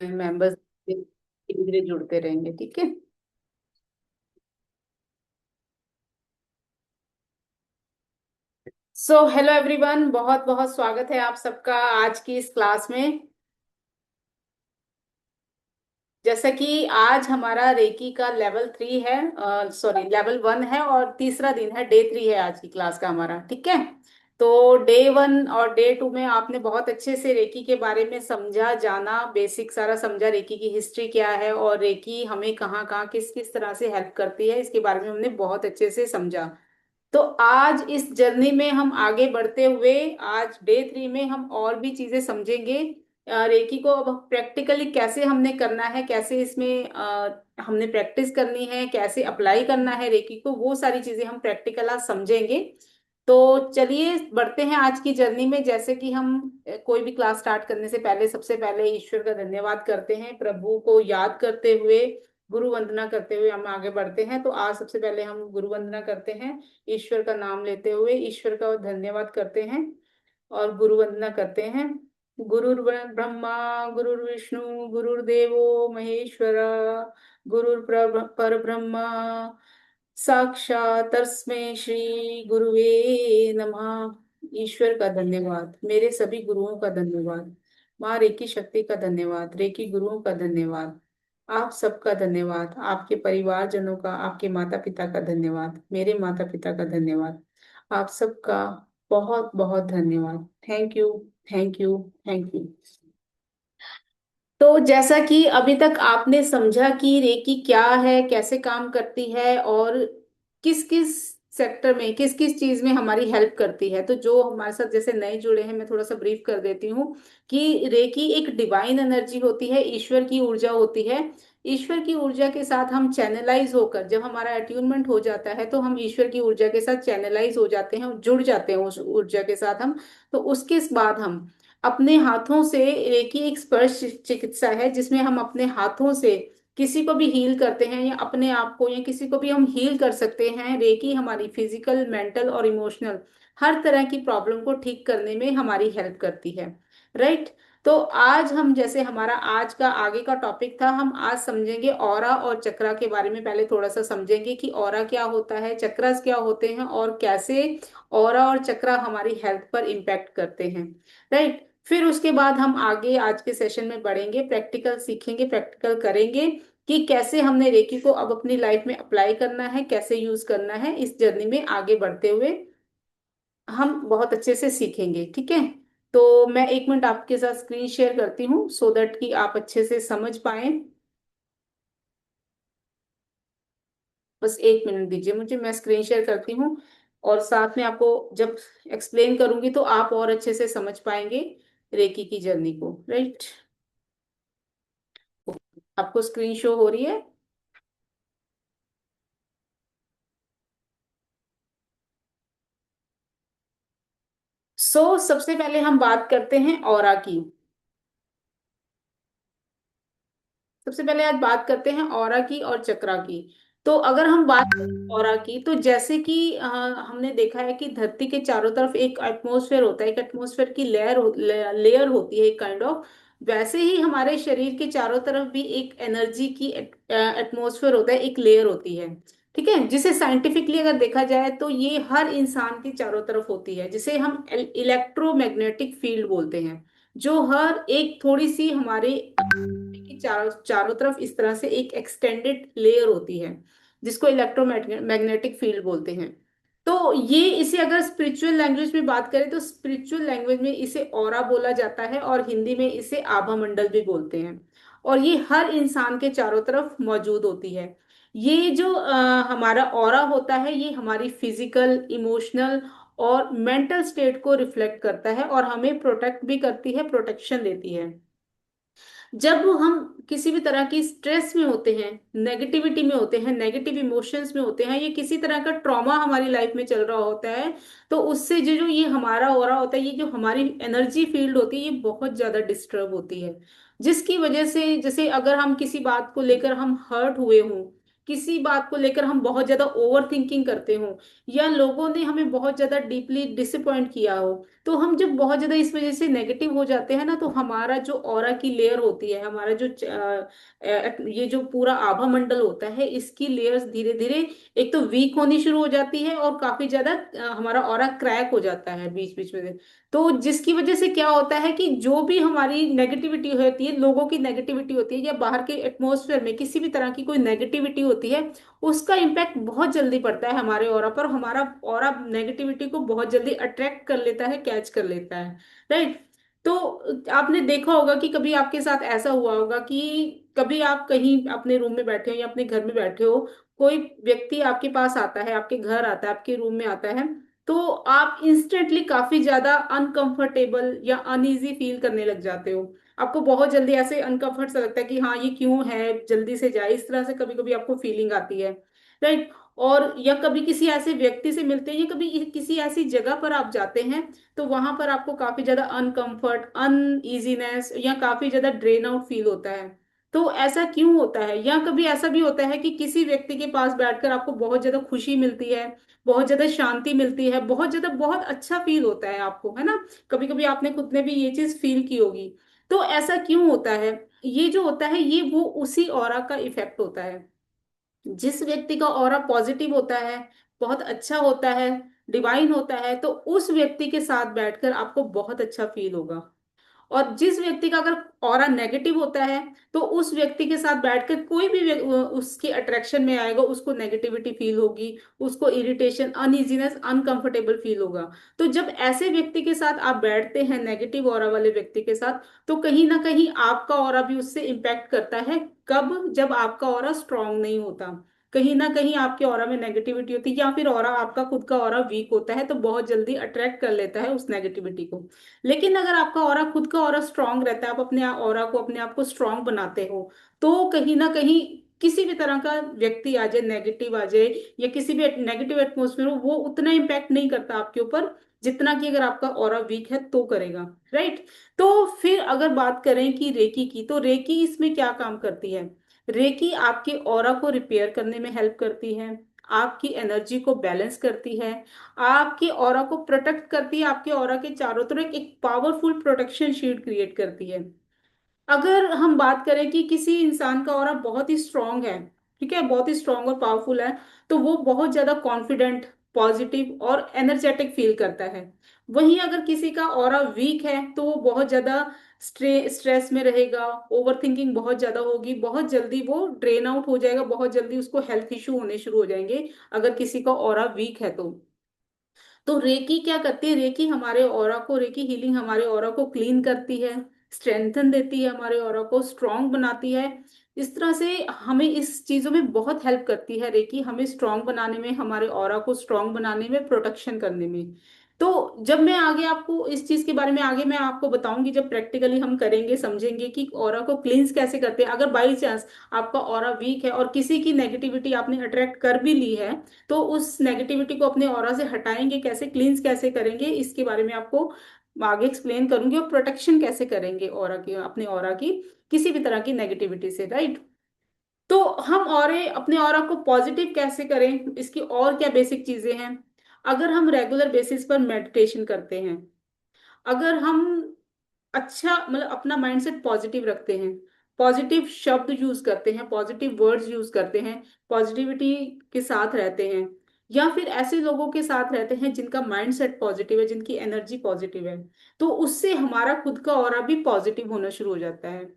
Members धीरे धीरे जुड़ते रहेंगे। ठीक है। सो हेलो एवरीवन, बहुत बहुत स्वागत है आप सबका आज की इस क्लास में। जैसा कि आज हमारा रेकी का लेवल 3 है, सॉरी लेवल 1 है, और तीसरा दिन है, डे 3 है आज की क्लास का हमारा। ठीक है। तो डे 1 और डे 2 में आपने बहुत अच्छे से रेकी के बारे में समझा, जाना, बेसिक सारा समझा, रेकी की हिस्ट्री क्या है और रेकी हमें कहाँ कहाँ किस किस तरह से हेल्प करती है, इसके बारे में हमने बहुत अच्छे से समझा। तो आज इस जर्नी में हम आगे बढ़ते हुए आज डे 3 में हम और भी चीजें समझेंगे। रेकी को अब प्रैक्टिकली कैसे हमने करना है, कैसे इसमें हमने प्रैक्टिस करनी है, कैसे अप्लाई करना है रेकी को, वो सारी चीजें हम प्रैक्टिकल आज समझेंगे। तो चलिए बढ़ते हैं आज की जर्नी में। जैसे कि हम कोई भी क्लास स्टार्ट करने से पहले सबसे पहले ईश्वर का धन्यवाद करते हैं, प्रभु को याद करते हुए, गुरु वंदना करते हुए हम आगे बढ़ते हैं। तो आज सबसे पहले हम गुरु वंदना करते हैं, ईश्वर का नाम लेते हुए ईश्वर का धन्यवाद करते हैं और गुरु वंदना करते हैं। गुरुर् ब्रह्मा, गुरुर्विष्णु, गुरुर्देवो महेश्वर, परब्रह्म, साक्षात तस्मै श्री गुरुवे नमः। ईश्वर का धन्यवाद, मेरे सभी गुरुओं का धन्यवाद, माँ रेकी शक्ति का धन्यवाद, रेकी गुरुओं का धन्यवाद, आप सबका धन्यवाद, आपके परिवारजनों का, आपके माता पिता का धन्यवाद, मेरे माता पिता का धन्यवाद, आप सबका बहुत बहुत धन्यवाद। Thank you, thank you, thank you. तो जैसा कि अभी तक आपने समझा कि रेकी क्या है, कैसे काम करती है और किस किस सेक्टर में, किस किस चीज में हमारी हेल्प करती है, तो जो हमारे साथ जैसे नए जुड़े हैं मैं थोड़ा सा ब्रीफ कर देती हूँ कि रेकी एक डिवाइन एनर्जी होती है, ईश्वर की ऊर्जा होती है। ईश्वर की ऊर्जा के साथ हम चैनलाइज होकर, जब हमारा अट्यूनमेंट हो जाता है तो हम ईश्वर की ऊर्जा के साथ चैनलाइज हो जाते हैं, जुड़ जाते हैं उस ऊर्जा के साथ हम। तो उसके बाद हम अपने हाथों से, रेकी एक स्पर्श चिकित्सा है जिसमें हम अपने हाथों से किसी को भी हील करते हैं, या अपने आप को या किसी को भी हम हील कर सकते हैं। रेकी हमारी फिजिकल, मेंटल और इमोशनल हर तरह की प्रॉब्लम को ठीक करने में हमारी हेल्प करती है। राइट। तो आज हम, जैसे हमारा आज का आगे का टॉपिक था, हम आज समझेंगे ऑरा और चक्रा के बारे में। पहले थोड़ा सा समझेंगे कि ऑरा क्या होता है, चक्रास क्या होते हैं और कैसे ऑरा और चक्रा हमारी हेल्थ पर इम्पैक्ट करते हैं। राइट। फिर उसके बाद हम आगे आज के सेशन में बढ़ेंगे, प्रैक्टिकल सीखेंगे, प्रैक्टिकल करेंगे कि कैसे हमने रेकी को अब अपनी लाइफ में अप्लाई करना है, कैसे यूज करना है। इस जर्नी में आगे बढ़ते हुए हम बहुत अच्छे से सीखेंगे। ठीक है। तो मैं 1 मिनट आपके साथ स्क्रीन शेयर करती हूँ सो दैट कि आप अच्छे से समझ पाए। बस 1 मिनट दीजिए मुझे, मैं स्क्रीन शेयर करती हूँ और साथ में आपको जब एक्सप्लेन करूंगी तो आप और अच्छे से समझ पाएंगे रेकी की जर्नी को। राइट। आपको स्क्रीन शो हो रही है? सबसे पहले हम बात करते हैं ऑरा की। सबसे पहले आज बात करते हैं ऑरा की और चक्रा की। तो अगर हम बात करें ऑरा की, तो जैसे कि हमने देखा है कि धरती के चारों तरफ एक एटमॉस्फेयर होता है, एक एटमॉस्फेयर की लेयर होती है, एक काइंड ऑफ। वैसे ही हमारे शरीर के चारों तरफ भी एक एनर्जी की एटमॉस्फेयर होता है, एक लेयर होती है। ठीक है। जिसे साइंटिफिकली अगर देखा जाए तो ये हर इंसान के चारों तरफ होती है, जिसे हम इलेक्ट्रोमैग्नेटिक फील्ड बोलते हैं। जो हर एक थोड़ी सी हमारे कि चारों चारों तरफ इस तरह से एक एक्सटेंडेड लेयर होती है, जिसको इलेक्ट्रोमैग्नेटिक फील्ड बोलते हैं। तो ये, इसे अगर स्पिरिचुअल लैंग्वेज में बात करें तो स्पिरिचुअल लैंग्वेज में इसे ऑरा बोला जाता है और हिंदी में इसे आभा मंडल भी बोलते हैं। और ये हर इंसान के चारों तरफ मौजूद होती है। ये जो हमारा ऑरा होता है, ये हमारी फिजिकल, इमोशनल और मेंटल स्टेट को रिफ्लेक्ट करता है और हमें प्रोटेक्ट भी करती है, प्रोटेक्शन देती है। जब हम किसी भी तरह की स्ट्रेस में होते हैं, नेगेटिविटी में होते हैं, नेगेटिव इमोशंस में होते हैं, ये किसी तरह का ट्रॉमा हमारी लाइफ में चल रहा होता है, तो उससे जो जो ये हमारा हो रहा होता है, ये जो हमारी एनर्जी फील्ड होती है, ये बहुत ज्यादा डिस्टर्ब होती है। जिसकी वजह से, जैसे अगर हम किसी बात को लेकर हम हर्ट हुए हों, किसी बात को लेकर हम बहुत ज्यादा ओवर थिंकिंग करते हो, या लोगों ने हमें बहुत ज्यादा डीपली डिसअपॉइंट किया हो, तो हम जब बहुत ज्यादा इस वजह से नेगेटिव हो जाते हैं ना, तो हमारा जो ऑरा की लेयर होती है, हमारा जो ये जो पूरा आभा मंडल होता है, इसकी लेयर्स धीरे धीरे एक तो वीक होनी शुरू हो जाती है, और काफी ज्यादा हमारा ऑरा क्रैक हो जाता है बीच बीच में। तो जिसकी वजह से क्या होता है कि जो भी हमारी नेगेटिविटी होती है, लोगों की नेगेटिविटी होती है, या बाहर के एटमॉस्फेयर में किसी भी तरह की कोई नेगेटिविटी होती है, उसका इम्पैक्ट बहुत जल्दी पड़ता है हमारे ऑरा पर। हमारा ऑरा नेगेटिविटी को बहुत जल्दी अट्रैक्ट कर लेता है, कैच कर लेता है। राइट। तो आपने देखा होगा कि कभी आपके साथ ऐसा हुआ होगा कि कभी आप कहीं अपने रूम में बैठे हो या अपने घर में बैठे हो, कोई व्यक्ति आपके पास आता है, आपके घर आता है, आपके रूम में आता है, तो आप इंस्टेंटली काफी ज्यादा अनकंफर्टेबल या अनईजी फील करने लग जाते हो। आपको बहुत जल्दी ऐसे अनकंफर्ट सा लगता है कि हाँ ये क्यों है, जल्दी से जाए, इस तरह से कभी कभी आपको फीलिंग आती है। राइट। और या कभी किसी ऐसे व्यक्ति से मिलते हैं, या कभी किसी ऐसी जगह पर आप जाते हैं, तो वहां पर आपको काफी ज्यादा अनकंफर्ट, अनईजीनेस, या काफी ज्यादा ड्रेन आउट फील होता है। तो ऐसा क्यों होता है? या कभी ऐसा भी होता है कि किसी व्यक्ति के पास बैठकर आपको बहुत ज्यादा खुशी मिलती है, बहुत ज्यादा शांति मिलती है, बहुत ज्यादा बहुत अच्छा फील होता है आपको, है ना? कभी कभी आपने खुद ने भी ये चीज फील की होगी। तो ऐसा क्यों होता है? ये जो होता है, ये वो उसी ऑरा का इफेक्ट होता है। जिस व्यक्ति का ऑरा पॉजिटिव होता है, बहुत अच्छा होता है, डिवाइन होता है, तो उस व्यक्ति के साथ बैठकर आपको बहुत अच्छा फील होगा। और जिस व्यक्ति का अगर ऑरा नेगेटिव होता है, तो उस व्यक्ति के साथ बैठकर कोई भी उसके अट्रैक्शन में आएगा, उसको नेगेटिविटी फील होगी, उसको इरिटेशन, अनइजीनेस, अनकंफर्टेबल फील होगा। तो जब ऐसे व्यक्ति के साथ आप बैठते हैं, नेगेटिव ऑरा वाले व्यक्ति के साथ, तो कहीं ना कहीं आपका ऑरा भी उससे इम्पैक्ट करता है। कब? जब आपका ऑरा स्ट्रांग नहीं होता, कहीं ना कहीं आपके ऑरा में नेगेटिविटी होती है, या फिर ऑरा आपका खुद का ऑरा वीक होता है, तो बहुत जल्दी अट्रैक्ट कर लेता है उस नेगेटिविटी को। लेकिन अगर आपका ऑरा, खुद का ऑरा स्ट्रांग रहता है, आप अपने ऑरा को, अपने आप को स्ट्रांग बनाते हो, तो कहीं ना कहीं किसी भी तरह का व्यक्ति आ जाए, नेगेटिव आ जाए, या किसी भी नेगेटिव एटमोसफेयर हो, वो उतना इम्पैक्ट नहीं करता आपके ऊपर, जितना कि अगर आपका ऑरा वीक है तो करेगा। राइट। तो फिर अगर बात करें कि रेकी की, तो रेकी इसमें क्या काम करती है? रेकी आपके ऑरा को रिपेयर करने में हेल्प करती है, आपकी एनर्जी को बैलेंस करती है, आपके ऑरा को प्रोटेक्ट करती है, आपके ऑरा के चारों तरफ एक पावरफुल प्रोटेक्शन शील्ड क्रिएट करती है। अगर हम बात करें कि किसी इंसान का ऑरा बहुत ही स्ट्रांग है, ठीक है, बहुत ही स्ट्रांग और पावरफुल है, तो वो बहुत ज्यादा कॉन्फिडेंट, पॉजिटिव और एनर्जेटिक फील करता है। वहीं अगर किसी का ऑरा वीक है, तो वो बहुत ज्यादा स्ट्रेस में रहेगा, ओवर थिंकिंग बहुत ज्यादा होगी, बहुत जल्दी वो ड्रेन आउट हो जाएगा, बहुत जल्दी उसको हेल्थ इशू होने शुरू हो जाएंगे, अगर किसी का ऑरा वीक है तो रेकी क्या करती है? रेकी हमारे ऑरा को, रेकी हीलिंग हमारे ऑरा को क्लीन करती है, स्ट्रेंथन देती है, हमारे ऑरा को स्ट्रांग बनाती है। इस तरह से हमें इस चीजों में बहुत हेल्प करती है रेकी, हमें स्ट्रांग बनाने में, हमारे ऑरा को स्ट्रांग बनाने में, प्रोटेक्शन करने में। तो जब मैं आगे आपको इस चीज के बारे में, आगे मैं आपको बताऊंगी, जब प्रैक्टिकली हम करेंगे, समझेंगे कि ऑरा को क्लींस कैसे करते हैं। अगर बाई चांस आपका ऑरा वीक है और किसी की नेगेटिविटी आपने अट्रैक्ट कर भी ली है, तो उस नेगेटिविटी को अपने ऑरा से हटाएंगे कैसे, क्लींस कैसे करेंगे, इसके बारे में आपको आगे एक्सप्लेन करूंगी। और प्रोटेक्शन कैसे करेंगे ऑरा की, अपने ऑरा की, किसी भी तरह की नेगेटिविटी से। राइट। तो हम औरे अपने ऑरा को पॉजिटिव कैसे करें, इसकी और क्या बेसिक चीजें हैं? अगर हम रेगुलर बेसिस पर मेडिटेशन करते हैं, अगर हम अच्छा, मतलब अपना माइंडसेट पॉजिटिव रखते हैं, पॉजिटिव शब्द यूज करते हैं, पॉजिटिव वर्ड्स यूज करते हैं, पॉजिटिविटी के साथ रहते हैं, या फिर ऐसे लोगों के साथ रहते हैं जिनका माइंडसेट पॉजिटिव है, जिनकी एनर्जी पॉजिटिव है, तो उससे हमारा खुद का ऑरा भी पॉजिटिव होना शुरू हो जाता है।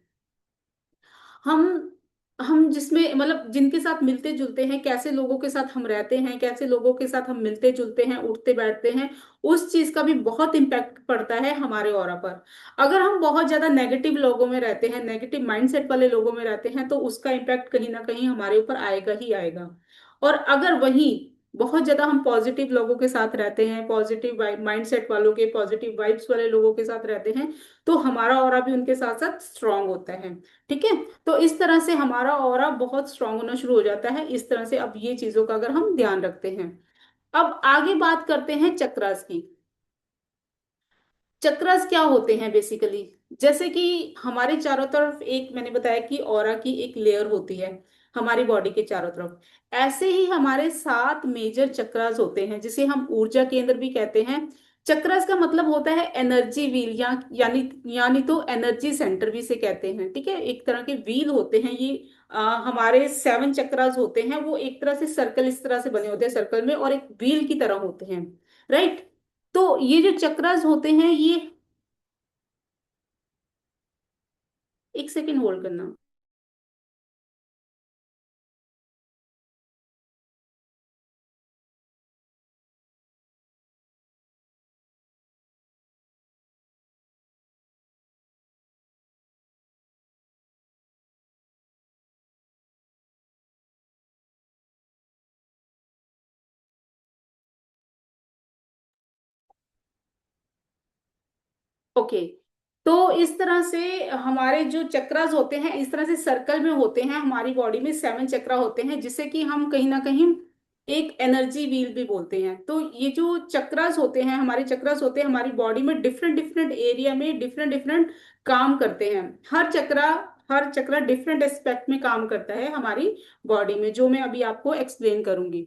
हम हम जिसमें, मतलब जिनके साथ मिलते जुलते हैं, कैसे लोगों के साथ हम रहते हैं, कैसे लोगों के साथ हम मिलते जुलते हैं, उठते बैठते हैं, उस चीज का भी बहुत इम्पैक्ट पड़ता है हमारे ऑरा पर। अगर हम बहुत ज्यादा नेगेटिव लोगों में रहते हैं, नेगेटिव माइंडसेट वाले लोगों में रहते हैं, तो उसका इम्पैक्ट कहीं ना कहीं हमारे ऊपर आएगा ही आएगा। और अगर वही बहुत ज्यादा हम पॉजिटिव लोगों के साथ रहते हैं, पॉजिटिव माइंडसेट वालों के, पॉजिटिव वाइब्स वाले लोगों के साथ रहते हैं, तो हमारा ऑरा भी उनके साथ साथ स्ट्रांग होता है। ठीक है। तो इस तरह से हमारा ऑरा बहुत स्ट्रांग होना शुरू हो जाता है। इस तरह से अब ये चीजों का अगर हम ध्यान रखते हैं, अब आगे बात करते हैं चक्रास की। चक्रास क्या होते हैं बेसिकली? जैसे कि हमारे चारों तरफ, एक मैंने बताया कि ऑरा की एक लेयर होती है, हमारी बॉडी के चारों तरफ। ऐसे ही हमारे 7 मेजर चक्रास होते हैं जिसे हम ऊर्जा केंद्र भी कहते हैं। चक्रास का मतलब होता है एनर्जी व्हील, या यानी यानी तो एनर्जी सेंटर भी से कहते हैं, ठीक है। एक तरह के व्हील होते हैं ये। हमारे 7 चक्रास होते हैं, वो एक तरह से सर्कल इस तरह से बने होते हैं सर्कल में, और एक व्हील की तरह होते हैं, राइट। तो ये जो चक्रास होते हैं ये, एक सेकेंड होल्ड करना। ओके। तो इस तरह से हमारे जो चक्रास होते हैं इस तरह से सर्कल में होते हैं, हमारी बॉडी में 7 चक्रा होते हैं, जिसे कि हम कहीं ना कहीं एक एनर्जी व्हील भी बोलते हैं। तो ये जो चक्रास होते हैं, हमारे चक्रास होते हैं हमारी बॉडी में डिफरेंट डिफरेंट एरिया में डिफरेंट डिफरेंट काम करते हैं। हर चक्रा डिफरेंट एस्पेक्ट में काम करता है हमारी बॉडी में, जो मैं अभी आपको एक्सप्लेन करूंगी।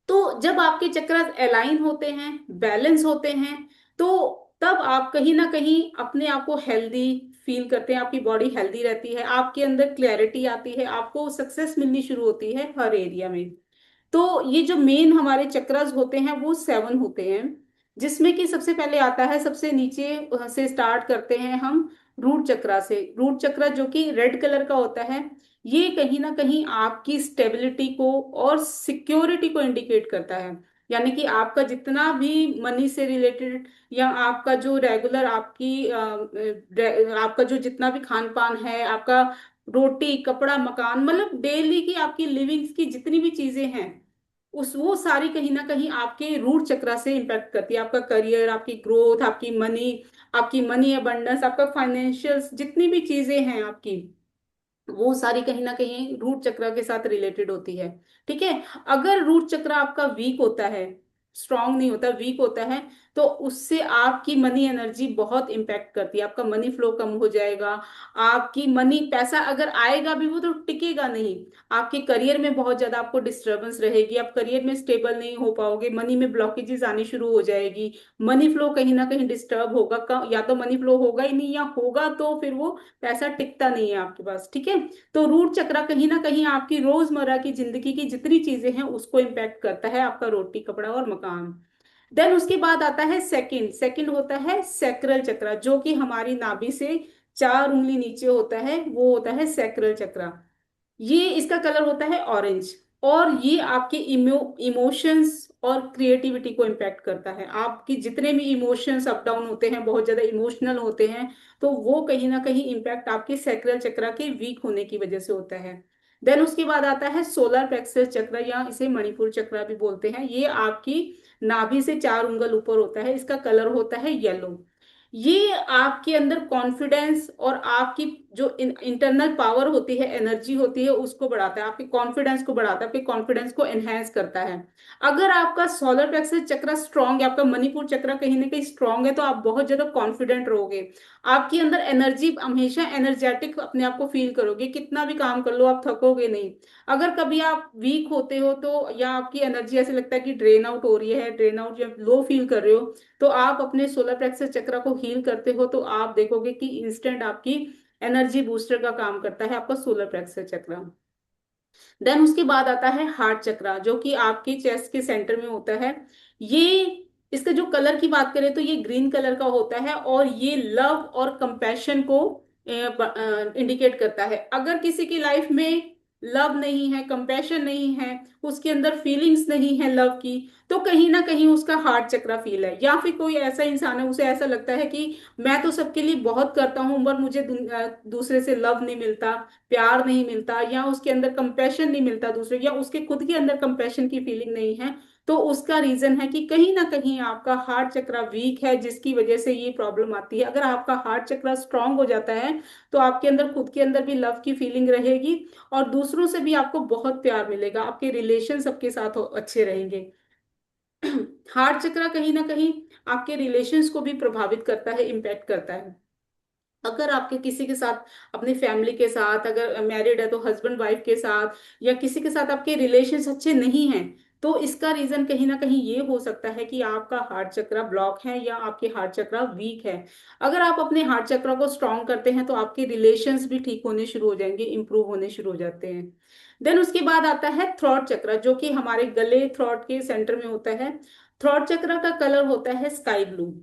तो जब आपके चक्र अलाइन होते हैं, बैलेंस होते हैं, तो तब आप कहीं ना कहीं अपने आप को हेल्दी फील करते हैं, आपकी बॉडी हेल्दी रहती है, आपके अंदर क्लैरिटी आती है, आपको सक्सेस मिलनी शुरू होती है हर एरिया में। तो ये जो मेन हमारे चक्रास होते हैं वो 7 होते हैं, जिसमें कि सबसे पहले आता है, सबसे नीचे से स्टार्ट करते हैं हम रूट चक्रा से। रूट चक्रा जो कि रेड कलर का होता है, ये कहीं ना कहीं आपकी स्टेबिलिटी को और सिक्योरिटी को इंडिकेट करता है। यानी कि आपका जितना भी मनी से रिलेटेड, या आपका जो रेगुलर आपका जो जितना भी खान पान है, आपका रोटी कपड़ा मकान, मतलब डेली की आपकी लिविंग्स की जितनी भी चीजें हैं, उस वो सारी कहीं ना कहीं आपके रूट चक्रा से इम्पैक्ट करती है। आपका करियर, आपकी ग्रोथ, आपकी मनी अबंडेंस, आपका फाइनेंशियल जितनी भी चीजें हैं आपकी, वो सारी कहीं ना कहीं रूट चक्र के साथ रिलेटेड होती है, ठीक है। अगर रूट चक्र आपका वीक होता है, स्ट्रांग नहीं होता, वीक होता है, तो उससे आपकी मनी एनर्जी बहुत इंपैक्ट करती है, आपका मनी फ्लो कम हो जाएगा। आपकी मनी पैसा अगर आएगा भी वो तो टिकेगा नहीं। आपके करियर में बहुत ज्यादा आपको डिस्टरबेंस रहेगी, आप करियर में स्टेबल नहीं हो पाओगे, मनी में ब्लॉकेजेस आनी शुरू हो जाएगी, मनी फ्लो कहीं ना कहीं डिस्टर्ब होगा, या तो मनी फ्लो होगा ही नहीं, या होगा तो फिर वो पैसा टिकता नहीं है आपके पास, ठीक है। तो रूट चक्र कहीं ना कहीं आपकी रोजमर्रा की जिंदगी की जितनी चीजें हैं उसको इम्पैक्ट करता है, आपका रोटी कपड़ा और मकान। देन उसके बाद आता है सेकंड। सेकंड होता है सैक्रल चक्र, जो कि हमारी नाभि से 4 उंगली नीचे होता है, वो होता है सैक्रल चक्र। ये इसका कलर होता है ऑरेंज, और ये आपके इमोशंस और क्रिएटिविटी को इम्पैक्ट करता है। आपकी जितने भी इमोशंस अप डाउन होते हैं, बहुत ज्यादा इमोशनल होते हैं, तो वो कहीं ना कहीं इम्पैक्ट आपके सैक्रल चक्र के वीक होने की वजह से होता है। देन उसके बाद आता है सोलर प्लेक्सस चक्र, या इसे मणिपुर चक्र भी बोलते हैं। ये आपकी नाभि से 4 उंगल ऊपर होता है, इसका कलर होता है येलो। ये आपके अंदर कॉन्फिडेंस और आपकी जो इंटरनल पावर होती है, एनर्जी होती है, उसको बढ़ाता है, आपके कॉन्फिडेंस को बढ़ाता है, आपके कॉन्फिडेंस को एनहेंस करता है। अगर आपका सोलर प्लेक्सस चक्र स्ट्रांग है, आपका मणिपुर चक्र कहीं ना कहीं स्ट्रांग है, तो आप बहुत ज्यादा कॉन्फिडेंट रहोगे। आपके अंदर एनर्जी, हमेशा एनर्जेटिक अपने आप को फील करोगे, कितना भी काम कर लो आप थकोगे नहीं। अगर कभी आप वीक होते हो, तो या आपकी एनर्जी ऐसे लगता है कि ड्रेन आउट हो रही है, ड्रेन आउट या लो फील कर रहे हो, तो आप अपने सोलर प्लेक्सस चक्र को हील करते हो, तो आप देखोगे कि इंस्टेंट आपकी एनर्जी बूस्टर का काम करता है आपका सोलर प्लेक्सस चक्र। देन उसके बाद आता है हार्ट चक्र, जो कि आपके चेस्ट के सेंटर में होता है। ये इसका जो कलर की बात करें तो ये ग्रीन कलर का होता है, और ये लव और कंपैशन को इंडिकेट करता है। अगर किसी की लाइफ में लव नहीं है, कंपैशन नहीं है, उसके अंदर फीलिंग्स नहीं है लव की, तो कहीं ना कहीं उसका हार्ट चक्र फील है। या फिर कोई ऐसा इंसान है, उसे ऐसा लगता है कि मैं तो सबके लिए बहुत करता हूं, पर मुझे दूसरे से लव नहीं मिलता, प्यार नहीं मिलता, या उसके अंदर कंपैशन नहीं मिलता दूसरे, या उसके खुद के अंदर कंपैशन की फीलिंग नहीं है, तो उसका रीजन है कि कहीं ना कहीं आपका हार्ट चक्र वीक है, जिसकी वजह से ये प्रॉब्लम आती है। अगर आपका हार्ट चक्र स्ट्रांग हो जाता है, तो आपके अंदर खुद के अंदर भी लव की फीलिंग रहेगी, और दूसरों से भी आपको बहुत प्यार मिलेगा, आपके रिलेशन सबके साथ अच्छे रहेंगे। हार्ट चक्र कहीं ना कहीं आपके रिलेशंस को भी प्रभावित करता है, इम्पैक्ट करता है। अगर आपके किसी के साथ, अपनी फैमिली के साथ, अगर मैरिड है तो हस्बैंड वाइफ के साथ, या किसी के साथ आपके रिलेशंस अच्छे नहीं हैं, तो इसका रीजन कहीं ना कहीं ये हो सकता है कि आपका हार्ट चक्रा ब्लॉक है या आपके हार्ट चक्रा वीक है। अगर आप अपने हार्ट चक्रा को स्ट्रांग करते हैं तो आपके रिलेशंस भी ठीक होने शुरू हो जाएंगे, इंप्रूव होने शुरू हो जाते हैं। देन उसके बाद आता है थ्रोट चक्रा, जो कि हमारे गले, थ्रोट के सेंटर में होता है। थ्रोट चक्रा का कलर होता है स्काई ब्लू।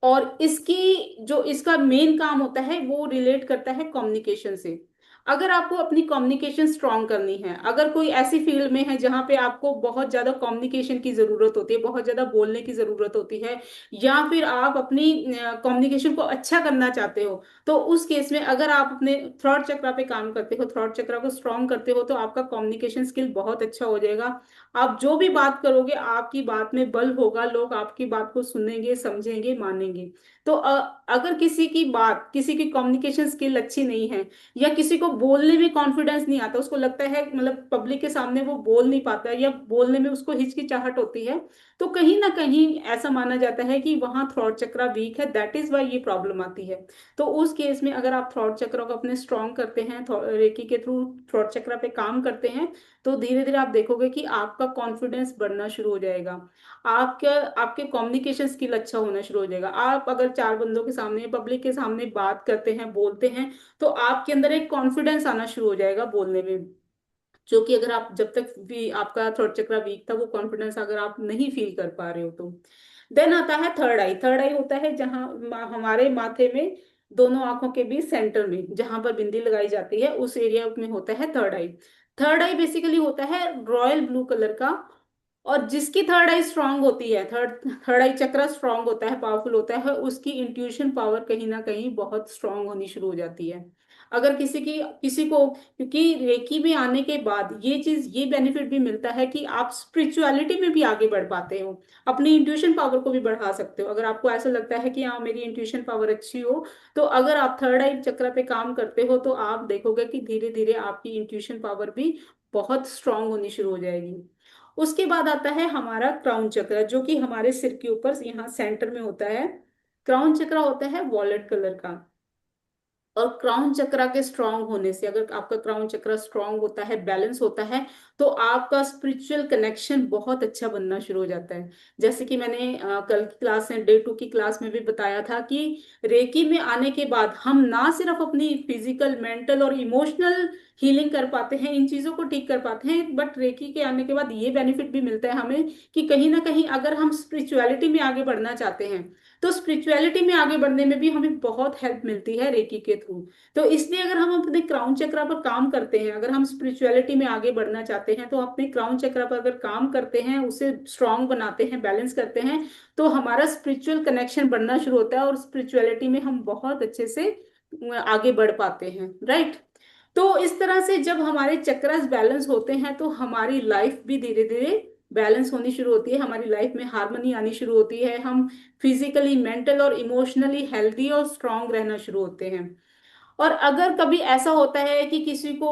और इसकी जो इसका मेन काम होता है वो रिलेट करता है कम्युनिकेशन से। अगर आपको अपनी कम्युनिकेशन स्ट्रांग करनी है, अगर कोई ऐसी फील्ड में है जहां पे आपको बहुत ज्यादा कम्युनिकेशन की जरूरत होती है, बहुत ज्यादा बोलने की जरूरत होती है, या फिर आप अपनी कम्युनिकेशन को अच्छा करना चाहते हो, तो उस केस में अगर आप अपने थ्रॉट चक्रा पे काम करते हो, थ्रॉट चक्रा को स्ट्रांग करते हो, तो आपका कम्युनिकेशन स्किल बहुत अच्छा हो जाएगा। आप जो भी बात करोगे आपकी बात में बल होगा, लोग आपकी बात को सुनेंगे, समझेंगे, मानेंगे। तो अगर किसी की बात, किसी की कम्युनिकेशन स्किल अच्छी नहीं है, या किसी को बोलने में कॉन्फिडेंस नहीं आता, उसको लगता है मतलब पब्लिक के सामने वो बोल नहीं पाता है, या बोलने में उसको हिचकिचाहट होती है, तो कहीं ना कहीं ऐसा माना जाता है कि वहां थ्रॉट चक्रा वीक है, दैट इज वाई ये प्रॉब्लम आती है। तो उस केस में अगर आप थ्रॉट चक्र को अपने स्ट्रॉन्ग करते हैं, रेकी के थ्रू थ्रॉट चक्र पे काम करते हैं, तो धीरे धीरे आप देखोगे कि आपका कॉन्फिडेंस बढ़ना शुरू हो जाएगा। आपका आपके कम्युनिकेशन स्किल अच्छा होना शुरू हो जाएगा। आप अगर चार बंदों के सामने, पब्लिक के सामने बात करते हैं, बोलते हैं, तो आपके अंदर एक कॉन्फिडेंस आना शुरू हो जाएगा बोलने में। जो कि अगर आप, जब तक भी आपका थ्रोट चक्रा वीक था, वो कॉन्फिडेंस अगर आप नहीं फील कर पा रहे हो तो। देन आता है थर्ड आई। थर्ड आई होता है जहां हमारे माथे में, दोनों आंखों के बीच सेंटर में जहां पर बिंदी लगाई जाती है, उस एरिया में होता है third I. Third I basically होता है रॉयल ब्लू कलर का। और जिसकी थर्ड आई स्ट्रांग होती है, थर्ड थर्ड आई चक्र स्ट्रांग होता है, पावरफुल होता है, उसकी इंट्यूशन पावर कहीं ना कहीं बहुत स्ट्रांग होनी शुरू हो जाती है। अगर किसी को, क्योंकि रेकी में आने के बाद ये चीज, ये बेनिफिट भी मिलता है कि आप स्पिरिचुअलिटी में भी आगे बढ़ पाते हो, अपनी इंट्यूशन पावर को भी बढ़ा सकते हो। अगर आपको ऐसा लगता है कि हाँ मेरी इंट्यूशन पावर अच्छी हो, तो अगर आप थर्ड आई चक्र पे काम करते हो, तो आप देखोगे कि धीरे धीरे आपकी इंट्यूशन पावर भी बहुत स्ट्रांग होनी शुरू हो जाएगी। उसके बाद आता है हमारा क्राउन चक्र, जो कि हमारे सिर के ऊपर यहाँ सेंटर में होता है। क्राउन चक्र होता है वॉलेट कलर का। और क्राउन चक्रा के स्ट्रांग होने से, अगर आपका क्राउन चक्रा स्ट्रांग होता है, बैलेंस होता है, तो आपका स्पिरिचुअल कनेक्शन बहुत अच्छा बनना शुरू हो जाता है। जैसे कि मैंने कल की क्लास में, डे 2 की क्लास में भी बताया था कि रेकी में आने के बाद हम ना सिर्फ अपनी फिजिकल, मेंटल और इमोशनल हीलिंग कर पाते हैं, इन चीजों को ठीक कर पाते हैं, बट रेकी के आने के बाद ये बेनिफिट भी मिलता है हमें कि कहीं ना कहीं अगर हम स्पिरिचुअलिटी में आगे बढ़ना चाहते हैं, तो स्पिरिचुअलिटी में आगे बढ़ने में भी हमें बहुत हेल्प मिलती है रेकी के थ्रू। तो इसलिए अगर हम अपने क्राउन चक्रा पर काम करते हैं, अगर हम स्पिरिचुअलिटी में आगे बढ़ना चाहते हैं, तो अपने क्राउन चक्रा पर अगर काम करते हैं, उसे स्ट्रांग बनाते हैं, बैलेंस करते हैं, तो हमारा स्पिरिचुअल कनेक्शन बढ़ना शुरू होता है, और स्पिरिचुअलिटी में हम बहुत अच्छे से आगे बढ़ पाते हैं, राइट। तो इस तरह से जब हमारे चक्रास बैलेंस होते हैं, तो हमारी लाइफ भी धीरे धीरे बैलेंस होनी शुरू होती है, हमारी लाइफ में हार्मनी आनी शुरू होती है, हम फिजिकली, मेंटल और इमोशनली हेल्दी और स्ट्रांग रहना शुरू होते हैं। और अगर कभी ऐसा होता है कि किसी को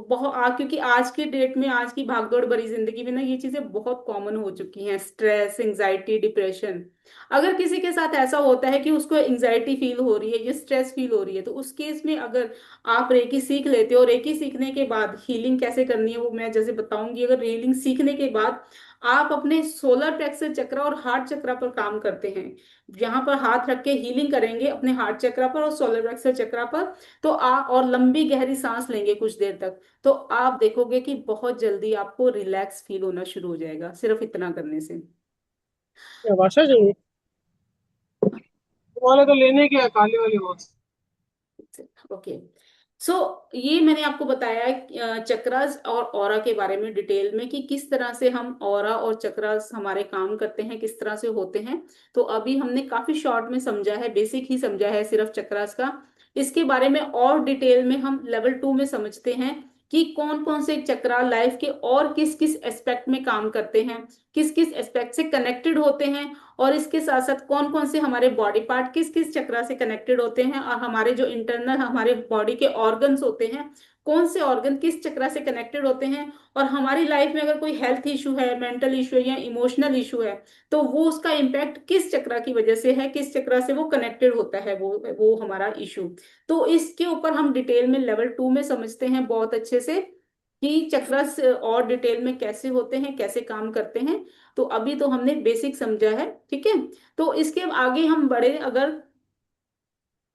क्योंकि आज के डेट में, आज की भागदौड़ भरी जिंदगी में ना, ये चीजें बहुत कॉमन हो चुकी हैं, स्ट्रेस, एंजाइटी, डिप्रेशन। अगर किसी के साथ ऐसा होता है कि उसको एंजाइटी फील हो रही है या स्ट्रेस फील हो रही है, तो उस केस में अगर आप रेकी सीख लेते हो, रेकी सीखने के बाद हीलिंग कैसे करनी है वो मैं जैसे बताऊंगी। अगर हीलिंग सीखने के बाद आप अपने सोलर प्लेक्सस चक्र और हार्ट चक्र पर काम करते हैं, यहाँ पर हाथ रख के हीलिंग करेंगे अपने हार्ट चक्र पर और सोलर प्लेक्सस चक्र पर, तो आप और लंबी गहरी सांस लेंगे कुछ देर तक, तो आप देखोगे कि बहुत जल्दी आपको रिलैक्स फील होना शुरू हो जाएगा सिर्फ इतना करने से। क्या भाषा चाहिए तुम्हारे? तो लेने क्या है, काली वाली बॉक्स। ओके। सो ये मैंने आपको बताया चक्रास और ऑरा के बारे में डिटेल में, कि किस तरह से हम ऑरा और चक्रास हमारे काम करते हैं, किस तरह से होते हैं। तो अभी हमने काफी शॉर्ट में समझा है, बेसिक ही समझा है सिर्फ चक्रास का। इसके बारे में और डिटेल में हम लेवल 2 में समझते हैं कि कौन कौन से चक्रा लाइफ के और किस किस एस्पेक्ट में काम करते हैं। किस किस एस्पेक्ट से कनेक्टेड होते हैं, और इसके साथ साथ कौन कौन से हमारे बॉडी पार्ट किस किस चक्र से कनेक्टेड होते हैं, और हमारे जो इंटरनल हमारे बॉडी के ऑर्गन्स होते हैं कौन से ऑर्गन किस चक्र से कनेक्टेड होते हैं, और हमारी लाइफ में अगर कोई हेल्थ इशू है, मेंटल इशू है या इमोशनल इशू है, तो वो उसका इम्पैक्ट किस चक्र की वजह से है, किस चक्र से वो कनेक्टेड होता है वो हमारा इशू। तो इसके ऊपर हम डिटेल में लेवल 2 में समझते हैं बहुत अच्छे से कि चक्रस और डिटेल में कैसे होते हैं, कैसे काम करते हैं। तो अभी तो हमने बेसिक समझा है, ठीक है। तो इसके आगे हम बढ़े, अगर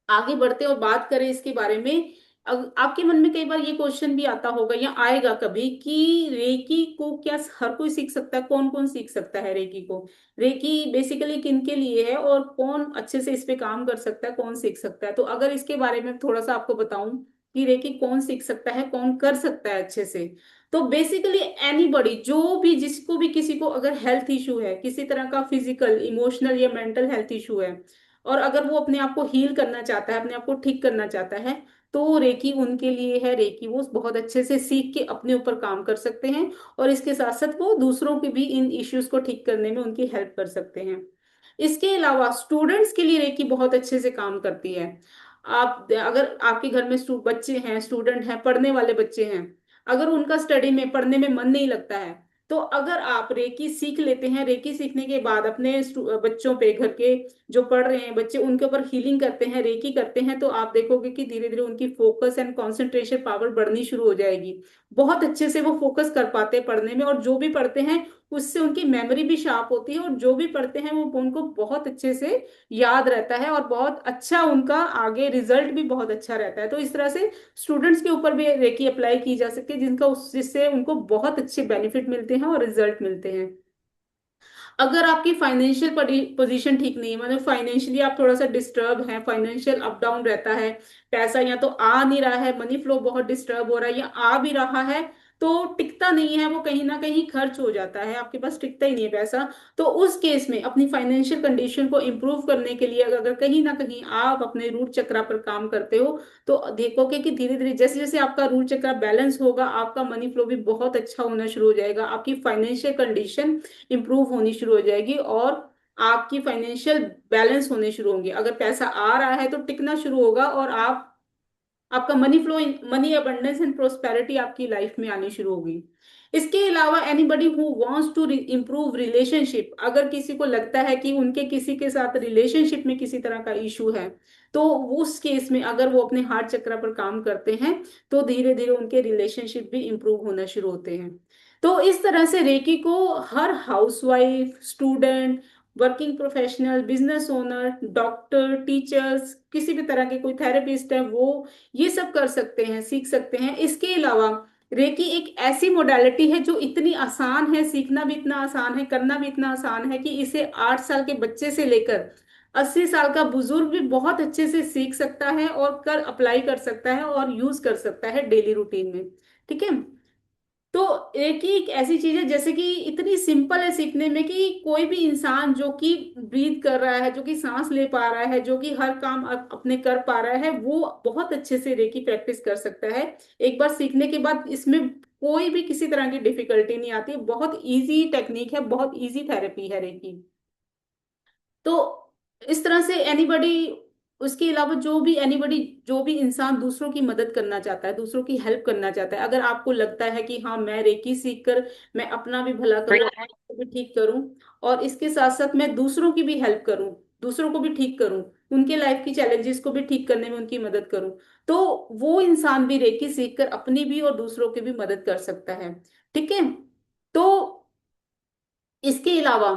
आगे बढ़ते और बात करें इसके बारे में, आपके मन में कई बार ये क्वेश्चन भी आता होगा या आएगा कभी कि रेकी को क्या हर कोई सीख सकता है, कौन कौन सीख सकता है रेकी को, रेकी बेसिकली किन के लिए है और कौन अच्छे से इस पे काम कर सकता है, कौन सीख सकता है। तो अगर इसके बारे में थोड़ा सा आपको बताऊं कि रेकी कौन सीख सकता है, कौन कर सकता है अच्छे से, तो बेसिकली एनीबॉडी, जो भी जिसको भी किसी को अगर हेल्थ इशू है, किसी तरह का फिजिकल इमोशनल या मेंटल हेल्थ इशू है, और अगर वो अपने आप को हील करना चाहता है, अपने आप को ठीक करना चाहता है, तो रेकी उनके लिए है। रेकी वो बहुत अच्छे से सीख के अपने ऊपर काम कर सकते हैं, और इसके साथ साथ वो दूसरों की भी इन इश्यूज को ठीक करने में उनकी हेल्प कर सकते हैं। इसके अलावा स्टूडेंट्स के लिए रेकी बहुत अच्छे से काम करती है। आप अगर आपके घर में बच्चे हैं, स्टूडेंट हैं, पढ़ने वाले बच्चे हैं, अगर उनका स्टडी में पढ़ने में मन नहीं लगता है, तो अगर आप रेकी सीख लेते हैं, रेकी सीखने के बाद अपने बच्चों पे, घर के जो पढ़ रहे हैं बच्चे, उनके ऊपर हीलिंग करते हैं, रेकी करते हैं, तो आप देखोगे कि धीरे धीरे उनकी फोकस एंड कंसंट्रेशन पावर बढ़नी शुरू हो जाएगी। बहुत अच्छे से वो फोकस कर पाते हैं पढ़ने में, और जो भी पढ़ते हैं उससे उनकी मेमोरी भी शार्प होती है, और जो भी पढ़ते हैं वो उनको बहुत अच्छे से याद रहता है, और बहुत अच्छा उनका आगे रिजल्ट भी बहुत अच्छा रहता है। तो इस तरह से स्टूडेंट्स के ऊपर भी रेकी अप्लाई की जा सकती है, जिससे उनको बहुत अच्छे बेनिफिट मिलते हैं और रिजल्ट मिलते हैं। अगर आपकी फाइनेंशियल पोजीशन ठीक नहीं है, मतलब फाइनेंशियली आप थोड़ा सा डिस्टर्ब है, फाइनेंशियल अप डाउन रहता है, पैसा या तो आ नहीं रहा है, मनी फ्लो बहुत डिस्टर्ब हो रहा है, या आ भी रहा है तो टिकता नहीं है, वो कहीं ना कहीं खर्च हो जाता है, आपके पास टिकता ही नहीं है पैसा, तो उस केस में अपनी फाइनेंशियल कंडीशन को इम्प्रूव करने के लिए अगर कहीं ना कहीं आप अपने रूट चक्र पर काम करते हो, तो देखोगे कि धीरे धीरे जैसे जैसे आपका रूट चक्र बैलेंस होगा, आपका मनी फ्लो भी बहुत अच्छा होना शुरू हो जाएगा, आपकी फाइनेंशियल कंडीशन इंप्रूव होनी शुरू हो जाएगी, और आपकी फाइनेंशियल बैलेंस होने शुरू होंगे। अगर पैसा आ रहा है तो टिकना शुरू होगा, और आप आपका money flow, money abundance and prosperity आपकी लाइफ में आनी शुरू होगी। इसके अलावा anybody who wants to improve relationship, अगर किसी को लगता है कि उनके किसी के साथ रिलेशनशिप में किसी तरह का इशू है, तो उस केस में अगर वो अपने हार्ट चक्र पर काम करते हैं, तो धीरे धीरे उनके रिलेशनशिप भी इंप्रूव होना शुरू होते हैं। तो इस तरह से रेकी को हर housewife, student, working professional, business owner, doctor, teachers, किसी भी तरह के कोई थेरेपिस्ट है, वो ये सब कर सकते हैं, सीख सकते हैं। इसके अलावा रेकी एक ऐसी मोडालिटी है जो इतनी आसान है, सीखना भी इतना आसान है, करना भी इतना आसान है, कि इसे 8 साल के बच्चे से लेकर 80 साल का बुजुर्ग भी बहुत अच्छे से सीख सकता है, और कर अप्लाई कर सकता है और यूज कर सकता है डेली रूटीन में, ठीक है। तो एक ही एक ऐसी चीज है जैसे कि इतनी सिंपल है सीखने में, कि कोई भी इंसान जो कि ब्रीथ कर रहा है, जो कि सांस ले पा रहा है, जो कि हर काम अपने कर पा रहा है, वो बहुत अच्छे से रेकी प्रैक्टिस कर सकता है। एक बार सीखने के बाद इसमें कोई भी किसी तरह की डिफिकल्टी नहीं आती, बहुत इजी टेक्निक है, बहुत इजी थेरेपी है रेकी। तो इस तरह से एनीबडी, उसके अलावा जो भी इंसान दूसरों की मदद करना चाहता है, दूसरों की हेल्प करना चाहता है, अगर आपको लगता है कि हाँ मैं रेकी सीख कर मैं अपना भी भला करूं, आपको भी ठीक करूं, और इसके साथ साथ मैं दूसरों की भी हेल्प करूं, दूसरों को भी ठीक करूं, उनके लाइफ की चैलेंजेस को भी ठीक करने में उनकी मदद करूं, तो वो इंसान भी रेकी सीख कर अपनी भी और दूसरों की भी मदद कर सकता है, ठीक है। तो इसके अलावा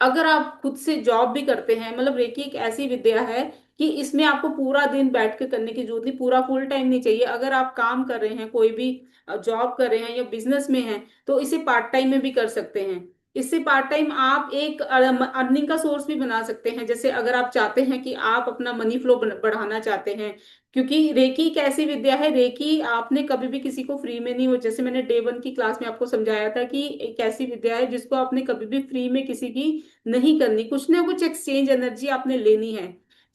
अगर आप खुद से जॉब भी करते हैं, मतलब रेकी एक ऐसी विद्या है कि इसमें आपको पूरा दिन बैठ के करने की जरूरत नहीं, पूरा फुल टाइम नहीं चाहिए। अगर आप काम कर रहे हैं, कोई भी जॉब कर रहे हैं या बिजनेस में हैं, तो इसे पार्ट टाइम में भी कर सकते हैं। इससे पार्ट टाइम आप एक अर्निंग का सोर्स भी बना सकते हैं। जैसे अगर आप चाहते हैं कि आप अपना मनी फ्लो बढ़ाना चाहते हैं, क्योंकि रेकी एक ऐसी विद्या है, रेकी आपने कभी भी किसी को फ्री में नहीं हो, जैसे मैंने डे 1 की क्लास में आपको समझाया था कि एक ऐसी विद्या है जिसको आपने कभी भी फ्री में किसी की नहीं करनी, कुछ ना कुछ एक्सचेंज एनर्जी आपने लेनी है।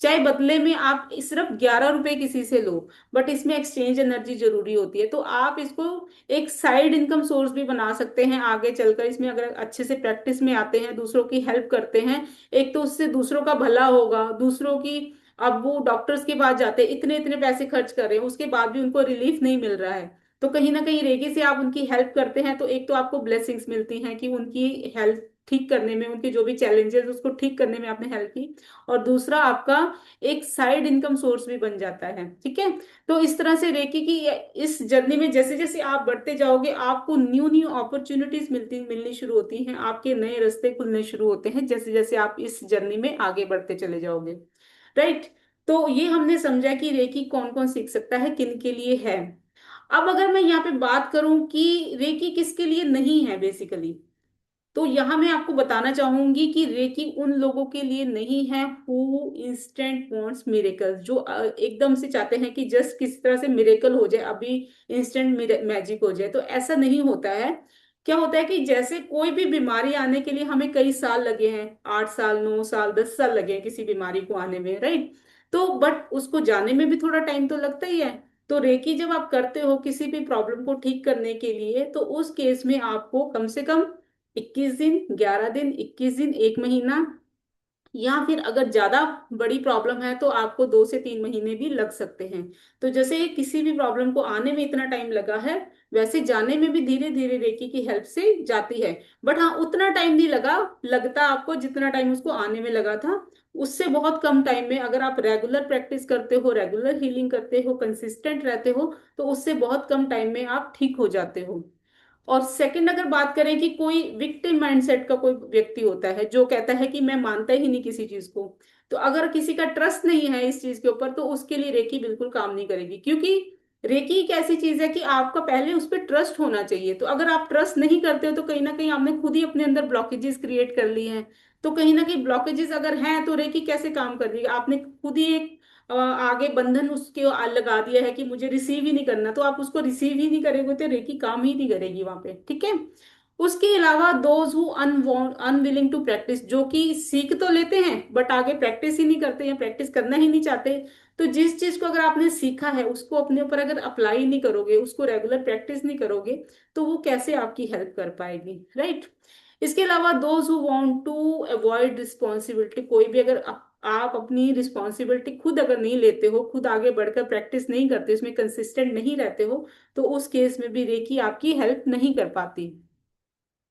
चाहे बदले में आप सिर्फ 11 रुपए किसी से लो, बट इसमें एक्सचेंज एनर्जी जरूरी होती है। तो आप इसको एक साइड इनकम सोर्स भी बना सकते हैं आगे चलकर। इसमें अगर अच्छे से प्रैक्टिस में आते हैं, दूसरों की हेल्प करते हैं, एक तो उससे दूसरों का भला होगा, दूसरों की। अब वो डॉक्टर्स के पास जाते हैं, इतने इतने पैसे खर्च कर रहे हैं, उसके बाद भी उनको रिलीफ नहीं मिल रहा है। तो कहीं ना कहीं रेकी से आप उनकी हेल्प करते हैं, तो एक तो आपको ब्लेसिंग्स मिलती हैं कि उनकी हेल्थ ठीक करने में, उनके जो भी चैलेंजेस उसको ठीक करने में आपने हेल्प की। और दूसरा आपका एक साइड इनकम सोर्स भी बन जाता है। ठीक है। तो इस तरह से रेकी की इस जर्नी में जैसे जैसे आप बढ़ते जाओगे, आपको न्यू न्यू अपॉर्चुनिटीज मिलनी शुरू होती हैं, आपके नए रास्ते खुलने शुरू होते हैं जैसे जैसे आप इस जर्नी में आगे बढ़ते चले जाओगे। राइट। तो ये हमने समझा कि रेकी कौन कौन सीख सकता है, किन के लिए है। अब अगर मैं यहाँ पे बात करूं कि रेकी किसके लिए नहीं है बेसिकली, तो यहां मैं आपको बताना चाहूंगी कि रेकी उन लोगों के लिए नहीं है हु इंस्टेंट वांट्स मिरेकल, जो एकदम से चाहते हैं कि जस्ट किसी तरह से मिरेकल हो जाए, अभी इंस्टेंट मैजिक हो जाए। तो ऐसा नहीं होता है। क्या होता है कि जैसे कोई भी बीमारी आने के लिए हमें कई साल लगे हैं, 8 साल, 9 साल, 10 साल लगे हैं किसी बीमारी को आने में, राइट। तो बट उसको जाने में भी थोड़ा टाइम तो लगता ही है। तो रेकी जब आप करते हो किसी भी प्रॉब्लम को ठीक करने के लिए, तो उस केस में आपको कम से कम 21 दिन, 11 दिन, 21 दिन, 1 महीना, या फिर अगर ज्यादा बड़ी प्रॉब्लम है तो आपको 2 से 3 महीने भी लग सकते हैं। तो जैसे किसी भी प्रॉब्लम को आने में इतना टाइम लगा है, वैसे जाने में भी धीरे धीरे रेकी की हेल्प से जाती है। बट हाँ, उतना टाइम नहीं लगता आपको जितना टाइम उसको आने में लगा था। उससे बहुत कम टाइम में अगर आप रेगुलर प्रैक्टिस करते हो, रेगुलर हीलिंग करते हो, कंसिस्टेंट रहते हो, तो उससे बहुत कम टाइम में आप ठीक हो जाते हो। और सेकंड, अगर बात करें कि कोई विक्टिम माइंडसेट का कोई व्यक्ति होता है जो कहता है कि मैं मानता ही नहीं किसी चीज को, तो अगर किसी का ट्रस्ट नहीं है इस चीज के ऊपर, तो उसके लिए रेकी बिल्कुल काम नहीं करेगी। क्योंकि रेकी एक ऐसी चीज है कि आपका पहले उस पर ट्रस्ट होना चाहिए। तो अगर आप ट्रस्ट नहीं करते हो, तो कहीं ना कहीं आपने खुद ही अपने अंदर ब्लॉकेजेस क्रिएट कर ली हैं। तो कहीं ना कहीं ब्लॉकेजेस अगर हैं, तो रेकी कैसे काम कर रही है? आपने खुद ही एक आगे बंधन उसके लगा दिया है कि मुझे रिसीव ही नहीं करना, तो आप उसको रिसीव ही नहीं करेंगे तो रेकी काम ही नहीं करेगी वहां पे। ठीक है। उसके अलावा those who unwilling to practise, जो कि सीख तो लेते हैं बट आगे प्रैक्टिस ही नहीं करते हैं, प्रैक्टिस करना ही नहीं चाहते। तो जिस चीज को अगर आपने सीखा है उसको अपने ऊपर अगर अप्लाई नहीं करोगे, उसको रेगुलर प्रैक्टिस नहीं करोगे, तो वो कैसे आपकी हेल्प कर पाएगी, राइट। इसके अलावा those who want to avoid responsibility, कोई भी अगर आप अपनी रिस्पॉन्सिबिलिटी खुद अगर नहीं लेते हो, खुद आगे बढ़कर प्रैक्टिस नहीं करते, उसमें कंसिस्टेंट नहीं रहते हो, तो उस केस में भी रेकी आपकी हेल्प नहीं कर पाती।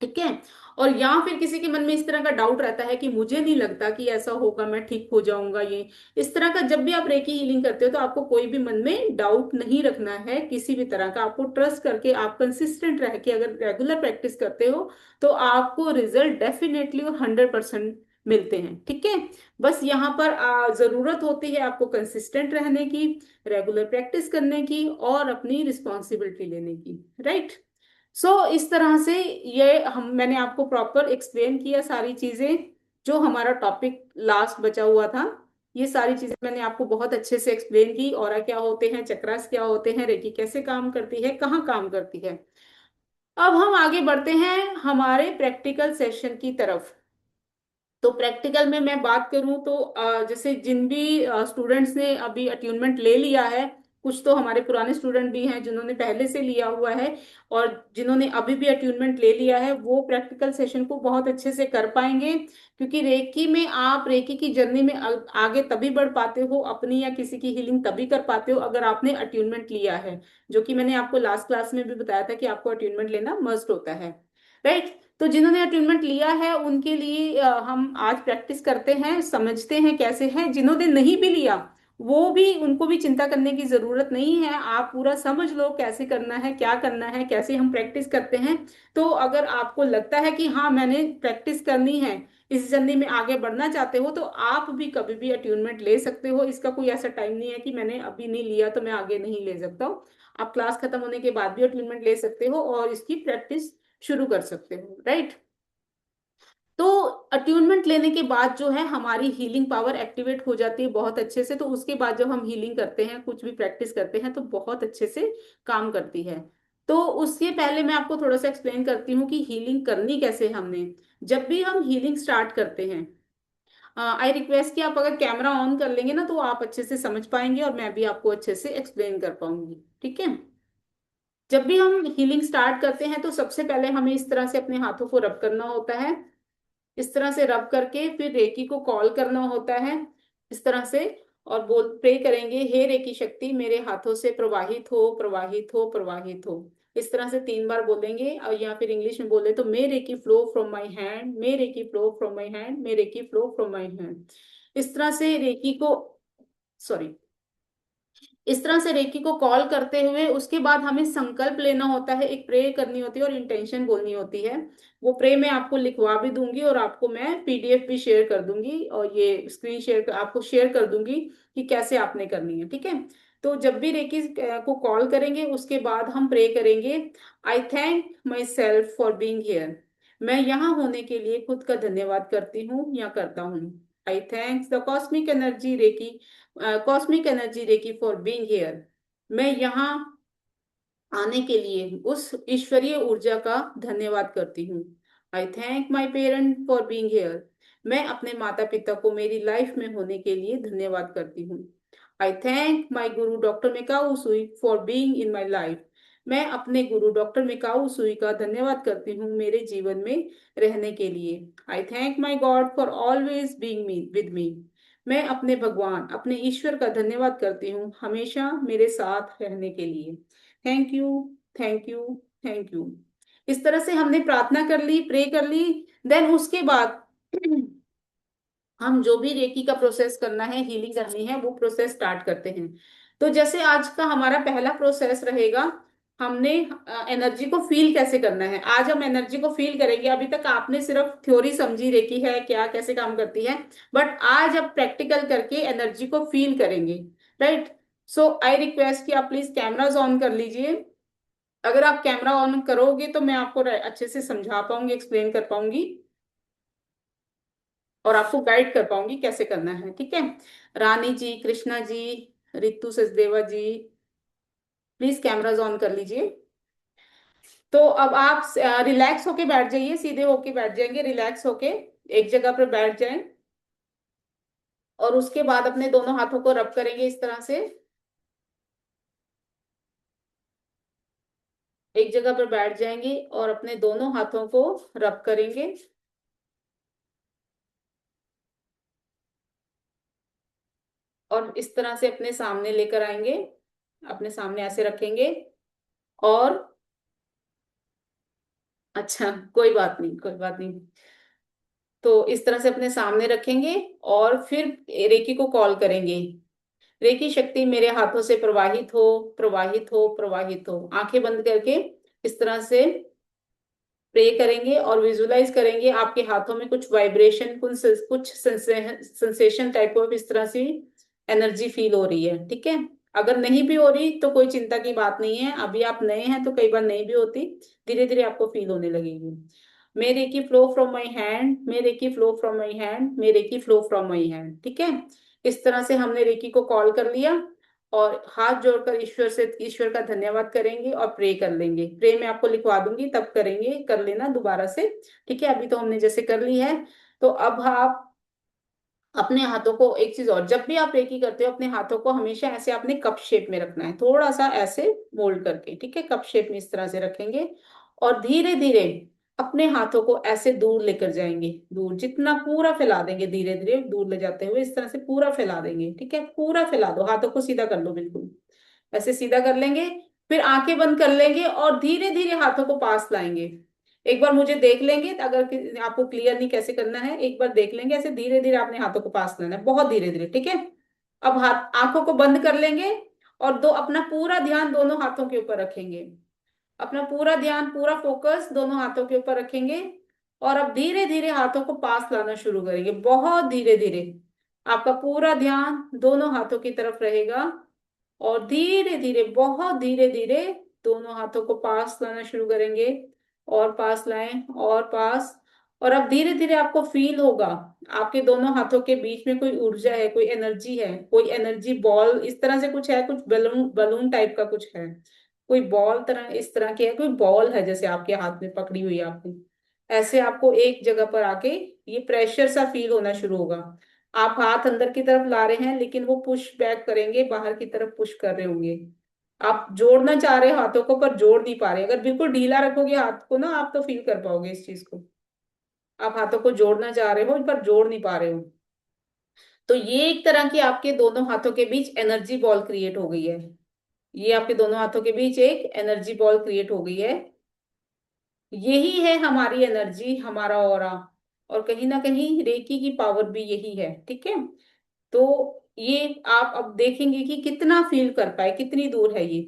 ठीक है। और या फिर किसी के मन में इस तरह का डाउट रहता है कि मुझे नहीं लगता कि ऐसा होगा, मैं ठीक हो जाऊंगा ये, इस तरह का जब भी आप रेकी हीलिंग करते हो, तो आपको कोई भी मन में डाउट नहीं रखना है किसी भी तरह का। आपको ट्रस्ट करके आप कंसिस्टेंट रह के अगर रेगुलर प्रैक्टिस करते हो, तो आपको रिजल्ट डेफिनेटली और 100% मिलते हैं। ठीक है। बस यहाँ पर जरूरत होती है आपको कंसिस्टेंट रहने की, रेगुलर प्रैक्टिस करने की, और अपनी रिस्पॉन्सिबिलिटी लेने की, राइट। इस तरह से ये हम मैंने आपको प्रॉपर एक्सप्लेन किया सारी चीजें। जो हमारा टॉपिक लास्ट बचा हुआ था, ये सारी चीजें मैंने आपको बहुत अच्छे से एक्सप्लेन की। और क्या होते हैं, चक्रास क्या होते हैं, रेकी कैसे काम करती है, कहाँ काम करती है। अब हम आगे बढ़ते हैं हमारे प्रैक्टिकल सेशन की तरफ। तो प्रैक्टिकल में मैं बात करूं तो जैसे जिन भी स्टूडेंट्स ने अभी अट्यूनमेंट ले लिया है, कुछ तो हमारे पुराने स्टूडेंट भी हैं जिन्होंने पहले से लिया हुआ है, और जिन्होंने अभी भी अट्यूनमेंट ले लिया है, वो प्रैक्टिकल सेशन को बहुत अच्छे से कर पाएंगे। क्योंकि रेकी में आप रेकी की जर्नी में आगे तभी बढ़ पाते हो, अपनी या किसी की हीलिंग तभी कर पाते हो अगर आपने अट्यूनमेंट लिया है। जो कि मैंने आपको लास्ट क्लास में भी बताया था कि आपको अट्यूनमेंट लेना मस्ट होता है, राइट। तो जिन्होंने अटेनमेंट लिया है उनके लिए हम आज प्रैक्टिस करते हैं, समझते हैं कैसे है। जिन्होंने नहीं भी लिया, वो भी, उनको भी चिंता करने की जरूरत नहीं है। आप पूरा समझ लो कैसे करना है, क्या करना है, कैसे हम प्रैक्टिस करते हैं। तो अगर आपको लगता है कि हाँ मैंने प्रैक्टिस करनी है, इस जर्नी में आगे बढ़ना चाहते हो, तो आप भी कभी भी अट्यूनमेंट ले सकते हो। इसका कोई ऐसा टाइम नहीं है कि मैंने अभी नहीं लिया तो मैं आगे नहीं ले सकता हूँ। आप क्लास खत्म होने के बाद भी अट्यूनमेंट ले सकते हो और इसकी प्रैक्टिस शुरू कर सकते हो, राइट। तो अट्यूनमेंट लेने के बाद जो है हमारी हीलिंग पावर एक्टिवेट हो जाती है बहुत अच्छे से। तो उसके बाद जब हम हीलिंग करते हैं, कुछ भी प्रैक्टिस करते हैं, तो बहुत अच्छे से काम करती है। तो उसके पहले मैं आपको थोड़ा सा एक्सप्लेन करती हूँ कि हीलिंग करनी कैसे है हमने। जब भी हम हीलिंग स्टार्ट करते हैं, आई रिक्वेस्ट कि आप अगर कैमरा ऑन कर लेंगे ना तो आप अच्छे से समझ पाएंगे और मैं भी आपको अच्छे से एक्सप्लेन कर पाऊंगी, ठीक है। जब भी हम हीलिंग स्टार्ट करते हैं तो सबसे पहले हमें इस तरह से अपने हाथों को रब करना होता है, इस तरह से रब करके फिर रेकी को कॉल करना होता है, इस तरह से। और बोल प्रे करेंगे, हे रेकी शक्ति मेरे हाथों से प्रवाहित हो, प्रवाहित हो, प्रवाहित हो। इस तरह से 3 बार बोलेंगे। और या फिर इंग्लिश में बोले तो may reiki flow from my hand, may reiki flow from my hand, may reiki flow from my hand. इस तरह से रेकी को, सॉरी, इस तरह से रेकी को कॉल करते हुए उसके बाद हमें संकल्प लेना होता है, एक प्रे करनी होती है और इंटेंशन बोलनी होती है। वो प्रे मैं आपको लिखवा भी दूंगी और आपको मैं पीडीएफ भी शेयर कर दूंगी और ये स्क्रीन शेयर आपको शेयर कर दूंगी कि कैसे आपने करनी है, ठीक है। तो जब भी रेकी को कॉल करेंगे उसके बाद हम प्रे करेंगे, आई thank my self for being here. मैं यहाँ होने के लिए खुद का धन्यवाद करती हूँ या करता हूँ। I thanks the cosmic energy reiki, cosmic energy reiki for being here. मैं यहाँ आने के लिए उस ईश्वरीय ऊर्जा का धन्यवाद करती हूँ। आई thank my parent for being here. मैं अपने माता पिता को मेरी लाइफ में होने के लिए धन्यवाद करती हूँ। आई थैंक माई गुरु डॉक्टर मिकाऊ सुई for being in my life. मैं अपने गुरु डॉक्टर मिकाऊ सुई का धन्यवाद करती हूँ मेरे जीवन में रहने के लिए। आई thank my God for always being me with me. मैं अपने भगवान, अपने ईश्वर का धन्यवाद करती हूँ हमेशा मेरे साथ रहने के लिए। Thank you, thank you, thank you. इस तरह से हमने प्रार्थना कर ली, प्रे कर ली। देन उसके बाद हम जो भी रेकी का प्रोसेस करना है, हीलिंग करनी है, वो प्रोसेस स्टार्ट करते हैं। तो जैसे आज का हमारा पहला प्रोसेस रहेगा, हमने एनर्जी को फील कैसे करना है, आज हम एनर्जी को फील करेंगे। अभी तक आपने सिर्फ थ्योरी समझी रेकी है क्या, कैसे काम करती है, बट आज अब प्रैक्टिकल करके एनर्जी को फील करेंगे, राइट। सो आई रिक्वेस्ट कि आप प्लीज कैमराज ऑन कर लीजिए। अगर आप कैमरा ऑन करोगे तो मैं आपको अच्छे से समझा पाऊंगी, एक्सप्लेन कर पाऊंगी और आपको गाइड कर पाऊंगी कैसे करना है, ठीक है। रानी जी, कृष्णा जी, रितु सचदेवा जी, प्लीज कैमराज ऑन कर लीजिए। तो अब आप रिलैक्स होके बैठ जाइए, सीधे होके बैठ जाएंगे, रिलैक्स होके एक जगह पर बैठ जाएं। और उसके बाद अपने दोनों हाथों को रब करेंगे इस तरह से, एक जगह पर बैठ जाएंगे और अपने दोनों हाथों को रब करेंगे। और इस तरह से अपने सामने लेकर आएंगे, अपने सामने ऐसे रखेंगे। और अच्छा, कोई बात नहीं, कोई बात नहीं। तो इस तरह से अपने सामने रखेंगे और फिर रेकी को कॉल करेंगे, रेकी शक्ति मेरे हाथों से प्रवाहित हो, प्रवाहित हो, प्रवाहित हो। आंखें बंद करके इस तरह से प्रे करेंगे और विजुलाइज करेंगे आपके हाथों में कुछ वाइब्रेशन, कुछ सेंसेशन टाइप ऑफ इस तरह से एनर्जी फील हो रही है, ठीक है। अगर नहीं भी हो रही तो कोई चिंता की बात नहीं है, अभी आप नए हैं तो कई बार नहीं भी होती, धीरे धीरे आपको फील होने लगेगी। मेरे की फ्लो फ्रॉम माई हैंड, मेरे की फ्लो फ्रॉम माई हैंड, मेरे की फ्लो फ्रॉम माई हैंड, ठीक है। इस तरह से हमने रेकी को कॉल कर लिया और हाथ जोड़कर ईश्वर का धन्यवाद करेंगे और प्रे कर लेंगे। प्रे मैं आपको लिखवा दूंगी, तब करेंगे, कर लेना दोबारा से, ठीक है। अभी तो हमने जैसे कर ली है। तो अब आप अपने हाथों को, एक चीज और, जब भी आप रेकी करते हो अपने हाथों को हमेशा ऐसे आपने कप शेप में रखना है, थोड़ा सा ऐसे मोल्ड करके, ठीक है, कप शेप में इस तरह से रखेंगे। और धीरे धीरे अपने हाथों को ऐसे दूर लेकर जाएंगे, दूर जितना पूरा फैला देंगे, धीरे धीरे दूर ले जाते हुए इस तरह से पूरा फैला देंगे, ठीक है। पूरा फैला दो, हाथों को सीधा कर लो, बिल्कुल ऐसे सीधा कर लेंगे। फिर आंखें बंद कर लेंगे और धीरे धीरे हाथों को पास लाएंगे। एक बार मुझे देख लेंगे, अगर आपको क्लियर नहीं कैसे करना है, एक बार देख लेंगे, ऐसे धीरे धीरे अपने हाथों को पास लाना है, बहुत धीरे धीरे, ठीक है। अब हाथ, आंखों को बंद कर लेंगे और अपना पूरा ध्यान दोनों हाथों के ऊपर रखेंगे। अपना पूरा ध्यान, पूरा फोकस दोनों हाथों के ऊपर रखेंगे। और अब धीरे धीरे हाथों को पास लाना शुरू करेंगे, बहुत धीरे धीरे। आपका पूरा ध्यान दोनों हाथों की तरफ रहेगा और धीरे धीरे, बहुत धीरे धीरे दोनों हाथों को पास लाना शुरू करेंगे। और पास लाएं और पास। और अब धीरे धीरे आपको फील होगा आपके दोनों हाथों के बीच में कोई ऊर्जा है, कोई एनर्जी है, कोई एनर्जी बॉल इस तरह से कुछ है, कुछ बलून बलून टाइप का कुछ है, कोई बॉल तरह इस तरह की है, कोई बॉल है जैसे आपके हाथ में पकड़ी हुई है आपने। ऐसे आपको एक जगह पर आके ये प्रेशर सा फील होना शुरू होगा। आप हाथ अंदर की तरफ ला रहे हैं लेकिन वो पुश बैक करेंगे, बाहर की तरफ पुश कर रहे होंगे। आप जोड़ना चाह रहे हो हाथों को पर जोड़ नहीं पा रहे। अगर बिल्कुल ढीला रखोगे हाथ को ना, आप तो फील कर पाओगे इस चीज को। आप हाथों को जोड़ना चाह रहे हो पर जोड़ नहीं पा रहे हो। तो ये एक तरह की आपके दोनों हाथों के बीच एनर्जी बॉल क्रिएट हो गई है। ये आपके दोनों हाथों के बीच एक एनर्जी बॉल क्रिएट हो गई है। यही है हमारी एनर्जी, हमारा ऑरा। और कहीं ना कहीं रेकी की पावर भी यही है, ठीक है। तो ये आप अब देखेंगे कि कितना फील कर पाए, कितनी दूर है ये,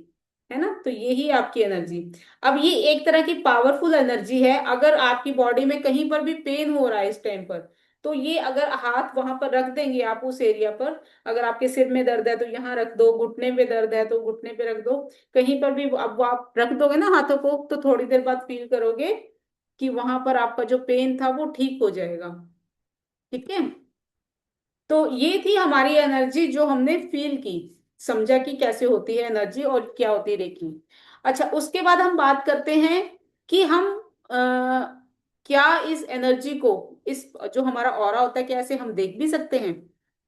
है ना। तो यही आपकी एनर्जी। अब ये एक तरह की पावरफुल एनर्जी है। अगर आपकी बॉडी में कहीं पर भी पेन हो रहा है इस टाइम पर, तो ये अगर हाथ वहां पर रख देंगे आप उस एरिया पर, अगर आपके सिर में दर्द है तो यहाँ रख दो, घुटने में दर्द है तो घुटने पे रख दो, कहीं पर भी अब वो आप रख दोगे ना हाथों को, तो थोड़ी देर बाद फील करोगे कि वहां पर आपका जो पेन था वो ठीक हो जाएगा, ठीक है। तो ये थी हमारी एनर्जी जो हमने फील की, समझा कि कैसे होती है एनर्जी और क्या होती है रेकी। अच्छा, उसके बाद हम बात करते हैं कि हम क्या इस एनर्जी को, इस जो हमारा ऑरा होता है, क्या ऐसे हम देख भी सकते हैं।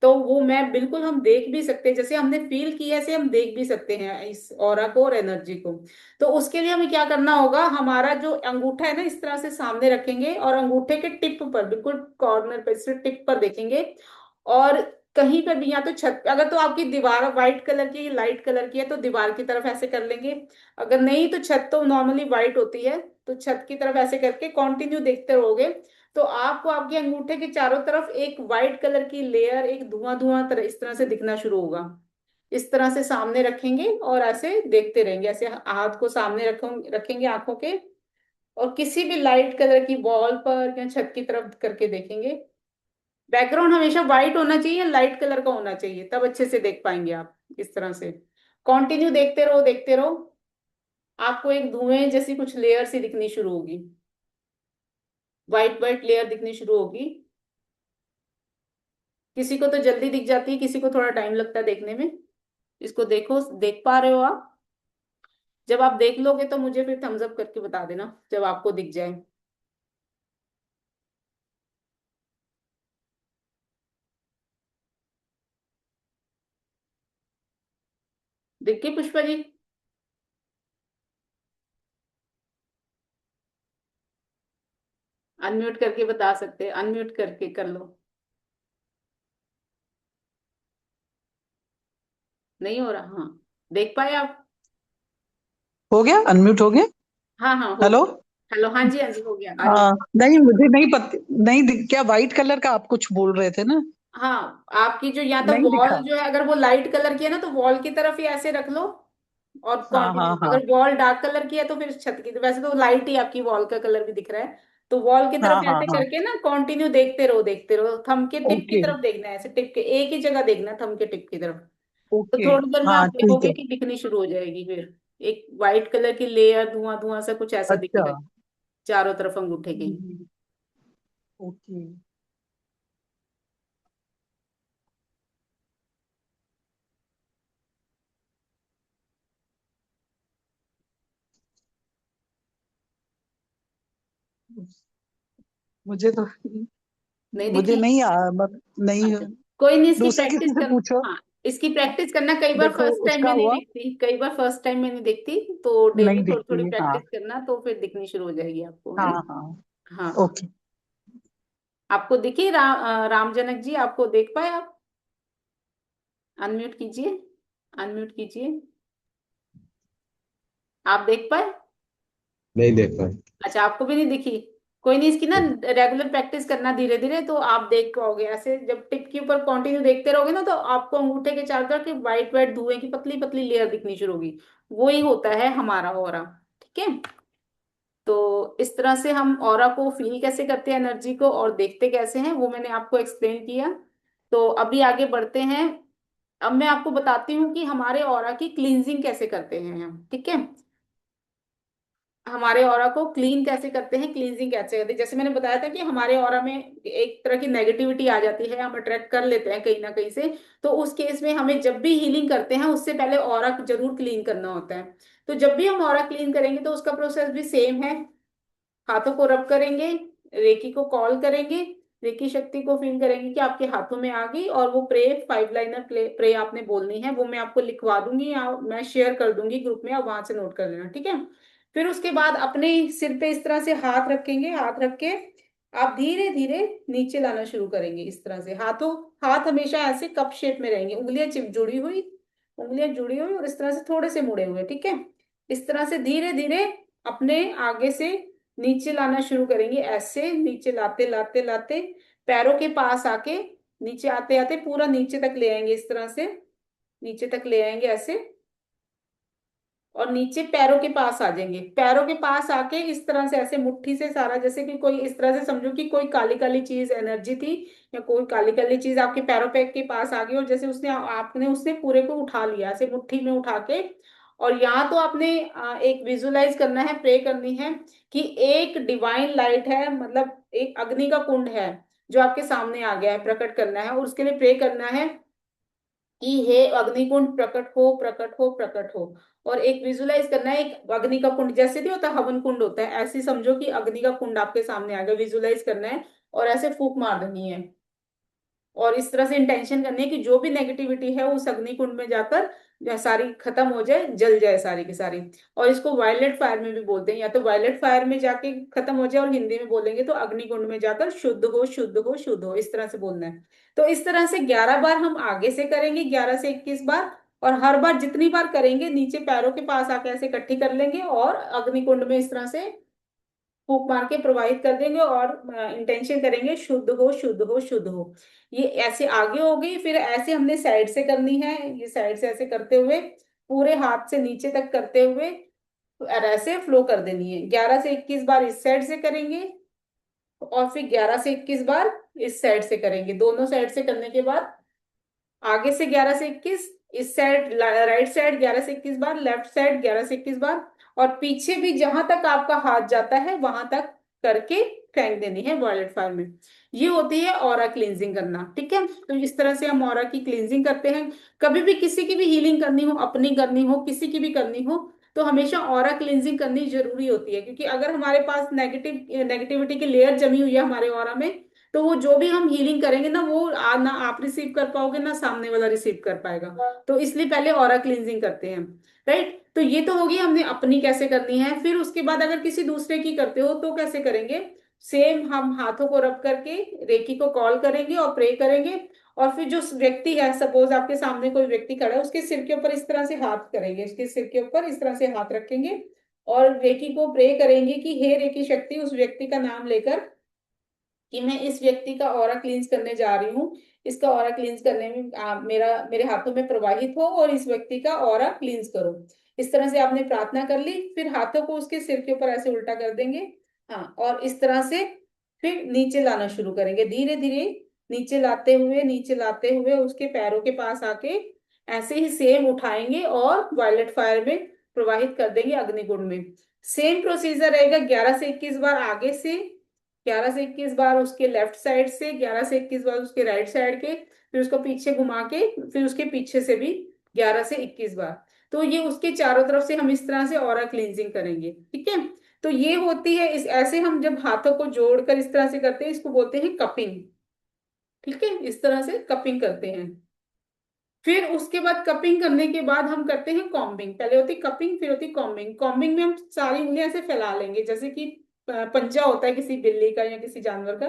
तो वो मैं बिल्कुल, हम देख भी सकते हैं, जैसे हमने फील किया ऐसे हम देख भी सकते हैं इस ऑरा को और एनर्जी को। तो उसके लिए हमें क्या करना होगा, हमारा जो अंगूठा है ना इस तरह से सामने रखेंगे और अंगूठे के टिप पर, बिल्कुल कॉर्नर पर, इस टिप पर देखेंगे। और कहीं पर भी, या तो छत, अगर तो आपकी दीवार व्हाइट कलर की, लाइट कलर की है तो दीवार की तरफ ऐसे कर लेंगे। अगर नहीं तो छत तो नॉर्मली व्हाइट होती है, तो छत की तरफ ऐसे करके कंटिन्यू देखते रहोगे। तो आपको आपके अंगूठे के चारों तरफ एक व्हाइट कलर की लेयर, एक धुआं धुआं तरह इस तरह से दिखना शुरू होगा। इस तरह से सामने रखेंगे और ऐसे देखते रहेंगे, ऐसे हाथ को सामने रखेंगे आंखों के, और किसी भी लाइट कलर की वॉल पर या छत की तरफ करके देखेंगे। बैकग्राउंड हमेशा व्हाइट होना चाहिए, लाइट कलर का होना चाहिए, तब अच्छे से देख पाएंगे आप। इस तरह से कंटिन्यू देखते रहो, देखते रहो। आपको एक धुएं जैसी कुछ लेयर सी दिखनी शुरू होगी, व्हाइट व्हाइट लेयर दिखनी शुरू होगी। किसी को तो जल्दी दिख जाती है, किसी को थोड़ा टाइम लगता है देखने में। इसको देखो, देख पा रहे हो आप? जब आप देख लोगे तो मुझे फिर थम्स अप करके बता देना जब आपको दिख जाए। दिख गई पुष्पा जी? अनम्यूट करके बता सकते हैं, अनम्यूट करके कर लो। नहीं हो रहा? हाँ, देख पाए आप? हो गया, अनम्यूट हो गया। हाँ हाँ, हो हेलो। गया। हेलो, हाँ जी, हाँ जी, हो गया हाँ, अनम्यूट। नहीं मुझे नहीं पता, नहीं क्या व्हाइट कलर का आप कुछ बोल रहे थे ना? हाँ, आपकी जो, या तो नहीं वॉल दिखा। जो है, अगर वो लाइट कलर की है ना तो वॉल की तरफ ही ऐसे रख लो और हाँ हाँ कंटिन्यू। हाँ अगर वॉल डार्क कलर की है तो फिर छत की, तो वैसे तो लाइट ही आपकी वॉल का कलर भी दिख रहा है। तो वॉल की हाँ तरफ हाँ ऐसे हाँ। करके ना कंटिन्यू देखते रहो, देखते रहो, थंब के टिप की ओके तरफ देखना है, ऐसे टिप के एक ही जगह देखना है, थंब के टिप की तरफ। तो ओके। थोड़ी देर में आप हाँ ठीक देखोगे है। कि दिखनी शुरू हो जाएगी फिर एक व्हाइट कलर की लेयर, धुआं धुआं सा कुछ ऐसा अच्छा। दिखेगा चारों तरफ अंगूठे के। ओके। मुझे तो, नहीं मुझे दिखी? नहीं नहीं। अच्छा, कोई नहीं, इसकी दूसरे प्रैक्टिस किसी से कर। पूछो। हाँ, इसकी प्रैक्टिस करना। कई बार देखो फर्स्ट टाइम उसका में नहीं हुआ। दिखती, कई बार फर्स्ट टाइम में नहीं दिखती, तो डेली नहीं थोड़ी थोड़ी दिखती, हाँ। प्रैक्टिस करना तो फिर दिखनी शुरू हो जाएगी आपको, है हाँ ना। हाँ। हाँ, ओके। आपको दिखी राम जनक जी, आपको देख पाए आप? अनम्यूट कीजिए, अनम्यूट कीजिए। आप देख पाए? नहीं देख पाए। अच्छा, आपको भी नहीं दिखी। कोई नहीं, इसकी ना रेगुलर प्रैक्टिस करना धीरे धीरे, तो आप देख पाओगे। ऐसे जब टिप के ऊपर कंटिन्यू देखते रहोगे ना, तो आपको अंगूठे के चारों तरफ व्हाइट व्हाइट धुएं की पतली पतली लेयर दिखनी शुरू होगी। वो ही होता है हमारा ऑरा, ठीक है। तो इस तरह से हम ऑरा को फील कैसे करते हैं, एनर्जी को, और देखते कैसे हैं, वो मैंने आपको एक्सप्लेन किया। तो अभी आगे बढ़ते हैं। अब मैं आपको बताती हूँ कि हमारे ऑरा की क्लींजिंग कैसे करते हैं हम, ठीक है। हमारे ऑरा को क्लीन कैसे करते हैं, क्लींजिंग कैसे करते हैं। जैसे मैंने बताया था कि हमारे ऑरा में एक तरह की नेगेटिविटी आ जाती है, हम अट्रैक्ट कर लेते हैं कहीं ना कहीं से। तो उस केस में हमें जब भी हीलिंग करते हैं उससे पहले ऑरा जरूर क्लीन करना होता है। तो जब भी हम ऑरा क्लीन करेंगे तो उसका प्रोसेस भी सेम है। हाथों को रब करेंगे, रेकी को कॉल करेंगे, रेकी शक्ति को फील करेंगे कि आपके हाथों में आ गई, और वो प्रे 5 लाइनर प्रे आपने बोलनी है, वो मैं आपको लिखवा दूंगी या मैं शेयर कर दूंगी ग्रुप में, आप वहां से नोट कर लेना, ठीक है। फिर उसके बाद अपने सिर पे इस तरह से हाथ रखेंगे, हाथ रख के आप धीरे धीरे नीचे लाना शुरू करेंगे इस तरह से। हाथ हमेशा ऐसे कप शेप में रहेंगे, उंगलियां चिप जुड़ी हुई, उंगलियां जुड़ी हुई और इस तरह से थोड़े से मुड़े हुए, ठीक है। इस तरह से धीरे धीरे अपने आगे से नीचे लाना शुरू करेंगे, ऐसे नीचे लाते लाते लाते पैरों के पास आके नीचे आते आते पूरा नीचे तक ले आएंगे, इस तरह से नीचे तक ले आएंगे ऐसे, और नीचे पैरों के पास आ जाएंगे। पैरों के पास आके इस तरह से ऐसे मुट्ठी से सारा, जैसे कि कोई इस तरह से समझो कि कोई काली काली चीज एनर्जी थी, या कोई काली काली चीज आपके पैरों पे के पास आ गई, और जैसे उसने आपने उसने पूरे को उठा लिया ऐसे मुट्ठी में उठा के। और यहाँ तो आपने एक विजुलाइज करना है, प्रे करनी है कि एक डिवाइन लाइट है, मतलब एक अग्नि का कुंड है जो आपके सामने आ गया है, प्रकट करना है, और उसके लिए प्रे करना है कि हे अग्निकुंड प्रकट हो प्रकट हो प्रकट हो। और एक विजुलाइज करना है, एक अग्नि का कुंड जैसे नहीं होता हवन कुंड होता है, ऐसे समझो कि अग्नि का कुंड आपके सामने आ गया, विजुलाइज करना है और ऐसे फूंक मार देनी है। और इस तरह से इंटेंशन करनी है कि जो भी नेगेटिविटी है उस अग्नि कुंड में जाकर सारी खत्म हो जाए, जल जाए सारी की सारी। और इसको वायलेट फायर में भी बोलते हैं, या तो वायलेट फायर में जाके खत्म हो जाए, और हिंदी में बोलेंगे तो अग्नि कुंड में जाकर शुद्ध हो शुद्ध हो शुद्ध हो, इस तरह से बोलना है। तो इस तरह से 11 बार हम आगे से करेंगे, 11 से 21 बार। और हर बार जितनी बार करेंगे नीचे पैरों के पास आके ऐसे इकट्ठी कर लेंगे, और अग्नि कुंड में इस तरह से फूंक मार के प्रवाहित कर देंगे, और इंटेंशन करेंगे शुद्ध हो शुद्ध हो शुद्ध हो। ये ऐसे आगे हो गई। फिर ऐसे हमने साइड से करनी है, ये साइड से ऐसे करते हुए पूरे हाथ से नीचे तक करते हुए और ऐसे फ्लो कर देनी है। 11 से 21 बार इस साइड से करेंगे, और फिर 11 से 21 बार इस साइड से करेंगे। दोनों साइड से करने के बाद आगे से 11 से 21, इस साइड राइट साइड 11 से 21 बार, लेफ्ट साइड 11 से 21 बार, और पीछे भी जहां तक आपका हाथ जाता है वहां तक करके फेंक देनी है वॉयलेट फायर में। ये होती है ऑरा क्लींजिंग करना, ठीक है। तो इस तरह से हम ऑरा की क्लींजिंग करते हैं। कभी भी किसी की भी हीलिंग करनी हो, अपनी करनी हो, किसी की भी करनी हो, तो हमेशा ऑरा क्लींजिंग करनी जरूरी होती है, क्योंकि अगर हमारे पास नेगेटिविटी की लेयर जमी हुई है हमारे ऑरा में, तो वो जो भी हम हीलिंग करेंगे ना, वो ना आप रिसीव कर पाओगे ना सामने वाला रिसीव कर पाएगा। तो इसलिए पहले ऑरा क्लींजिंग करते हैं, राइट। तो ये तो होगी हमने अपनी कैसे करनी है। फिर उसके बाद अगर किसी दूसरे की करते हो तो कैसे करेंगे, सेम हम हाथों को रब करके रेकी को कॉल करेंगे और प्रे करेंगे। और फिर जो व्यक्ति है, सपोज आपके सामने कोई व्यक्ति खड़ा है, उसके सिर के ऊपर इस तरह से हाथ करेंगे, उसके सिर के ऊपर इस तरह से हाथ रखेंगे, और रेकी को प्रे करेंगे कि हे रेकी शक्ति, उस व्यक्ति का नाम लेकर कि मैं इस व्यक्ति का ऑरा क्लींस करने जा रही हूँ, इसका ऑरा क्लींस करने में मेरे हाथों में प्रवाहित हो, और इस व्यक्ति का ऑरा क्लींस करो। इस तरह से आपने प्रार्थना कर ली। फिर हाथों को उसके सिर के ऊपर ऐसे उल्टा कर देंगे, हाँ, और इस तरह से फिर नीचे लाना शुरू करेंगे, धीरे धीरे नीचे लाते हुए उसके पैरों के पास आके ऐसे ही सेम उठाएंगे और वायलेट फायर में प्रवाहित कर देंगे अग्निकुंड में। सेम प्रोसीजर रहेगा, 11 से 21 बार आगे से, 11 से 21 बार उसके लेफ्ट साइड से, 11 से 21 बार उसके राइट साइड के, फिर उसको पीछे घुमा के, फिर उसके पीछे से भी 11 से 21 बार। तो ये उसके चारों तरफ से हम इस तरह से ऑरा क्लींजिंग करेंगे, ठीक है। तो ये होती है इस ऐसे हम जब हाथों को जोड़कर इस तरह से करते हैं, इसको बोलते हैं कपिंग, ठीक है। इस तरह से कपिंग करते हैं। फिर उसके बाद कपिंग करने के बाद हम करते हैं कॉम्बिंग। पहले होती कपिंग, फिर होती कॉम्बिंग। कॉम्बिंग में हम सारी उंगलियां ऐसे फैला लेंगे, जैसे कि पंजा होता है किसी बिल्ली का या किसी जानवर का,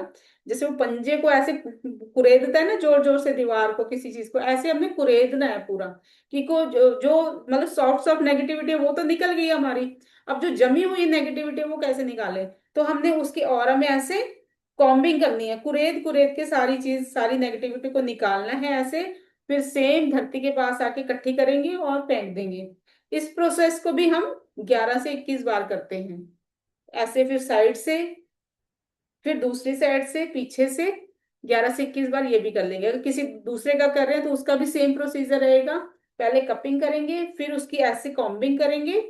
जैसे वो पंजे को ऐसे कुरेदता है ना जोर जोर से दीवार को, किसी चीज को ऐसे हमने कुरेदना है पूरा, कि को जो मतलब सॉफ्ट सॉफ्ट नेगेटिविटी है वो तो निकल गई हमारी। अब जो जमी हुई नेगेटिविटी है वो कैसे निकाले, तो हमने उसके ऑरा में ऐसे कॉम्बिंग करनी है, कुरेद कुरेद के सारी चीज सारी नेगेटिविटी को निकालना है ऐसे। फिर सेम धरती के पास आके इकट्ठी करेंगे और फेंक देंगे। इस प्रोसेस को भी हम 11 से 21 बार करते हैं ऐसे। फिर साइड से, फिर दूसरी साइड से, पीछे से 11 से 21 बार ये भी कर लेंगे। अगर किसी दूसरे का कर रहे हैं तो उसका भी सेम प्रोसीजर रहेगा। पहले कपिंग करेंगे, फिर उसकी ऐसे कॉम्बिंग करेंगे,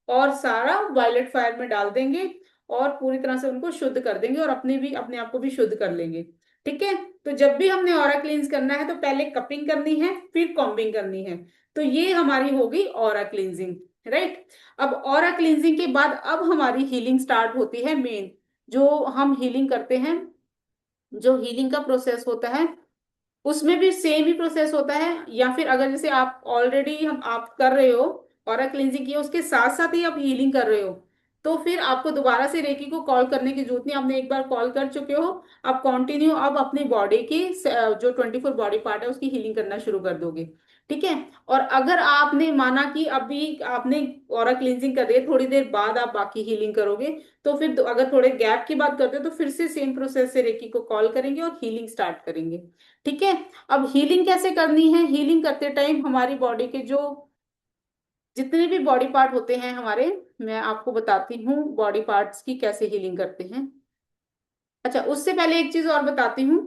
और सारा वायलेट फायर में डाल देंगे, और पूरी तरह से उनको शुद्ध कर देंगे, और अपने आप को भी शुद्ध कर लेंगे, ठीक है। तो जब भी हमने ऑरा क्लींस करना है तो पहले कपिंग करनी है, फिर कॉम्बिंग करनी है। तो ये हमारी हो गई ऑरा क्लींजिंग, राइट। अब ऑरा क्लींजिंग के बाद अब हमारी हीलिंग स्टार्ट होती है मेन, जो हम हीलिंग करते हैं जो हीलिंग का प्रोसेस होता है उसमें भी सेम ही प्रोसेस होता है, या फिर अगर जैसे आप ऑलरेडी हम आप कर रहे हो और क्लिनजिंग किया उसके साथ साथ ही आप हीलिंग कर रहे हो, तो फिर आपको दोबारा से रेकी को कॉल करने की जरूरत नहीं, आपने एक बार कॉल कर चुके हो। आप कंटिन्यू अब अपनी बॉडी की जो 24 बॉडी पार्ट है उसकी हीलिंग करना शुरू कर दोगे। ठीक है। और अगर आपने माना कि अभी आपने ऑरा क्लिनजिंग कर दिया, थोड़ी देर बाद आप बाकी हीलिंग करोगे, तो फिर अगर थोड़े गैप की बात करते हो तो फिर से सेम प्रोसेस से रेकी को कॉल करेंगे और हीलिंग स्टार्ट करेंगे। ठीक है। अब हीलिंग कैसे करनी है? हीलिंग करते टाइम हमारी बॉडी के जो जितने भी बॉडी पार्ट होते हैं हमारे, मैं आपको बताती हूँ बॉडी पार्ट्स की कैसे हीलिंग करते हैं। अच्छा, उससे पहले एक चीज और बताती हूँ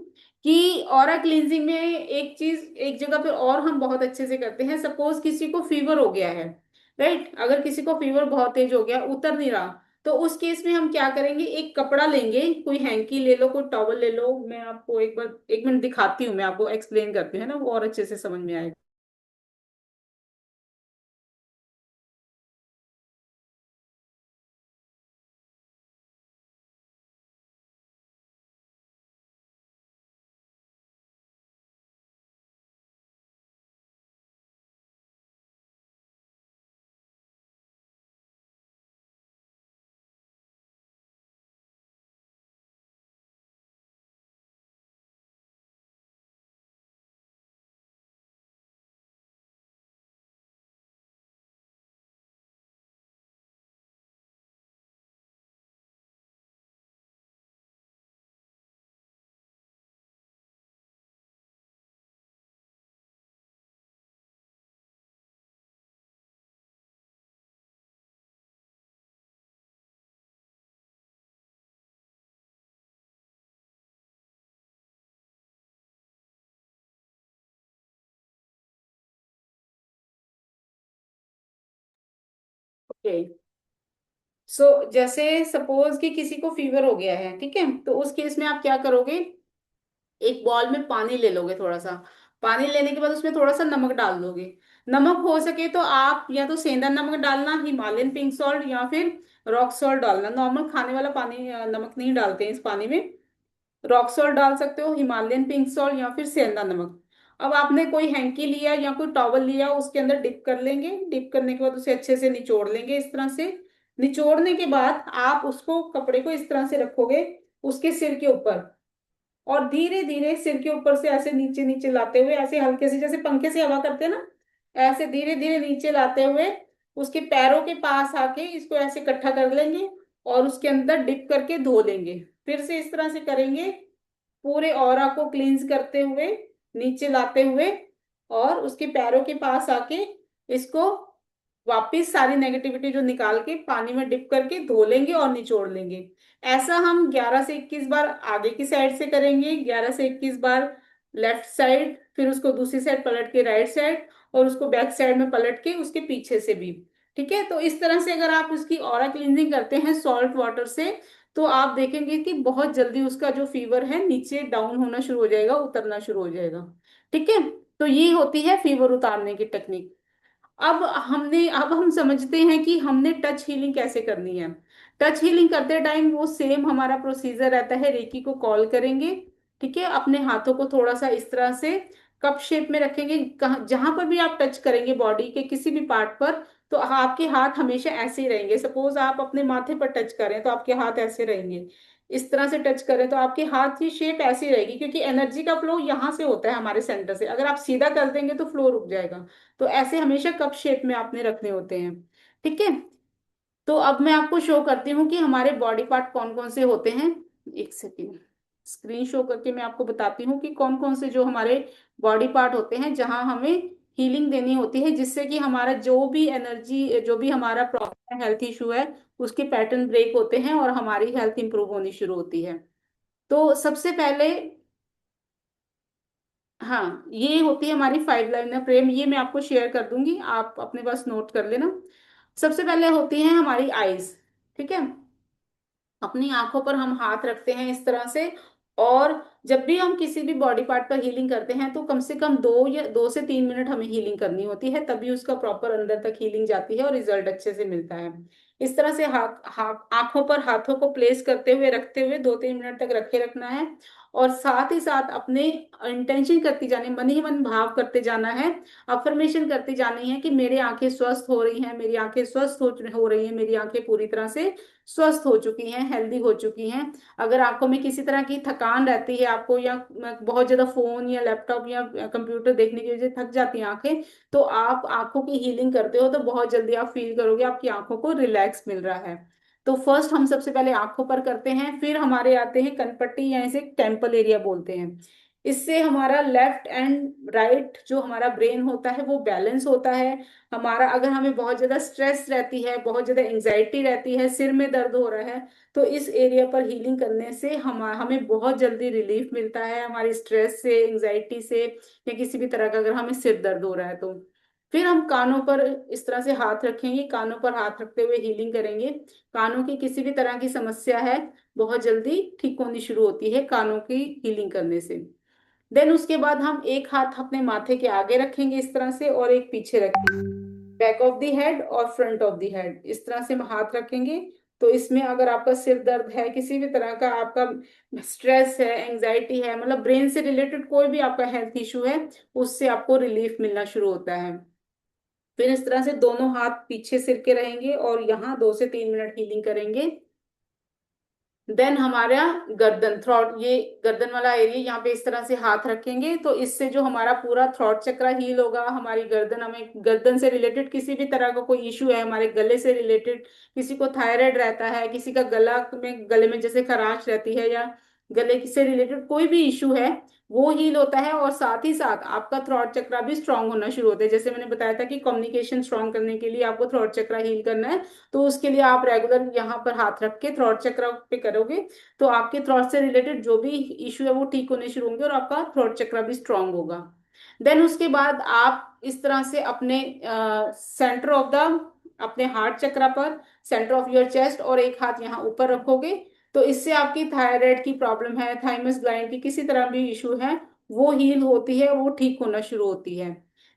कि ऑरा क्लींजिंग में एक चीज एक जगह पे और हम बहुत अच्छे से करते हैं। सपोज किसी को फीवर हो गया है, राइट, अगर किसी को फीवर बहुत तेज हो गया, उतर नहीं रहा, तो उस केस में हम क्या करेंगे, एक कपड़ा लेंगे, कोई हैंकी ले लो, कोई टॉवल ले लो। मैं आपको एक बार 1 मिनट दिखाती हूँ, मैं आपको एक्सप्लेन करती हूँ, है ना, वो और अच्छे से समझ में आएगा। ओके। सो जैसे सपोज कि किसी को फीवर हो गया है, ठीक है, तो उस केस में आप क्या करोगे, एक बॉल में पानी ले लोगे, थोड़ा सा पानी लेने के बाद उसमें थोड़ा सा नमक डाल दोगे। नमक हो सके तो आप या तो सेंधा नमक डालना, हिमालयन पिंक सॉल्ट, या फिर रॉक सॉल्ट डालना। नॉर्मल खाने वाला पानी नमक नहीं डालते हैं इस पानी में। रॉक सॉल्ट डाल सकते हो, हिमालयन पिंक सॉल्ट, या फिर सेंधा नमक। अब आपने कोई हैंकी लिया या कोई टॉवल लिया, उसके अंदर डिप कर लेंगे। डिप करने के बाद उसे अच्छे से निचोड़ लेंगे इस तरह से। निचोड़ने के बाद आप उसको कपड़े को इस तरह से रखोगे उसके सिर के ऊपर, और धीरे धीरे सिर के ऊपर से ऐसे नीचे नीचे लाते हुए, ऐसे हल्के से जैसे पंखे से हवा करते हैं ना, ऐसे धीरे धीरे नीचे लाते हुए उसके पैरों के पास आके इसको ऐसे इकट्ठा कर लेंगे और उसके अंदर डिप करके धो लेंगे। फिर से इस तरह से करेंगे, पूरे ऑरा को क्लींस करते हुए, नीचे लाते हुए, और उसके पैरों के पास आके इसको वापिस सारी नेगेटिविटी जो निकाल के पानी में डिप करके धो लेंगे और निचोड़ लेंगे। ऐसा हम 11 से 21 बार आगे की साइड से करेंगे, 11 से 21 बार लेफ्ट साइड, फिर उसको दूसरी साइड पलट के राइट साइड, और उसको बैक साइड में पलट के उसके पीछे से भी। ठीक है। तो इस तरह से अगर आप उसकी ऑरा क्लींजिंग करते हैं सॉल्ट वाटर से, तो आप देखेंगे कि बहुत जल्दी उसका जो फीवर है नीचे डाउन होना शुरू हो जाएगा, उतरना शुरू हो जाएगा। ठीक है। तो ये होती है फीवर उतारने की टेक्निक। अब हम समझते हैं कि हमने टच हीलिंग कैसे करनी है। टच हीलिंग करते टाइम वो सेम हमारा प्रोसीजर रहता है, रेकी को कॉल करेंगे। ठीक है। अपने हाथों को थोड़ा सा इस तरह से कप शेप में रखेंगे, जहां पर भी आप टच करेंगे बॉडी के किसी भी पार्ट पर, तो आपके हाथ हमेशा ऐसे ही रहेंगे। सपोज आप अपने माथे पर टच करें तो आपके हाथ ऐसे रहेंगे, इस तरह से टच करें तो आपके हाथ की शेप ऐसी रहेगी, क्योंकि एनर्जी का फ्लो यहाँ से होता है हमारे सेंटर से। अगर आप सीधा कर देंगे तो फ्लो रुक जाएगा। तो ऐसे हमेशा कप शेप में आपने रखने होते हैं। ठीक है। तो अब मैं आपको शो करती हूँ कि हमारे बॉडी पार्ट कौन कौन से होते हैं। एक सेकेंड, स्क्रीन शो करके मैं आपको बताती हूँ कि कौन कौन से जो हमारे बॉडी पार्ट होते हैं जहां हमें हीलिंग देनी होती है, जिससे कि हमारा जो भी एनर्जी, जो भी हमारा प्रॉब्लम है, हेल्थ इशू है, उसके पैटर्न ब्रेक होते हैं और हमारी हेल्थ इंप्रूव होनी शुरू होती है। तो सबसे पहले, हाँ, ये होती है हमारी 5 लाइनर फ्रेम। ये मैं आपको शेयर कर दूंगी, आप अपने पास नोट कर लेना। सबसे पहले होती है हमारी आईज। ठीक है। अपनी आंखों पर हम हाथ रखते हैं इस तरह से, और जब भी हम किसी भी बॉडी पार्ट पर हीलिंग करते हैं तो कम से कम 2 से 3 मिनट हमें हीलिंग करनी होती है, तभी उसका प्रॉपर अंदर तक हीलिंग जाती है और रिजल्ट अच्छे से मिलता है। इस तरह से हाथ आंखों पर हाथों को प्लेस करते हुए रखते हुए 2-3 मिनट तक रखे रखना है। और साथ ही साथ अपने इंटेंशन करती जाने, मन ही मन भाव करते जाना है, अफर्मेशन करती जानी है कि मेरी आंखें स्वस्थ हो रही हैं, मेरी आंखें स्वस्थ हो रही हैं, मेरी आंखें पूरी तरह से स्वस्थ हो चुकी हैं, हेल्दी हो चुकी हैं। अगर आंखों में किसी तरह की थकान रहती है आपको, या बहुत ज्यादा फोन या लैपटॉप या कंप्यूटर देखने की वजह से थक जाती हैं आंखें, तो आप आंखों की हीलिंग करते हो तो बहुत जल्दी आप फील करोगे आपकी आंखों को रिलैक्स मिल रहा है। तो फर्स्ट हम सबसे पहले आंखों पर करते हैं, फिर हमारे आते हैं कनपट्टी या इसे टेम्पल एरिया बोलते हैं। इससे हमारा लेफ्ट एंड राइट जो हमारा ब्रेन होता है वो बैलेंस होता है। हमारा अगर हमें बहुत ज्यादा स्ट्रेस रहती है, बहुत ज्यादा एंजाइटी रहती है, सिर में दर्द हो रहा है, तो इस एरिया पर हीलिंग करने से हमें बहुत जल्दी रिलीफ मिलता है हमारी स्ट्रेस से, एंजाइटी से, या किसी भी तरह का अगर हमें सिर दर्द हो रहा है तो। फिर हम कानों पर इस तरह से हाथ रखेंगे, कानों पर हाथ रखते हुए हीलिंग करेंगे। कानों की किसी भी तरह की समस्या है बहुत जल्दी ठीक होनी शुरू होती है कानों की हीलिंग करने से। देन उसके बाद हम एक हाथ अपने माथे के आगे रखेंगे इस तरह से, और एक पीछे रखेंगे, बैक ऑफ द हेड और फ्रंट ऑफ द हेड इस तरह से हम हाथ रखेंगे। तो इसमें अगर आपका सिर दर्द है, किसी भी तरह का आपका स्ट्रेस है, एंजाइटी है, मतलब ब्रेन से रिलेटेड कोई भी आपका हेल्थ इशू है, उससे आपको रिलीफ मिलना शुरू होता है। फिर इस तरह से दोनों हाथ पीछे सिर के रहेंगे और यहाँ 2 से 3 मिनट हीलिंग करेंगे। देन हमारा गर्दन थ्रॉट, ये गर्दन वाला एरिया, यहाँ पे इस तरह से हाथ रखेंगे तो इससे जो हमारा पूरा थ्रॉट चक्र हील होगा। हमारी गर्दन, हमें गर्दन से रिलेटेड किसी भी तरह का कोई इशू है, हमारे गले से रिलेटेड, किसी को थायराइड रहता है, किसी का गले में जैसे खराश रहती है, या गले से रिलेटेड कोई भी इशू है, वो हील होता है। और साथ ही साथ आपका थ्रॉट चक्र भी स्ट्रांग होना शुरू होता है। जैसे मैंने बताया था कि कम्युनिकेशन स्ट्रांग करने के लिए आपको थ्रॉट चक्र हील करना है, तो उसके लिए आप रेगुलर यहाँ पर हाथ रख के थ्रॉट चक्र पे करोगे तो आपके थ्रॉट से रिलेटेड जो भी इश्यू है वो ठीक होने शुरू होंगे और आपका थ्रॉट चक्र भी स्ट्रांग होगा। देन उसके बाद आप इस तरह से अपने सेंटर ऑफ द, अपने हार्ट चक्र पर, सेंटर ऑफ योर चेस्ट, और एक हाथ यहाँ ऊपर रखोगे। तो इससे आपकी थायराइड की प्रॉब्लम है, थाइमस ग्लैंड की किसी तरह भी इशू है, वो हील होती है, वो ठीक होना शुरू होती है।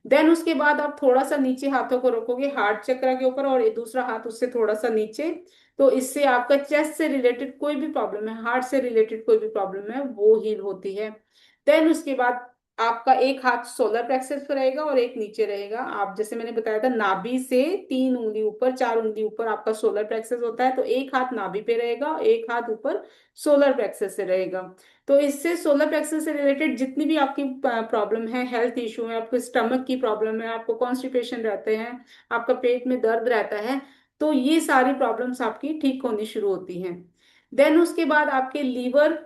देन उसके बाद आप थोड़ा सा नीचे हाथों को रखोगे हार्ट चक्र के ऊपर, और दूसरा हाथ उससे थोड़ा सा नीचे। तो इससे आपका चेस्ट से रिलेटेड कोई भी प्रॉब्लम है, हार्ट से रिलेटेड कोई भी प्रॉब्लम है, वो हील होती है। देन उसके बाद आपका एक हाथ सोलर प्लेक्सस पर रहेगा और एक नीचे रहेगा। आप जैसे मैंने बताया था, नाभि से 3 उंगली ऊपर, 4 उंगली ऊपर आपका सोलर प्लेक्सस होता है, तो एक हाथ नाभि पे रहेगा, एक हाथ ऊपर सोलर प्लेक्सस से रहेगा। तो इससे सोलर प्लेक्सस से रिलेटेड जितनी भी आपकी प्रॉब्लम है, हेल्थ इशू है, आपको स्टमक की प्रॉब्लम है, आपको कॉन्स्टिपेशन रहते हैं, आपका पेट में दर्द रहता है, तो ये सारी प्रॉब्लम्स आपकी ठीक होनी शुरू होती हैं। देन उसके बाद आपके लीवर,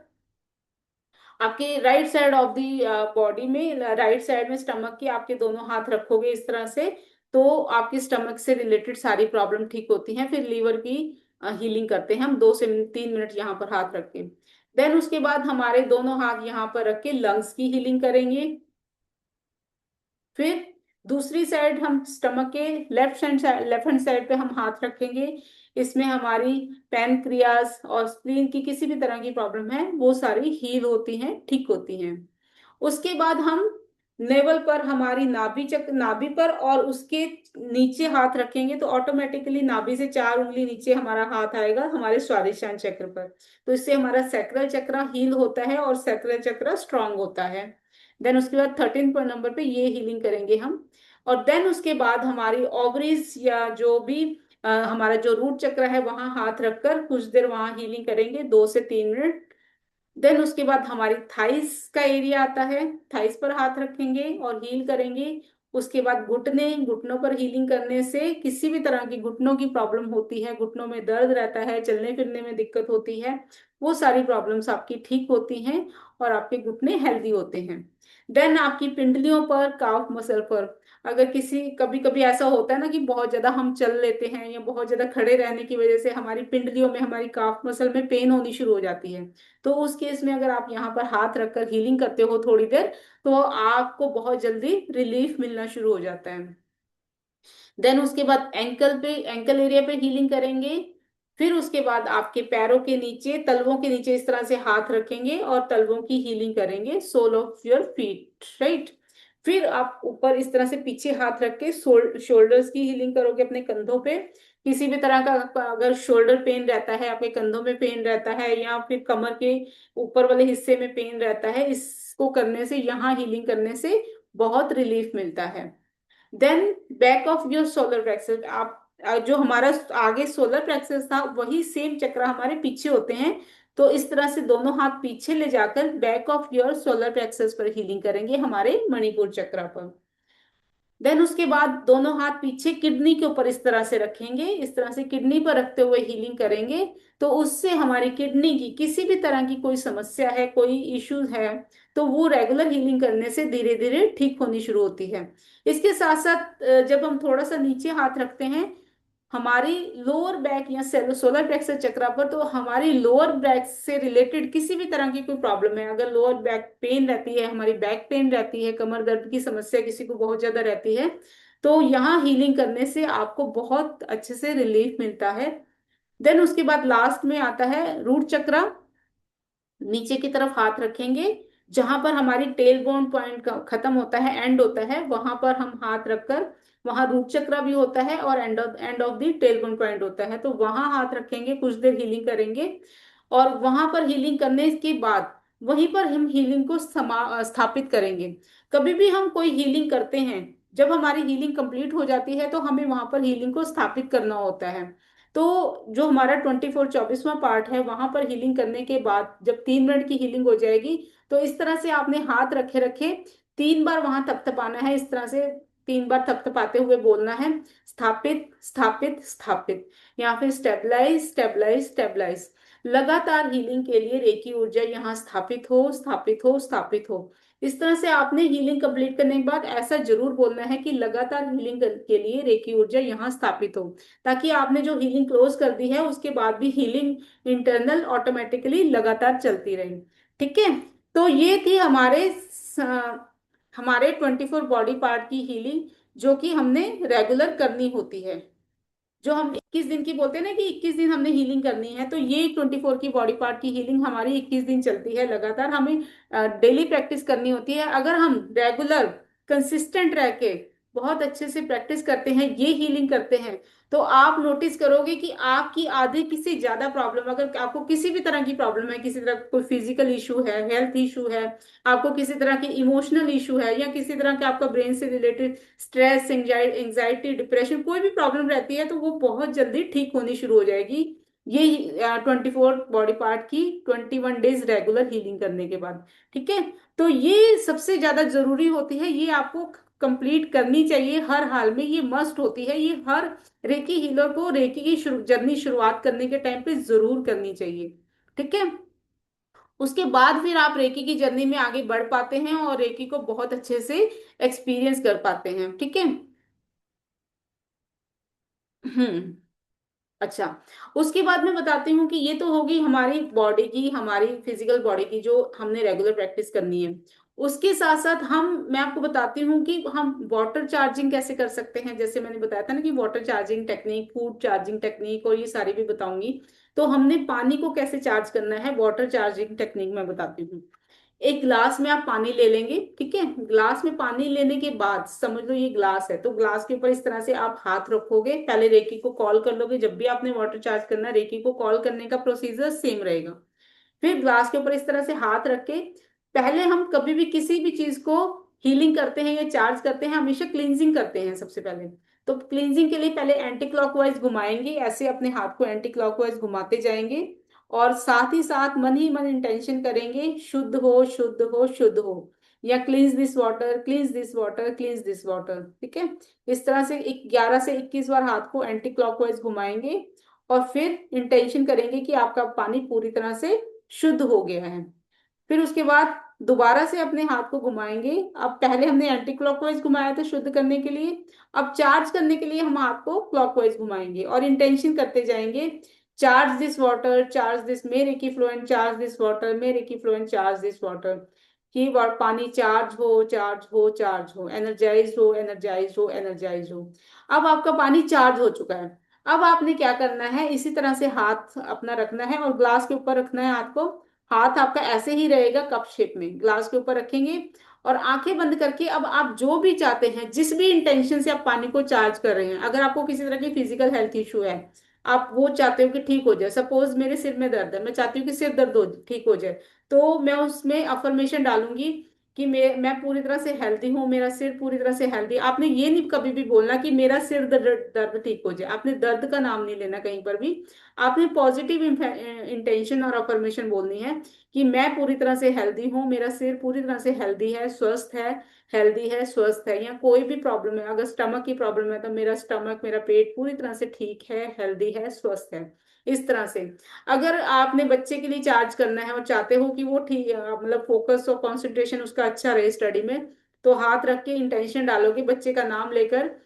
आपके right side of the body में, राइट साइड में स्टमक के आपके दोनों हाथ रखोगे इस तरह से, तो आपके स्टमक से रिलेटेड सारी प्रॉब्लम ठीक होती हैं। फिर लीवर की हीलिंग करते हैं हम 2 से 3 मिनट यहाँ पर हाथ रख के। देन उसके बाद हमारे दोनों हाथ यहाँ पर रख के लंग्स की हीलिंग करेंगे। फिर दूसरी साइड हम स्टमक के लेफ्ट हैंड साइड पे हम हाथ रखेंगे। इसमें हमारी पैनक्रियास और स्प्लीन की किसी भी तरह की प्रॉब्लम है वो सारी हील होती हैं, ठीक होती हैं। उसके बाद हम नेवल पर, हमारी नाभि पर और उसके नीचे हाथ रखेंगे, तो ऑटोमेटिकली नाभि से 4 उंगली नीचे हमारा हाथ आएगा हमारे स्वादिष्टान चक्र पर। तो इससे हमारा सैक्रल चक्र हील होता है और सैक्रल चक्र स्ट्रांग होता है। देन उसके बाद 13 नंबर पे ये हीलिंग करेंगे हम। और देन उसके बाद हमारी ओवरीज या जो भी हमारा जो रूट चक्र है वहां हाथ रखकर कुछ देर वहां हीलिंग करेंगे, 2 से 3 मिनट। देन उसके बाद हमारी थाइस का एरिया आता है, थाइस पर हाथ रखेंगे और हील करेंगे। उसके बाद घुटनों पर हीलिंग करने से किसी भी तरह की घुटनों की प्रॉब्लम होती है, घुटनों में दर्द रहता है, चलने फिरने में दिक्कत होती है, वो सारी प्रॉब्लम्स आपकी ठीक होती हैं और आपके घुटने हेल्दी होते हैं। देन आपकी पिंडलियों पर, काफ मसल पर, अगर किसी कभी कभी ऐसा होता है ना कि बहुत ज्यादा हम चल लेते हैं या बहुत ज्यादा खड़े रहने की वजह से हमारी पिंडलियों में, हमारी काफ मसल में पेन होनी शुरू हो जाती है, तो उस केस में अगर आप यहाँ पर हाथ रखकर हीलिंग करते हो थोड़ी देर, तो आपको बहुत जल्दी रिलीफ मिलना शुरू हो जाता है। देन उसके बाद एंकल एरिया पे हीलिंग करेंगे। फिर उसके बाद आपके पैरों के नीचे, तलवों के नीचे इस तरह से हाथ रखेंगे और तलवों की हीलिंग करेंगे, sole of your feet, right. फिर आप ऊपर इस तरह से पीछे हाथ रख के शोल्डर्स की हीलिंग करोगे अपने कंधों पे। किसी भी तरह का अगर शोल्डर पेन रहता है, आपके कंधों में पेन रहता है, या फिर कमर के ऊपर वाले हिस्से में पेन रहता है, इसको करने से, यहाँ हीलिंग करने से बहुत रिलीफ मिलता है। Then back of your solar plexus, आप जो हमारा आगे सोलर प्लेक्सस था वही सेम चक्र हमारे पीछे होते हैं। तो इस तरह से दोनों हाथ पीछे ले जाकर back of your solar plexus पर हीलिंग करेंगे, हमारे मणिपुर चक्र पर। देन उसके बाद दोनों हाथ पीछे किडनी के ऊपर इस तरह से रखेंगे, इस तरह से किडनी पर रखते हुए हीलिंग करेंगे। तो उससे हमारी किडनी की किसी भी तरह की कोई समस्या है, कोई इश्यूज है, तो वो रेगुलर हीलिंग करने से धीरे धीरे ठीक होनी शुरू होती है। इसके साथ साथ जब हम थोड़ा सा नीचे हाथ रखते हैं हमारी लोअर बैक या सोलर प्लेक्सस चक्रा पर, तो हमारी लोअर बैक से रिलेटेड किसी भी तरह की कोई प्रॉब्लम है, अगर लोअर बैक पेन रहती है, हमारी बैक पेन रहती है, कमर दर्द की समस्या किसी को बहुत ज्यादा रहती है, तो यहाँ हीलिंग करने से आपको बहुत अच्छे से रिलीफ मिलता है। देन उसके बाद लास्ट में आता है रूट चक्रा। नीचे की तरफ हाथ रखेंगे, जहां पर हमारी टेल बोन पॉइंट खत्म होता है, एंड होता है, वहां पर हम हाथ रखकर, वहां रूट चक्रा भी होता है और end of the tail bone point होता है, तो वहां हाथ रखेंगे, कुछ देर हीलिंग करेंगे। और वहां पर हीलिंग करने के बाद वहीं पर हम हीलिंग को स्थापित करेंगे। कभी भी हम कोई हीलिंग करते हैं, जब हमारी हीलिंग कंप्लीट हो जाती है तो हमें वहां पर हीलिंग को स्थापित करना होता है। तो जो हमारा 24वां पार्ट है, वहां पर हीलिंग करने के बाद जब 3 मिनट की हीलिंग हो जाएगी, तो इस तरह से आपने हाथ रखे रखे 3 बार वहां थपथपाना है, इस तरह से 3 बार थपथपाते हुए बोलना है, स्थापित स्थापित स्थापित, या फिर स्टेबलाइज स्टेबलाइज स्टेबलाइज। लगातार हीलिंग के लिए रेकी ऊर्जा यहाँ स्थापित हो, स्थापित हो, स्थापित हो। इस तरह से आपने हीलिंग कंप्लीट करने के बाद ऐसा जरूर बोलना है कि लगातार हीलिंग के लिए रेकी ऊर्जा यहाँ स्थापित हो, ताकि आपने जो हीलिंग क्लोज कर दी है उसके बाद भी हीलिंग इंटरनल ऑटोमेटिकली लगातार चलती रहे। ठीक है। तो ये थी हमारे 24 बॉडी पार्ट की हीलिंग, जो कि हमने रेगुलर करनी होती है। जो हम 21 दिन की बोलते हैं ना कि 21 दिन हमने हीलिंग करनी है, तो ये 24 की बॉडी पार्ट की हीलिंग हमारी 21 दिन चलती है लगातार, हमें डेली प्रैक्टिस करनी होती है। अगर हम रेगुलर कंसिस्टेंट रह के बहुत अच्छे से प्रैक्टिस करते हैं, ये हीलिंग करते हैं, तो आप नोटिस करोगे कि आपकी आधे किसी ज्यादा प्रॉब्लम, अगर आपको किसी भी तरह की प्रॉब्लम है, किसी तरह कोई फिजिकल इशू है, हेल्थ इशू है, आपको किसी तरह की इमोशनल इशू है, या किसी तरह के आपका ब्रेन से रिलेटेड स्ट्रेस, एंजाइटी, डिप्रेशन, कोई भी प्रॉब्लम रहती है, तो वो बहुत जल्दी ठीक होनी शुरू हो जाएगी ये 24 बॉडी पार्ट की 21 डेज रेगुलर हीलिंग करने के बाद। ठीक है। तो ये सबसे ज्यादा जरूरी होती है, ये आपको कंप्लीट करनी चाहिए हर हाल में, ये मस्ट होती है, ये हर रेकी हीलर को रेकी की जर्नी शुरुआत करने के टाइम पे जरूर करनी चाहिए। ठीक है। उसके बाद फिर आप रेकी की जर्नी में आगे बढ़ पाते हैं और रेकी को बहुत अच्छे से एक्सपीरियंस कर पाते हैं। ठीक है। हम्म। अच्छा, उसके बाद मैं बताती हूँ कि ये तो होगी हमारी बॉडी की, हमारी फिजिकल बॉडी की, जो हमने रेगुलर प्रैक्टिस करनी है। उसके साथ साथ मैं आपको बताती हूँ कि हम वाटर चार्जिंग कैसे कर सकते हैं। जैसे मैंने बताया था ना कि water charging technique, food charging technique, और ये सारी भी बताऊंगी। तो हमने पानी को कैसे चार्ज करना है, वाटर चार्जिंग टेक्निक मैं बताती हूँ। एक ग्लास में आप पानी ले लेंगे। ठीक है। ग्लास में पानी लेने के बाद समझ लो ये ग्लास है, तो ग्लास के ऊपर इस तरह से आप हाथ रखोगे, पहले रेकी को कॉल कर लोगे। जब भी आपने वाटर चार्ज करना है, रेकी को कॉल करने का प्रोसीजर सेम रहेगा। फिर ग्लास के ऊपर इस तरह से हाथ रख के, पहले हम कभी भी किसी भी चीज को हीलिंग करते हैं या चार्ज करते हैं, हमेशा क्लींजिंग करते हैं सबसे पहले। तो क्लींजिंग के लिए पहले एंटी क्लॉकवाइज घुमाएंगे, ऐसे अपने हाथ को एंटी क्लॉकवाइज घुमाते जाएंगे, और साथ ही मन इंटेंशन करेंगे, शुद्ध हो, शुद्ध हो, शुद्ध हो, या क्लींस this water, क्लींस this water, क्लींस this water. ठीक है। इस तरह से 11 से 21 बार हाथ को एंटी क्लॉकवाइज घुमाएंगे, और फिर इंटेंशन करेंगे कि आपका पानी पूरी तरह से शुद्ध हो गया है। फिर उसके बाद दोबारा से अपने हाथ को घुमाएंगे। अब पहले हमने एंटी क्लॉकवाइज घुमाया था शुद्ध करने के लिए, अब चार्ज करने के लिए हम हाथ को क्लॉकवाइज घुमाएंगे और इंटेंशन करते जाएंगे, charge this water, charge this मेरे की फ्लुएंट, चार्ज दिस वाटर मेरे की फ्लुएंट, चार्ज दिस वाटर, कि पानी चार्ज हो, चार्ज हो, चार्ज हो, एनर्जाइज हो, एनर्जाइज हो, एनर्जाइज हो। अब आपका पानी चार्ज हो चुका है। अब आपने क्या करना है, इसी तरह से हाथ अपना रखना है और ग्लास के ऊपर रखना है हाथ को। हाथ आपका ऐसे ही रहेगा कप शेप में, ग्लास के ऊपर रखेंगे और आंखें बंद करके अब आप जो भी चाहते हैं, जिस भी इंटेंशन से आप पानी को चार्ज कर रहे हैं, अगर आपको किसी तरह की फिजिकल हेल्थ इशू है, आप वो चाहते हो कि ठीक हो जाए, सपोज मेरे सिर में दर्द है, मैं चाहती हूँ कि सिर दर्द हो ठीक हो जाए, तो मैं उसमें अफर्मेशन डालूंगी कि मैं पूरी तरह से हेल्दी हूँ, मेरा सिर पूरी तरह से हेल्दी। आपने ये नहीं कभी भी बोलना कि मेरा सिर दर्द दर्द ठीक हो जाए, आपने दर्द का नाम नहीं लेना कहीं पर भी। आपने पॉजिटिव इंटेंशन और अफर्मेशन बोलनी है कि मैं पूरी तरह से हेल्दी हूँ, मेरा सिर पूरी तरह से हेल्दी है, स्वस्थ है, हेल्दी है, स्वस्थ है। या कोई भी प्रॉब्लम है, अगर स्टमक की प्रॉब्लम है तो मेरा स्टमक, मेरा पेट पूरी तरह से ठीक है, हेल्दी है, स्वस्थ है। इस तरह से अगर आपने बच्चे के लिए चार्ज करना है और चाहते हो कि वो ठीक मतलब फोकस और कंसंट्रेशन उसका अच्छा रहे स्टडी में, तो हाथ रख के इंटेंशन डालोगे बच्चे का नाम लेकर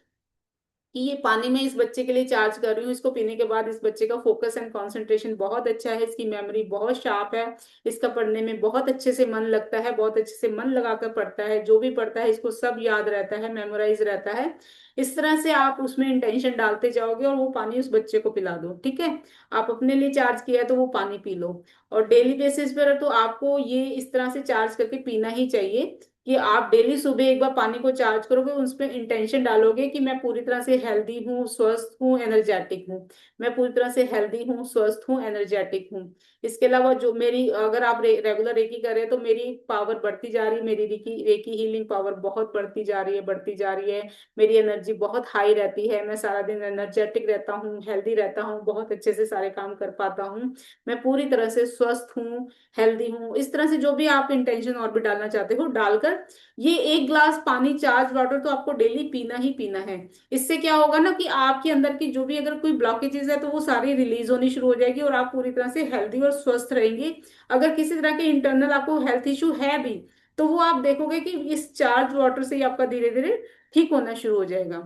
कि ये पानी में इस बच्चे के लिए चार्ज कर रही हूँ, इसको पीने के बाद इस बच्चे का फोकस एंड कंसंट्रेशन बहुत अच्छा है, इसकी मेमोरी बहुत शार्प है, इसका पढ़ने में बहुत अच्छे से मन लगता है, बहुत अच्छे से मन लगाकर पढ़ता है, जो भी पढ़ता है इसको सब याद रहता है, मेमोराइज रहता है। इस तरह से आप उसमें इंटेंशन डालते जाओगे और वो पानी उस बच्चे को पिला दो। ठीक है, आप अपने लिए चार्ज किया है तो वो पानी पी लो। और डेली बेसिस पर तो आपको ये इस तरह से चार्ज करके पीना ही चाहिए कि आप डेली सुबह एक बार पानी को चार्ज करोगे, उसमें इंटेंशन डालोगे कि मैं पूरी तरह से हेल्दी हूँ, स्वस्थ हूँ, एनर्जेटिक हूँ। मैं पूरी तरह से हेल्दी हूँ, स्वस्थ हूँ, एनर्जेटिक हूँ। इसके अलावा जो मेरी, अगर आप रेगुलर रेकी कर रहे हैं तो मेरी पावर बढ़ती जा रही है, मेरी रेकी रेकी हीलिंग पावर बहुत बढ़ती जा रही है, बढ़ती जा रही है। मेरी एनर्जी बहुत हाई रहती है, मैं सारा दिन एनर्जेटिक रहता हूँ, हेल्दी रहता हूँ, बहुत अच्छे से सारे काम कर पाता हूँ, मैं पूरी तरह से स्वस्थ हूँ, हेल्दी हूँ। इस तरह से जो भी आप इंटेंशन और भी डालना चाहते हो डालकर ये एक ग्लास पानी, चार्ज वाटर तो आपको डेली पीना ही पीना है। इससे क्या होगा ना कि आपके अंदर की जो भी अगर कोई ब्लॉकेजेस है तो वो सारी रिलीज होनी शुरू हो जाएगी और आप पूरी तरह से हेल्दी और स्वस्थ रहेंगे। अगर किसी तरह के इंटरनल आपको हेल्थ इशू है भी तो वो आप देखोगे कि इस चार्ज वाटर से ही आपका धीरे धीरे ठीक होना शुरू हो जाएगा।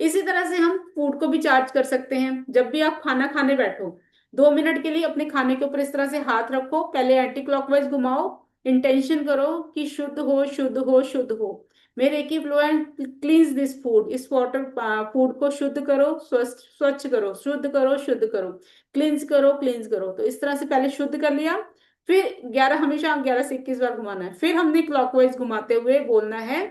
इसी तरह से हम फूड को भी चार्ज कर सकते हैं। जब भी आप खाना खाने बैठो, 2 मिनट के लिए अपने खाने के ऊपर इस तरह से हाथ रखो, पहले एंटी क्लॉकवाइज घुमाओ, इंटेंशन करो कि शुद्ध हो, शुद्ध हो, शुद्ध हो। मेरे की फ्लो एंड क्लींस दिस फूड, इस वाटर फूड को शुद्ध करो, स्वच्छ स्वच्छ करो, शुद्ध करो, शुद्ध करो, क्लींस करो, क्लींस करो। तो इस तरह से पहले शुद्ध कर लिया, फिर 11, हमेशा 11 से 21 बार घुमाना है, फिर हमने क्लॉकवाइज घुमाते हुए बोलना है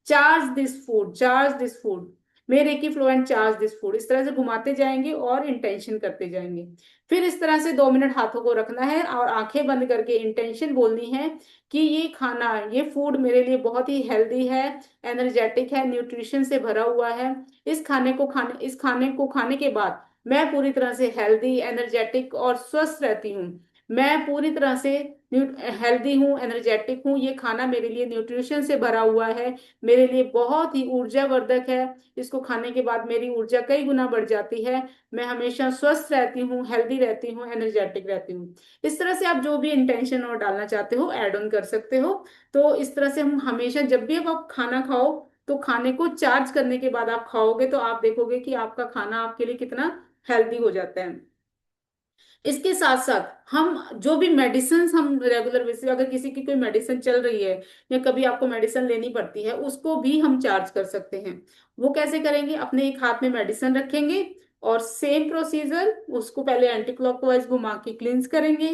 charge this food, charge this food, मेरे की flow and charge this food. इस तरह से घुमाते जाएंगे और इंटेंशन करते जाएंगे। फिर इस तरह से 2 मिनट हाथों को रखना है और आंखें बंद करके इंटेंशन बोलनी है कि ये खाना, ये फूड मेरे लिए बहुत ही हेल्दी है, एनर्जेटिक है, न्यूट्रिशन से भरा हुआ है। इस खाने को खाने के बाद मैं पूरी तरह से हेल्दी, एनर्जेटिक और स्वस्थ रहती हूँ। मैं पूरी तरह से हेल्दी हूँ, एनर्जेटिक हूँ, ये खाना मेरे लिए न्यूट्रिशन से भरा हुआ है, मेरे लिए बहुत ही ऊर्जावर्धक है, इसको खाने के बाद मेरी ऊर्जा कई गुना बढ़ जाती है, मैं हमेशा स्वस्थ रहती हूँ, हेल्दी रहती हूँ, एनर्जेटिक रहती हूँ। इस तरह से आप जो भी इंटेंशन और डालना चाहते हो ऐड ऑन कर सकते हो। तो इस तरह से हम हमेशा जब भी अब आप खाना खाओ तो खाने को चार्ज करने के बाद आप खाओगे तो आप देखोगे कि आपका खाना आपके लिए कितना हेल्दी हो जाता है। इसके साथ साथ हम जो भी मेडिसिन हम रेगुलर बेसिस, अगर किसी की कोई मेडिसिन चल रही है या कभी आपको मेडिसिन लेनी पड़ती है, उसको भी हम चार्ज कर सकते हैं। वो कैसे करेंगे? अपने एक हाथ में मेडिसिन रखेंगे और सेम प्रोसीजर, उसको पहले एंटी क्लॉकवाइज घुमा के क्लींस करेंगे,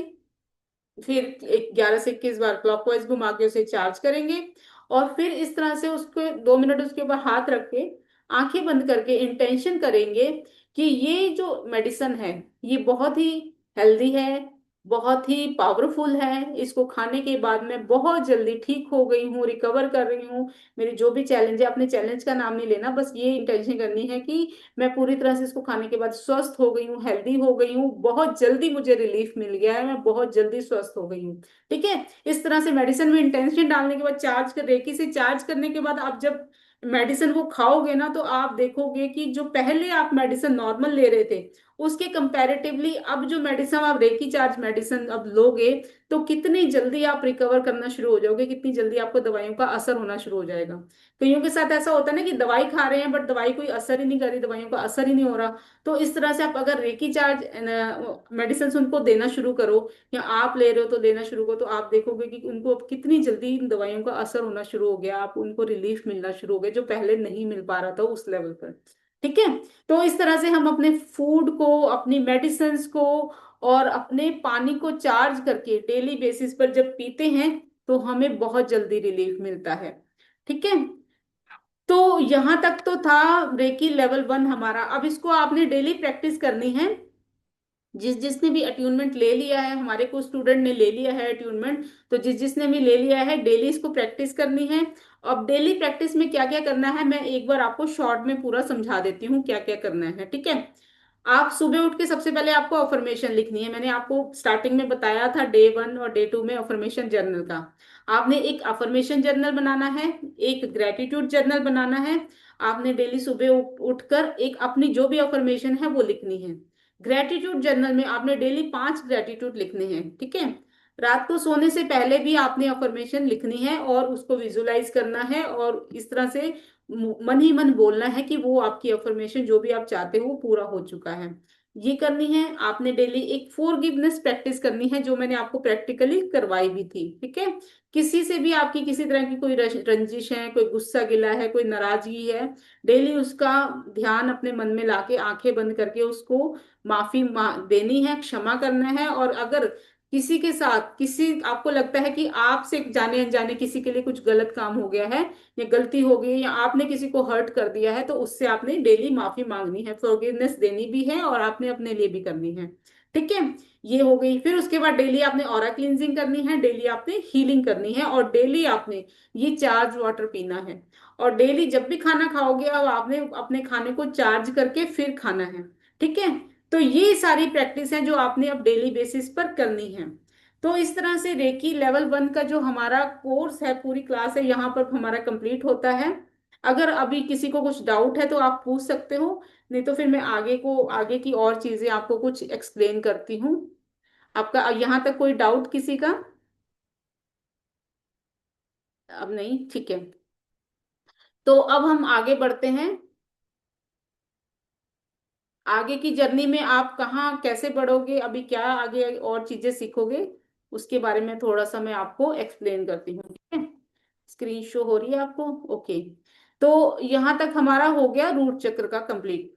फिर 11 से 21 बार क्लॉकवाइज घुमा के उसे चार्ज करेंगे और फिर इस तरह से उसको 2 मिनट उसके ऊपर हाथ रख के आंखें बंद करके इंटेंशन करेंगे कि ये जो मेडिसिन है ये बहुत ही हेल्दी है, बहुत ही पावरफुल है, इसको खाने के बाद मैं बहुत जल्दी ठीक हो गई हूँ, रिकवर कर रही हूँ। मेरी जो भी चैलेंज है, अपने चैलेंज का नाम नहीं लेना, बस ये इंटेंशन करनी है कि मैं पूरी तरह से इसको खाने के बाद स्वस्थ हो गई हूँ, हेल्दी हो गई हूँ, बहुत जल्दी मुझे रिलीफ मिल गया है, मैं बहुत जल्दी स्वस्थ हो गई हूँ। ठीक है, इस तरह से मेडिसिन में इंटेंशन डालने के बाद, चार्ज कर रेकी से चार्ज करने के बाद आप जब मेडिसिन वो खाओगे ना तो आप देखोगे कि जो पहले आप मेडिसिन नॉर्मल ले रहे थे उसके कंपैरेटिवली अब जो मेडिसिन आप रेकी चार्ज मेडिसिन अब लोगे तो कितनी जल्दी आप रिकवर करना शुरू हो जाओगे, कितनी जल्दी आपको दवाइयों का असर होना शुरू हो जाएगा। कईयों के साथ ऐसा होता है ना कि दवाई खा रहे हैं बट दवाई कोई असर ही नहीं कर रही, दवाइयों का असर ही नहीं हो रहा। तो इस तरह से आप अगर रेकी चार्ज मेडिसिन उनको देना शुरू करो या आप ले रहे हो तो देना शुरू करो, तो आप देखोगे कि उनको अब कितनी जल्दी इन दवाइयों का असर होना शुरू हो गया, आप उनको रिलीफ मिलना शुरू हो गया जो पहले नहीं मिल पा रहा था उस लेवल पर। ठीक है, तो इस तरह से हम अपने फूड को, अपनी मेडिसिन को और अपने पानी को चार्ज करके डेली बेसिस पर जब पीते हैं तो हमें बहुत जल्दी रिलीफ मिलता है। ठीक है। तो यहां तक तो था रेकी लेवल 1 हमारा। अब इसको आपने डेली प्रैक्टिस करनी है। जिसने भी अट्यूनमेंट ले लिया है, हमारे को स्टूडेंट ने ले लिया है अट्यूनमेंट, तो जिसने भी ले लिया है डेली इसको प्रैक्टिस करनी है। अब डेली प्रैक्टिस में क्या क्या करना है मैं एक बार आपको शॉर्ट में पूरा समझा देती हूँ क्या क्या करना है, ठीक है। आप सुबह उठ के सबसे पहले आपको अफर्मेशन लिखनी है। मैंने आपको स्टार्टिंग में बताया था डे 1 और डे 2 में अफर्मेशन जर्नल का। आपने एक अफर्मेशन जर्नल बनाना है, एक ग्रेटिट्यूड जर्नल बनाना है। आपने डेली सुबह उठकर एक अपनी जो भी अफर्मेशन है वो लिखनी है। ग्रेटिट्यूड जर्नल में आपने डेली 5 ग्रेटिट्यूड लिखने हैं, ठीक है। रात को सोने से पहले भी आपने अफर्मेशन लिखनी है और उसको विजुलाइज करना है, और इस तरह से मन ही मन बोलना है कि वो आपकी अफर्मेशन जो भी आप चाहते हो वो पूरा हो चुका है। ये करनी है आपने डेली। एक फॉरगिवनेस प्रैक्टिस करनी है जो मैंने आपको प्रैक्टिकली करवाई भी थी, ठीक है। किसी से भी आपकी किसी तरह की कोई रंजिश है, कोई गुस्सा गिला है, कोई नाराजगी है, डेली उसका ध्यान अपने मन में लाके आंखें बंद करके उसको देनी है, क्षमा करना है। और अगर किसी के साथ किसी आपको लगता है कि आपसे जाने अनजाने किसी के लिए कुछ गलत काम हो गया है या गलती हो गई या आपने किसी को हर्ट कर दिया है, तो उससे आपने डेली माफी मांगनी है, फॉरगिवनेस देनी भी है और आपने अपने लिए भी करनी है, ठीक है। ये हो गई। फिर उसके बाद डेली आपने ऑरा क्लींजिंग करनी है, डेली आपने हीलिंग करनी है, और डेली आपने ये चार्ज वाटर पीना है। और डेली जब भी खाना खाओगे अब आपने अपने खाने को चार्ज करके फिर खाना है, ठीक है। तो ये सारी प्रैक्टिस है जो आपने अब डेली बेसिस पर करनी है। तो इस तरह से रेकी लेवल 1 का जो हमारा कोर्स है, पूरी क्लास है, यहाँ पर हमारा कंप्लीट होता है। अगर अभी किसी को कुछ डाउट है तो आप पूछ सकते हो, नहीं तो फिर मैं आगे की और चीजें आपको कुछ एक्सप्लेन करती हूँ। आपका यहाँ तक कोई डाउट किसी का? अब नहीं, ठीक है। तो अब हम आगे बढ़ते हैं। आगे की जर्नी में आप कहाँ कैसे बढ़ोगे, अभी क्या आगे और चीजें सीखोगे, उसके बारे में थोड़ा सा मैं आपको एक्सप्लेन करती हूँ, ठीक है। स्क्रीन शो हो रही है आपको? ओके। तो यहां तक हमारा हो गया रूट चक्र का कंप्लीट।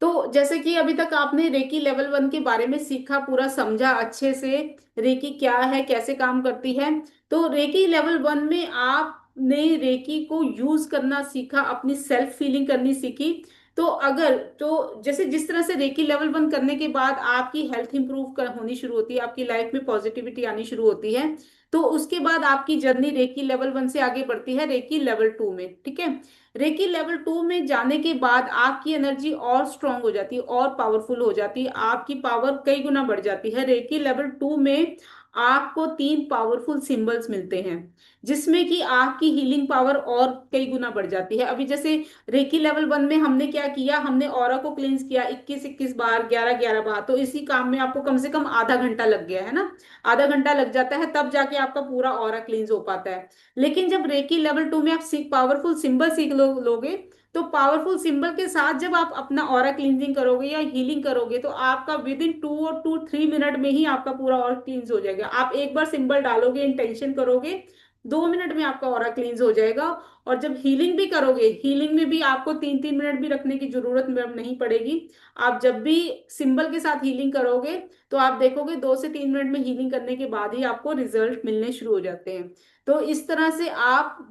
तो जैसे कि अभी तक आपने रेकी लेवल 1 के बारे में सीखा, पूरा समझा अच्छे से, रेकी क्या है, कैसे काम करती है। तो रेकी लेवल 1 में आपने रेकी को यूज करना सीखा, अपनी सेल्फ फीलिंग करनी सीखी। तो अगर तो जैसे जिस तरह से रेकी लेवल 1 करने के बाद आपकी हेल्थ इंप्रूव कर होनी शुरू होती है, आपकी लाइफ में पॉजिटिविटी आनी शुरू होती है, तो उसके बाद आपकी जर्नी रेकी लेवल 1 से आगे बढ़ती है रेकी लेवल 2 में, ठीक है। रेकी लेवल 2 में जाने के बाद आपकी एनर्जी और स्ट्रांग हो जाती है और पावरफुल हो जाती है, आपकी पावर कई गुना बढ़ जाती है। रेकी लेवल 2 में आपको 3 पावरफुल सिंबल्स मिलते हैं, जिसमें कि आपकी हीलिंग पावर और कई गुना बढ़ जाती है। अभी जैसे रेकी लेवल 1 में हमने क्या किया, हमने ऑरा को क्लींस किया 21-21 बार, 11-11 बार, तो इसी काम में आपको कम से कम आधा घंटा लग गया है ना। आधा घंटा लग जाता है तब जाके आपका पूरा ऑरा क्लींस हो पाता है। लेकिन जब रेकी लेवल 2 में आप पावरफुल सिंबल सीख लोगे, तो पावरफुल सिंबल के साथ जब आप अपना ऑरा क्लींजिंग करोगे या हीलिंग करोगे, तो आपका विद इन 2 और 3 मिनट में ही आपका पूरा ऑरा क्लींस हो जाएगा। आप एक बार सिंबल डालोगे, इंटेंशन करोगे, 2 मिनट में आपका ऑरा क्लींस हो जाएगा। और जब हीलिंग भी करोगे, हीलिंग में भी आपको 3-3 मिनट भी रखने की जरूरत में अब नहीं पड़ेगी। आप जब भी सिंबल के साथ हीलिंग करोगे तो आप देखोगे 2 से 3 मिनट में हीलिंग करने के बाद ही आपको रिजल्ट मिलने शुरू हो जाते हैं। तो इस तरह से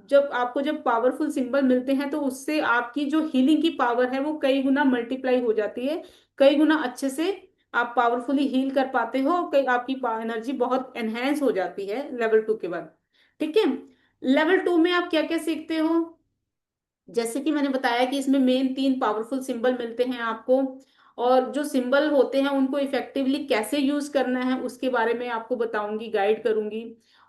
जब पावरफुल सिंबल मिलते हैं तो उससे आपकी जो हीलिंग की पावर है वो कई गुना मल्टीप्लाई हो जाती है, कई गुना अच्छे से आप पावरफुली हील कर पाते हो, कई आपकी एनर्जी बहुत एनहेंस हो जाती है लेवल 2 के बाद, ठीक है। लेवल 2 में आप क्या क्या सीखते हो, जैसे कि मैंने बताया कि इसमें मेन 3 पावरफुल सिंबल मिलते हैं आपको, और जो सिंबल होते हैं उनको इफेक्टिवली कैसे यूज करना है उसके बारे में आपको बताऊंगी, गाइड करूंगी।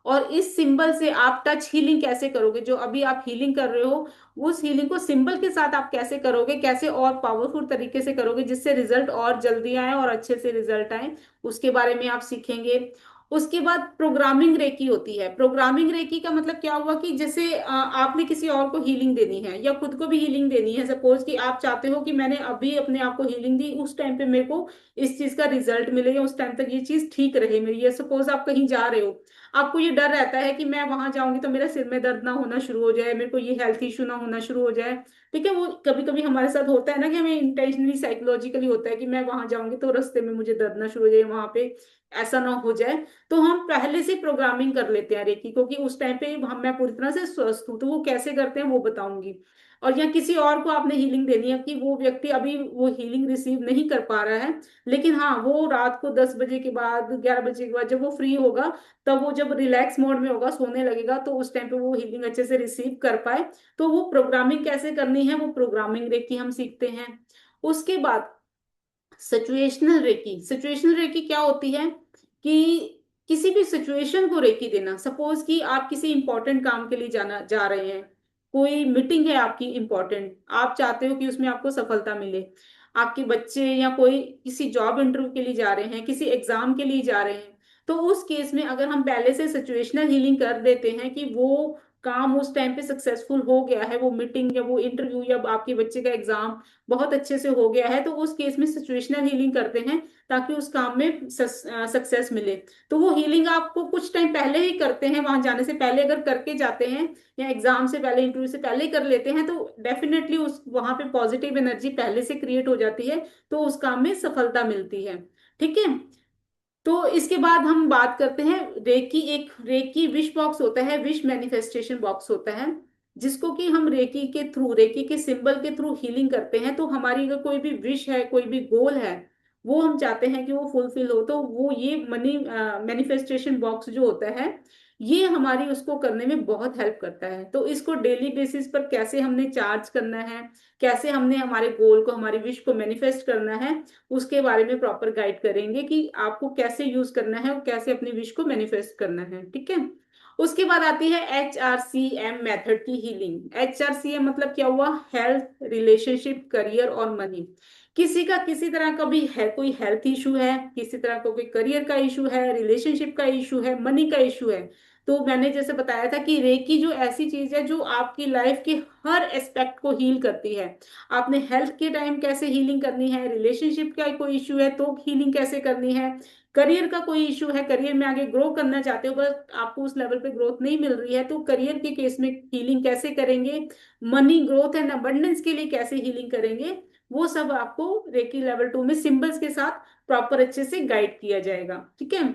और इस सिंबल से आप टच हीलिंग कैसे करोगे, जो अभी आप हीलिंग कर रहे हो उस हीलिंग को सिंबल के साथ आप कैसे करोगे, कैसे और पावरफुल तरीके से करोगे जिससे रिजल्ट और जल्दी आए और अच्छे से रिजल्ट आए, उसके बारे में आप सीखेंगे। उसके बाद प्रोग्रामिंग रेकी होती है। प्रोग्रामिंग रेकी का मतलब क्या हुआ कि जैसे आपने किसी और को हीलिंग देनी है या खुद को भी हीलिंग देनी है। सपोज कि आप चाहते हो कि मैंने अभी अपने आप को हीलिंग दी, उस टाइम पे मेरे को इस चीज का रिजल्ट मिले या उस टाइम तक ये चीज ठीक रहे मेरी। या सपोज आप कहीं जा रहे हो, आपको ये डर रहता है कि मैं वहां जाऊंगी तो मेरा सिर में दर्द ना होना शुरू हो जाए, मेरे को ये हेल्थ इशू ना होना शुरू हो जाए, ठीक है। वो कभी कभी हमारे साथ होता है ना कि हमें इंटेंशनली साइकोलॉजिकली होता है कि मैं वहां जाऊंगी तो रास्ते में मुझे दर्द ना शुरू हो जाए, वहां पे ऐसा ना हो जाए। तो हम पहले से प्रोग्रामिंग कर लेते हैं रेकी को कि उस टाइम पे हम मैं पूरी तरह से स्वस्थ हूँ। तो वो कैसे करते हैं वो बताऊंगी। और या किसी और को आपने हीलिंग देनी है कि वो व्यक्ति अभी वो हीलिंग रिसीव नहीं कर पा रहा है, लेकिन हाँ वो रात को 10 बजे के बाद 11 बजे के बाद जब वो फ्री होगा, तब वो जब रिलैक्स मोड में होगा सोने लगेगा, तो उस टाइम पे वो हीलिंग अच्छे से रिसीव कर पाए। तो वो प्रोग्रामिंग कैसे करनी है वो प्रोग्रामिंग रेकी हम सीखते हैं। उसके बाद सिचुएशनल रेकी क्या होती है कि किसी भी सिचुएशन को रेकी देना। सपोज कि आप किसी इंपॉर्टेंट काम के लिए जाना जा रहे हैं, कोई मीटिंग है आपकी इंपॉर्टेंट, आप चाहते हो कि उसमें आपको सफलता मिले, आपके बच्चे या कोई किसी जॉब इंटरव्यू के लिए जा रहे हैं, किसी एग्जाम के लिए जा रहे हैं, तो उस केस में अगर हम पहले से सिचुएशनल हीलिंग कर देते हैं कि वो काम उस टाइम पे सक्सेसफुल हो गया है, वो मीटिंग या वो इंटरव्यू या आपके बच्चे का एग्जाम बहुत अच्छे से हो गया है, तो उस केस में सिचुएशनल हीलिंग करते हैं ताकि उस काम में सक्सेस मिले। तो वो हीलिंग आपको कुछ टाइम पहले ही करते हैं, वहां जाने से पहले अगर करके जाते हैं या एग्जाम से पहले इंटरव्यू से पहले कर लेते हैं, तो डेफिनेटली उस वहां पे पॉजिटिव एनर्जी पहले से क्रिएट हो जाती है, तो उस काम में सफलता मिलती है। ठीक है। तो इसके बाद हम बात करते हैं रेकी। एक रेकी विश बॉक्स होता है, विश मैनिफेस्टेशन बॉक्स होता है, जिसको कि हम रेकी के थ्रू, रेकी के सिंबल के थ्रू हीलिंग करते हैं। तो हमारी अगर कोई भी विश है, कोई भी गोल है, वो हम चाहते हैं कि वो फुलफिल हो, तो वो ये मनी मैनिफेस्टेशन बॉक्स जो होता है, ये हमारी उसको करने में बहुत हेल्प करता है। तो इसको डेली बेसिस पर कैसे हमने चार्ज करना है, कैसे हमने हमारे गोल को, हमारी विश को मैनिफेस्ट करना है, उसके बारे में प्रॉपर गाइड करेंगे कि आपको कैसे यूज करना है और कैसे अपनी विश को मैनिफेस्ट करना है। ठीक है। उसके बाद आती है HRCM मेथड की हीलिंग। HRCM मतलब क्या हुआ? हेल्थ, रिलेशनशिप, करियर और मनी। किसी का किसी तरह का भी है, कोई हेल्थ इशू है, किसी तरह का कोई करियर का इशू है, रिलेशनशिप का इशू है, मनी का इशू है। तो मैंने जैसे बताया था कि रेकी जो ऐसी चीज है जो आपकी लाइफ के हर एस्पेक्ट को हील करती है। आपने हेल्थ के टाइम कैसे हीलिंग करनी है, रिलेशनशिप का कोई इशू है तो हीलिंग कैसे करनी है, करियर का कोई इशू है, करियर में आगे ग्रो करना चाहते हो बस आपको उस लेवल पे ग्रोथ नहीं मिल रही है, तो करियर के केस में हीलिंग कैसे करेंगे, मनी ग्रोथ एंड अबंडेंस के लिए कैसे हीलिंग करेंगे, वो सब आपको रेकी लेवल 2 में सिंबल्स के साथ प्रॉपर अच्छे से गाइड किया जाएगा। ठीक है।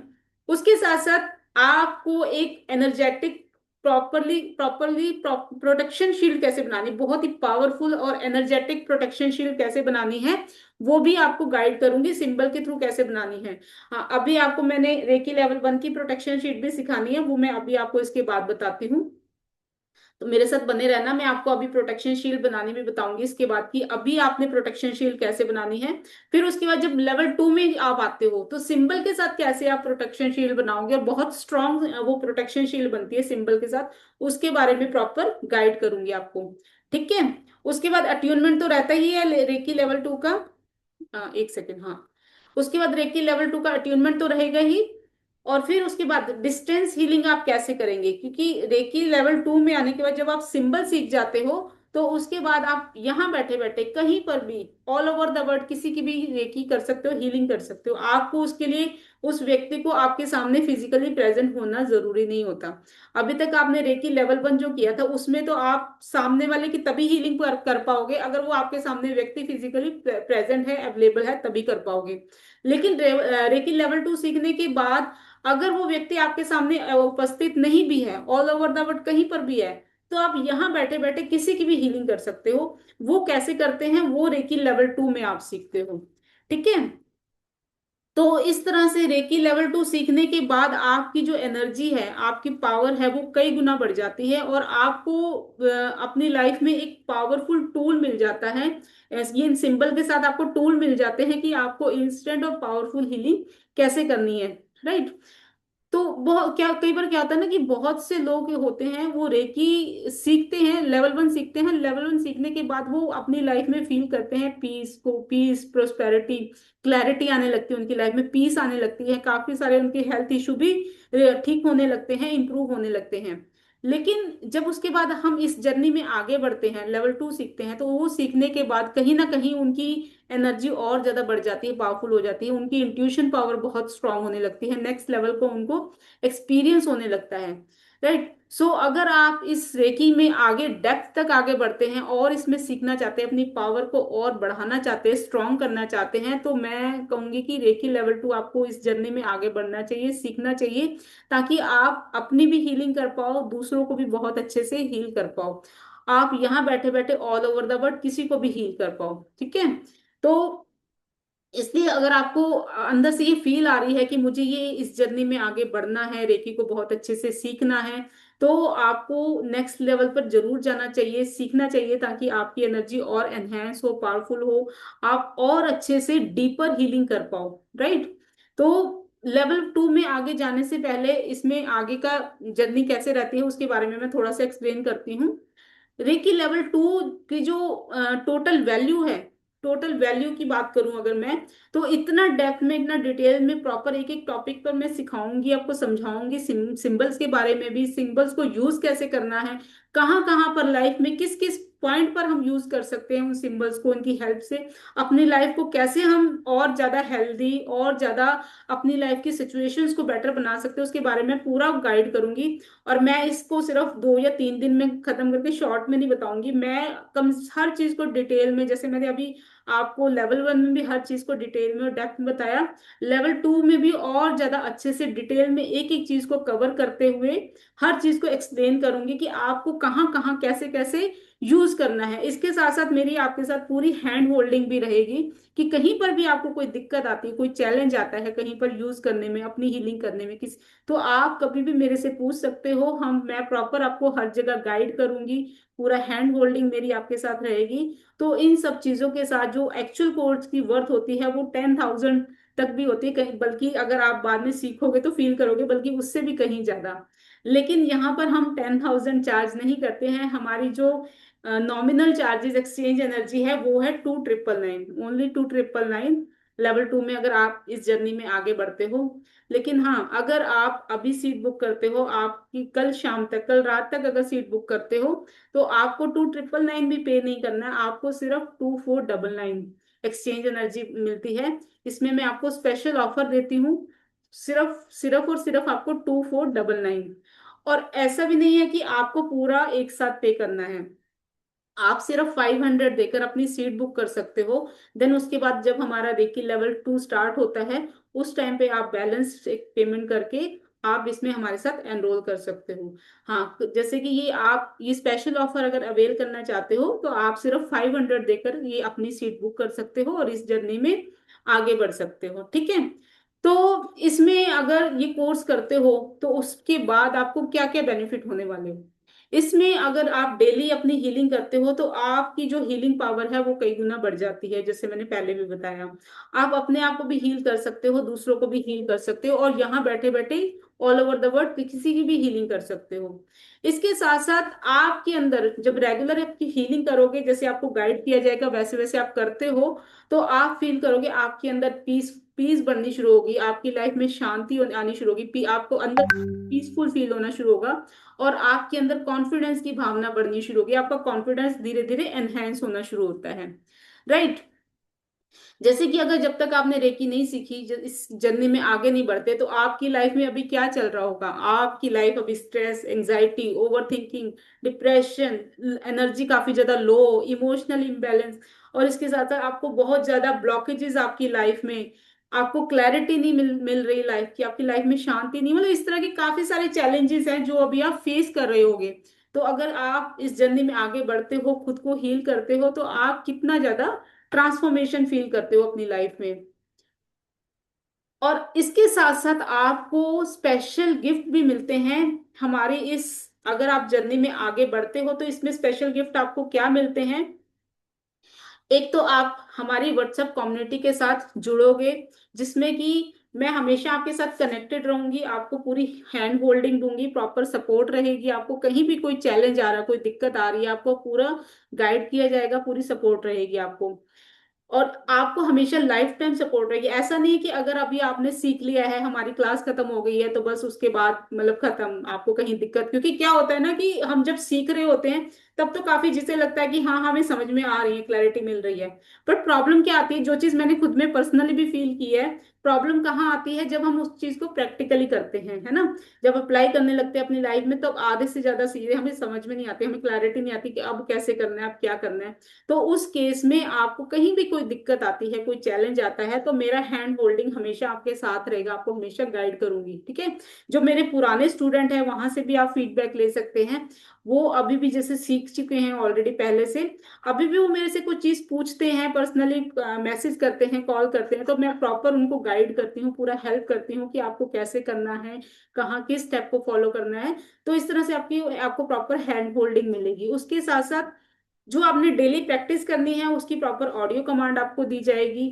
उसके साथ साथ आपको एक energetic properly properly protection shield कैसे बनानी, बहुत ही पावरफुल और एनर्जेटिक प्रोटेक्शन शील्ड कैसे बनानी है, वो भी आपको गाइड करूंगी सिंबल के थ्रू कैसे बनानी है। हाँ, अभी आपको मैंने रेकी लेवल 1 की प्रोटेक्शन शीट भी सिखानी है, वो मैं अभी आपको इसके बाद बताती हूँ। तो मेरे साथ बने रहना, मैं आपको अभी प्रोटेक्शन शील्ड बनानी भी बताऊंगी इसके बाद की अभी आपने प्रोटेक्शन शील्ड कैसे बनानी है। फिर उसके बाद जब लेवल 2 में आप आते हो तो सिंबल के साथ कैसे आप प्रोटेक्शन शील्ड बनाओगे, और बहुत स्ट्रांग वो प्रोटेक्शन शील्ड बनती है सिंबल के साथ, उसके बारे में प्रॉपर गाइड करूंगी आपको। ठीक है। उसके बाद अट्यूनमेंट तो रहता ही है रेकी लेवल 2 का। एक सेकेंड, हाँ। उसके बाद रेकी लेवल 2 का अट्यूनमेंट तो रहेगा ही। और फिर उसके बाद डिस्टेंस हीलिंग आप कैसे करेंगे, क्योंकि रेकी लेवल 2 में आने के बाद जब आप सिंबल सीख जाते हो, तो उसके बाद आप यहाँ बैठे बैठे कहीं पर भी ऑल ओवर द वर्ल्ड किसी की भी रेकी कर सकते हो, हीलिंग कर सकते हो। आपको उसके लिए उस व्यक्ति को आपके सामने फिजिकली प्रेजेंट होना जरूरी नहीं होता। अभी तक आपने रेकी लेवल 1 जो किया था उसमें तो आप सामने वाले की तभी हीलिंग कर पाओगे अगर वो आपके सामने व्यक्ति फिजिकली प्रेजेंट है, अवेलेबल है, तभी कर पाओगे। लेकिन रेकी लेवल 2 सीखने के बाद अगर वो व्यक्ति आपके सामने उपस्थित नहीं भी है, ऑल ओवर द वर्ल्ड कहीं पर भी है, तो आप यहाँ बैठे बैठे किसी की भी हीलिंग कर सकते हो। वो कैसे करते हैं वो रेकी लेवल 2 में आप सीखते हो। ठीक है। तो इस तरह से रेकी लेवल 2 सीखने के बाद आपकी जो एनर्जी है, आपकी पावर है, वो कई गुना बढ़ जाती है और आपको अपनी लाइफ में एक पावरफुल टूल मिल जाता है। ये इन सिंबल के साथ आपको टूल मिल जाते हैं कि आपको इंस्टेंट और पावरफुल हीलिंग कैसे करनी है। राइट। तो बहुत क्या कई बार क्या होता है ना कि बहुत से लोग होते हैं वो रेकी सीखते हैं, लेवल 1 सीखते हैं, लेवल 1 सीखने के बाद वो अपनी लाइफ में फील करते हैं पीस प्रोस्पेरिटी, क्लैरिटी आने लगती है उनकी लाइफ में, पीस आने लगती है, काफी सारे उनके हेल्थ इशू भी ठीक होने लगते हैं, इंप्रूव होने लगते हैं। लेकिन जब उसके बाद हम इस जर्नी में आगे बढ़ते हैं, लेवल 2 सीखते हैं, तो वो सीखने के बाद कहीं ना कहीं उनकी एनर्जी और ज्यादा बढ़ जाती है, पावरफुल हो जाती है, उनकी इंट्यूशन पावर बहुत स्ट्रांग होने लगती है, नेक्स्ट लेवल को उनको एक्सपीरियंस होने लगता है। राइट। सो अगर आप इस रेकी में आगे डेप्थ तक आगे बढ़ते हैं और इसमें सीखना चाहते हैं, अपनी पावर को और बढ़ाना चाहते हैं, स्ट्रॉन्ग करना चाहते हैं, तो मैं कहूंगी कि रेकी लेवल 2 आपको इस जर्नी में आगे बढ़ना चाहिए, सीखना चाहिए, ताकि आप अपनी भी हीलिंग कर पाओ, दूसरों को भी बहुत अच्छे से हील कर पाओ, आप यहाँ बैठे बैठे ऑल ओवर द वर्ल्ड किसी को भी हील कर पाओ। ठीक है। तो इसलिए अगर आपको अंदर से ये फील आ रही है कि मुझे ये इस जर्नी में आगे बढ़ना है, रेकी को बहुत अच्छे से सीखना है, तो आपको नेक्स्ट लेवल पर जरूर जाना चाहिए, सीखना चाहिए, ताकि आपकी एनर्जी और एनहेंस हो, पावरफुल हो, आप और अच्छे से डीपर हीलिंग कर पाओ। राइट। तो लेवल 2 में आगे जाने से पहले इसमें आगे का जर्नी कैसे रहती है उसके बारे में मैं थोड़ा सा एक्सप्लेन करती हूँ। रेकी लेवल 2 की जो टोटल वैल्यू है, टोटल वैल्यू की बात करूं अगर मैं, तो इतना डेप्थ में, इतना डिटेल में, प्रॉपर एक एक टॉपिक पर मैं सिखाऊंगी, आपको समझाऊंगी, सिंबल्स के बारे में भी, सिंबल्स को यूज कैसे करना है, कहाँ कहाँ पर लाइफ में किस किस पॉइंट पर हम यूज कर सकते हैं उन सिंबल्स को, उनकी हेल्प से अपनी लाइफ को कैसे हम और ज्यादा हेल्दी और ज्यादा अपनी लाइफ की सिचुएशंस को बेटर बना सकते हैं, उसके बारे में पूरा गाइड करूंगी। और मैं इसको सिर्फ 2 या 3 दिन में खत्म करके शॉर्ट में नहीं बताऊंगी, मैं कम हर चीज को डिटेल में, जैसे मैंने अभी आपको लेवल 1 में भी हर चीज को डिटेल में और डेप्थ में बताया, लेवल 2 में भी और ज्यादा अच्छे से डिटेल में एक एक चीज को कवर करते हुए हर चीज को एक्सप्लेन करूंगी कि आपको कहाँ कहाँ कैसे कैसे यूज करना है। इसके साथ साथ मेरी आपके साथ पूरी हैंड होल्डिंग भी रहेगी, कि कहीं पर भी आपको कोई दिक्कत आती है, कोई चैलेंज आता है कहीं पर यूज करने में, अपनी हीलिंग करने में, किस, तो आप कभी भी मेरे से पूछ सकते हो, मैं प्रॉपर आपको हर जगह गाइड करूंगी, पूरा हैंड होल्डिंग मेरी आपके साथ रहेगी। तो इन सब चीजों के साथ जो एक्चुअल कोर्स की वर्थ होती है वो 10,000 तक भी होती है कहीं, बल्कि अगर आप बाद में सीखोगे तो फील करोगे, बल्कि उससे भी कहीं ज्यादा। लेकिन यहाँ पर हम 10,000 चार्ज नहीं करते हैं, हमारी जो नॉमिनल चार्जेस एक्सचेंज एनर्जी है वो है 2,999, ओनली 2,999 लेवल 2 में, अगर आप इस जर्नी में आगे बढ़ते हो। लेकिन हाँ, अगर आप अभी सीट बुक करते हो, आपकी कल शाम तक, कल रात तक अगर सीट बुक करते हो, तो आपको 2,999 भी पे नहीं करना है, आपको सिर्फ 2,499 एक्सचेंज एनर्जी मिलती है। इसमें मैं आपको स्पेशल ऑफर देती हूँ, सिर्फ सिर्फ और सिर्फ आपको 2,499। और ऐसा भी नहीं है कि आपको पूरा एक साथ पे करना है, आप सिर्फ 500 देकर अपनी सीट बुक कर सकते हो। देन उसके बाद जब हमारा रेकी लेवल 2 स्टार्ट होता है, उस टाइम पे आप बैलेंस एक पेमेंट करके आप इसमें हमारे साथ एनरोल कर सकते हो। हाँ, जैसे कि ये आप ये स्पेशल ऑफर अगर अवेल करना चाहते हो, तो आप सिर्फ 500 देकर ये अपनी सीट बुक कर सकते हो और इस जर्नी में आगे बढ़ सकते हो। ठीक है। तो इसमें अगर ये कोर्स करते हो तो उसके बाद आपको क्या क्या बेनिफिट होने वाले हो, इसमें अगर आप डेली अपनी हीलिंग करते हो तो आपकी जो हीलिंग पावर है वो कई गुना बढ़ जाती है, जैसे मैंने पहले भी बताया। आप अपने आप को भी हील कर सकते हो, दूसरों को भी हील कर सकते हो, और यहाँ बैठे बैठे ऑल ओवर द वर्ल्ड किसी की भी हीलिंग कर सकते हो। इसके साथ साथ आपके अंदर जब रेगुलर आपकी हीलिंग करोगे, जैसे आपको गाइड किया जाएगा वैसे वैसे आप करते हो, तो आप फील करोगे आपके अंदर पीस पीस बढ़नी शुरू होगी, आपकी लाइफ में शांति आनी शुरू होगी, आपको अंदर पीसफुल फील होना शुरू होगा, और आपके अंदर कॉन्फिडेंस की भावना बढ़नी शुरू होगी, आपका कॉन्फिडेंस धीरे धीरे एनहेंस होना शुरू होता है। राइट। जैसे कि अगर जब तक आपने रेकी नहीं सीखी, इस जर्नी में आगे नहीं बढ़ते, तो आपकी लाइफ में अभी क्या चल रहा होगा, आपकी लाइफ अभी stress, anxiety, over thinking, depression, energy काफी ज्यादा लो, इमोशनल इम्बैलेंस, और इसके साथ साथ आपको बहुत ज्यादा ब्लॉकेजेस आपकी लाइफ में, आपको क्लैरिटी नहीं मिल रही लाइफ की, आपकी लाइफ में शांति नहीं, मतलब इस तरह के काफी सारे चैलेंजेस हैं जो अभी आप फेस कर रहे होगे। तो अगर आप इस जर्नी में आगे बढ़ते हो, खुद को हील करते हो, तो आप कितना ज्यादा ट्रांसफॉर्मेशन फील करते हो अपनी लाइफ में। और इसके साथ साथ आपको स्पेशल गिफ्ट भी मिलते हैं हमारे इस, अगर आप जर्नी में आगे बढ़ते हो तो इसमें स्पेशल गिफ्ट आपको क्या मिलते हैं। एक तो आप हमारी व्हाट्सएप कम्युनिटी के साथ जुड़ोगे, जिसमें कि मैं हमेशा आपके साथ कनेक्टेड रहूंगी, आपको पूरी हैंड होल्डिंग दूंगी, प्रॉपर सपोर्ट रहेगी, आपको कहीं भी कोई चैलेंज आ रहा है, कोई दिक्कत आ रही है, आपको पूरा गाइड किया जाएगा, पूरी सपोर्ट रहेगी आपको। और आपको हमेशा लाइफ टाइम सपोर्ट रहेगी, ऐसा नहीं कि अगर अभी आपने सीख लिया है, हमारी क्लास खत्म हो गई है, तो बस उसके बाद मतलब खत्म, आपको कहीं दिक्कत, क्योंकि क्या होता है ना कि हम जब सीख रहे होते हैं तब तो काफी जिसे लगता है कि हाँ हमें समझ में आ रही है, क्लैरिटी मिल रही है। पर प्रॉब्लम क्या आती है, जो चीज मैंने खुद में पर्सनली भी फील की है, प्रॉब्लम कहाँ आती है, जब हम उस चीज को प्रैक्टिकली करते हैं, है ना, जब अप्लाई करने लगते हैं अपनी लाइफ में, तो आधे से ज्यादा चीजें हमें समझ में नहीं आती, हमें क्लैरिटी नहीं आती कि अब कैसे करना है, अब क्या करना है। तो उस केस में आपको कहीं भी कोई दिक्कत आती है, कोई चैलेंज आता है, तो मेरा हैंड होल्डिंग हमेशा आपके साथ रहेगा, आपको हमेशा गाइड करूंगी, ठीक है। जो मेरे पुराने स्टूडेंट हैं वहां से भी आप फीडबैक ले सकते हैं। वो अभी भी जैसे सीख चुके हैं ऑलरेडी पहले से, अभी भी वो मेरे से कुछ चीज पूछते हैं, पर्सनली मैसेज करते हैं, कॉल करते हैं, तो मैं प्रॉपर उनको गाइड करती हूँ, पूरा हेल्प करती हूँ कि आपको कैसे करना है, कहाँ किस स्टेप को फॉलो करना है। तो इस तरह से आपको प्रॉपर हैंड होल्डिंग मिलेगी। उसके साथ साथ जो आपने डेली प्रैक्टिस करनी है उसकी प्रॉपर ऑडियो कमांड आपको दी जाएगी।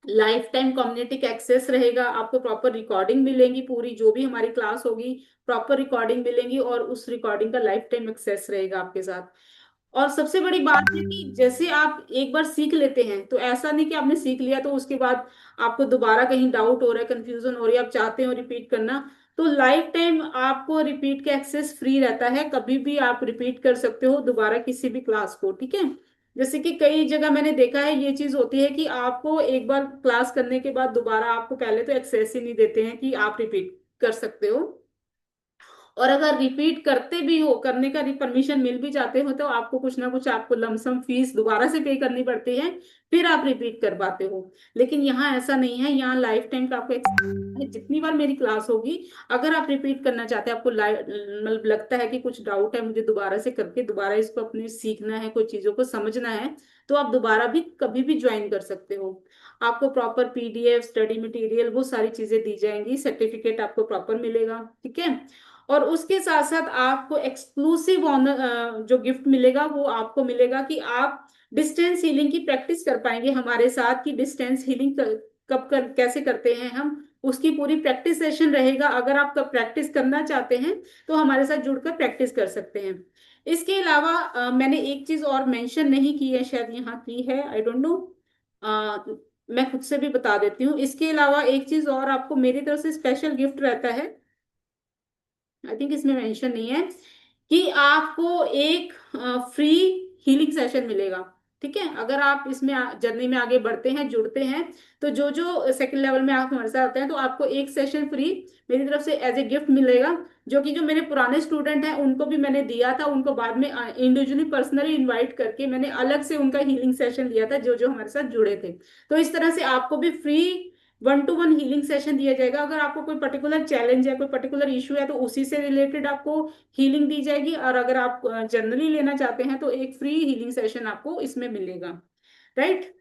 लाइफ टाइम कम्युनिटी का एक्सेस रहेगा, आपको प्रॉपर रिकॉर्डिंग मिलेंगी, पूरी जो भी हमारी क्लास होगी प्रॉपर रिकॉर्डिंग मिलेंगी, और उस रिकॉर्डिंग का लाइफ टाइम एक्सेस रहेगा आपके साथ। और सबसे बड़ी बात है कि जैसे आप एक बार सीख लेते हैं, तो ऐसा नहीं कि आपने सीख लिया तो उसके बाद आपको दोबारा कहीं डाउट हो रहा है, कंफ्यूजन हो रही है, आप चाहते हो रिपीट करना, तो लाइफ टाइम आपको रिपीट का एक्सेस फ्री रहता है, कभी भी आप रिपीट कर सकते हो दोबारा किसी भी क्लास को, ठीक है। जैसे कि कई जगह मैंने देखा है ये चीज होती है कि आपको एक बार क्लास करने के बाद दोबारा आपको पहले तो एक्सेस ही नहीं देते हैं कि आप रिपीट कर सकते हो, और अगर रिपीट करते भी हो, करने का परमिशन मिल भी जाते हो, तो आपको कुछ ना कुछ आपको लमसम फीस दोबारा से पे करनी पड़ती है, फिर आप रिपीट कर पाते हो। लेकिन यहाँ ऐसा नहीं है, यहाँ लाइफ टाइम का आपको जितनी बार मेरी क्लास होगी, अगर आप रिपीट करना चाहते हैं, आपको मतलब लगता है कि कुछ डाउट है, मुझे दोबारा से करके दोबारा इसको अपने सीखना है, कुछ चीजों को समझना है, तो आप दोबारा भी कभी भी ज्वाइन कर सकते हो। आपको प्रॉपर पीडीएफ, स्टडी मटेरियल, वो सारी चीजें दी जाएंगी, सर्टिफिकेट आपको प्रॉपर मिलेगा, ठीक है। और उसके साथ साथ आपको एक्सक्लूसिव ऑनर जो गिफ्ट मिलेगा वो आपको मिलेगा कि आप डिस्टेंस हीलिंग की प्रैक्टिस कर पाएंगे हमारे साथ, कि डिस्टेंस हीलिंग कब कैसे करते हैं हम, उसकी पूरी प्रैक्टिस सेशन रहेगा। अगर आप कब प्रैक्टिस करना चाहते हैं तो हमारे साथ जुड़कर प्रैक्टिस कर सकते हैं। इसके अलावा मैंने एक चीज और मेंशन नहीं की है, शायद यहाँ की है, आई डोंट नो, मैं खुद से भी बता देती हूँ। इसके अलावा एक चीज और आपको मेरी तरफ से स्पेशल गिफ्ट रहता है, आई थिंक इसमें मेंशन नहीं है, कि आपको एक फ्री हीलिंग सेशन मिलेगा, ठीक है। अगर आप इसमें जर्नी में आगे बढ़ते हैं, जुड़ते हैं, तो जो जो सेकंड लेवल में आप हमारे साथ आते हैं, तो आपको एक सेशन फ्री मेरी तरफ से एज ए गिफ्ट मिलेगा, जो कि जो मेरे पुराने स्टूडेंट हैं उनको भी मैंने दिया था, उनको बाद में इंडिविजुअली पर्सनली इनवाइट करके मैंने अलग से उनका हीलिंग सेशन लिया था, जो जो हमारे साथ जुड़े थे। तो इस तरह से आपको भी फ्री 1-to-1 हीलिंग सेशन दिया जाएगा। अगर आपको कोई पर्टिकुलर चैलेंज है, कोई पर्टिकुलर इशू है, तो उसी से रिलेटेड आपको हीलिंग दी जाएगी, और अगर आप जनरली लेना चाहते हैं तो एक फ्री हीलिंग सेशन आपको इसमें मिलेगा, राइट।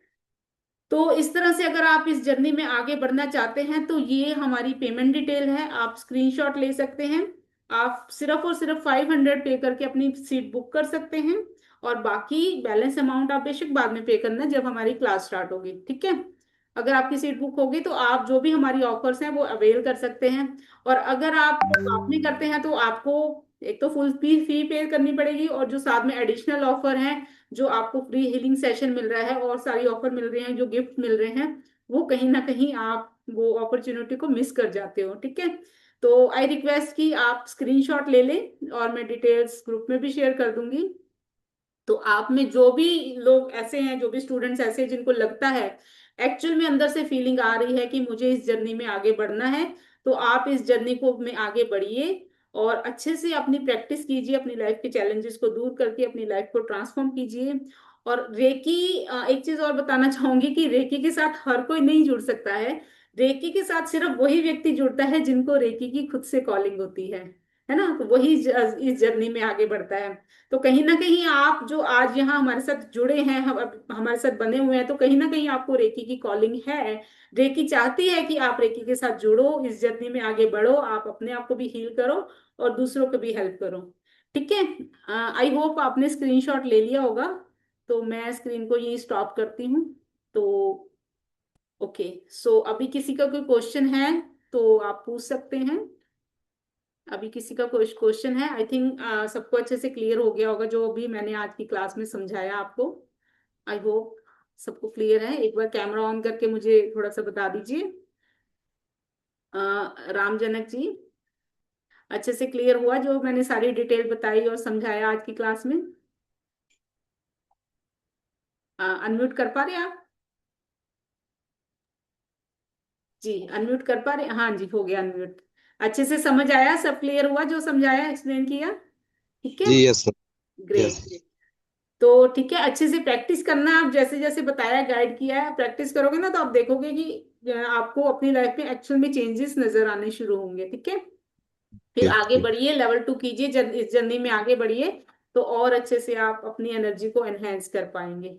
तो इस तरह से अगर आप इस जर्नी में आगे बढ़ना चाहते हैं, तो ये हमारी पेमेंट डिटेल है, आप स्क्रीनशॉट ले सकते हैं। आप सिर्फ और सिर्फ 500 पे करके अपनी सीट बुक कर सकते हैं, और बाकी बैलेंस अमाउंट आप बेशक बाद में पे करना जब हमारी क्लास स्टार्ट होगी, ठीक है। अगर आपकी सीट बुक होगी तो आप जो भी हमारी ऑफर्स हैं वो अवेल कर सकते हैं। और अगर आप साथ में करते हैं तो आपको एक तो फुल फी पे करनी पड़ेगी, और जो साथ में एडिशनल ऑफर हैं, जो आपको फ्री हीलिंग सेशन मिल रहा है और सारी ऑफर मिल रही हैं, जो गिफ्ट मिल रहे हैं, वो कहीं ना कहीं आप वो अपॉर्चुनिटी को मिस कर जाते हो, ठीक है। तो आई रिक्वेस्ट कि आप स्क्रीनशॉट ले लें, और मैं डिटेल्स ग्रुप में भी शेयर कर दूंगी। तो आप में जो भी लोग ऐसे हैं, जो भी स्टूडेंट्स ऐसे हैं जिनको लगता है, एक्चुअल में अंदर से फीलिंग आ रही है कि मुझे इस जर्नी में आगे बढ़ना है, तो आप इस जर्नी को में आगे बढ़िए, और अच्छे से अपनी प्रैक्टिस कीजिए, अपनी लाइफ के चैलेंजेस को दूर करके अपनी लाइफ को ट्रांसफॉर्म कीजिए। और रेकी, एक चीज और बताना चाहूंगी कि रेकी के साथ हर कोई नहीं जुड़ सकता है। रेकी के साथ सिर्फ वही व्यक्ति जुड़ता है जिनको रेकी की खुद से कॉलिंग होती है ना, तो वही इस जर्नी में आगे बढ़ता है। तो कहीं ना कहीं आप जो आज यहाँ हमारे साथ जुड़े हैं, हम अब हमारे साथ बने हुए हैं, तो कहीं ना कहीं आपको रेकी की कॉलिंग है। रेकी चाहती है कि आप रेकी के साथ जुड़ो, इस जर्नी में आगे बढ़ो, आप अपने आप को भी हील करो और दूसरों को भी हेल्प करो, ठीक है। आई होप आपने स्क्रीनशॉट ले लिया होगा, तो मैं स्क्रीन को यही स्टॉप करती हूँ। तो ओके, सो अभी किसी का कोई क्वेश्चन है तो आप पूछ सकते हैं। अभी किसी का कोई क्वेश्चन है? आई थिंक सबको अच्छे से क्लियर हो गया होगा जो भी मैंने आज की क्लास में समझाया आपको। आई होप सबको क्लियर है। एक बार कैमरा ऑन करके मुझे थोड़ा सा बता दीजिए। राम जनक जी, अच्छे से क्लियर हुआ जो मैंने सारी डिटेल बताई और समझाया आज की क्लास में? अनम्यूट कर पा रहे हैं आप? जी अनम्यूट कर पा रहे हैं? हाँ जी, हो गया अनम्यूट। अच्छे से समझ आया? सब क्लियर हुआ जो समझाया, एक्सप्लेन किया? ठीक है। जी yes sir. Great yes. Great. तो ठीक है, अच्छे से प्रैक्टिस करना। आप जैसे जैसे बताया, गाइड किया है, प्रैक्टिस करोगे ना तो आप देखोगे कि आपको अपनी लाइफ में एक्चुअल में चेंजेस नजर आने शुरू होंगे। ठीक है। फिर आगे ओके बढ़िए, लेवल 2 कीजिए, इस जर्नी में आगे बढ़िए। तो और अच्छे से आप अपनी एनर्जी को एनहेंस कर पाएंगे।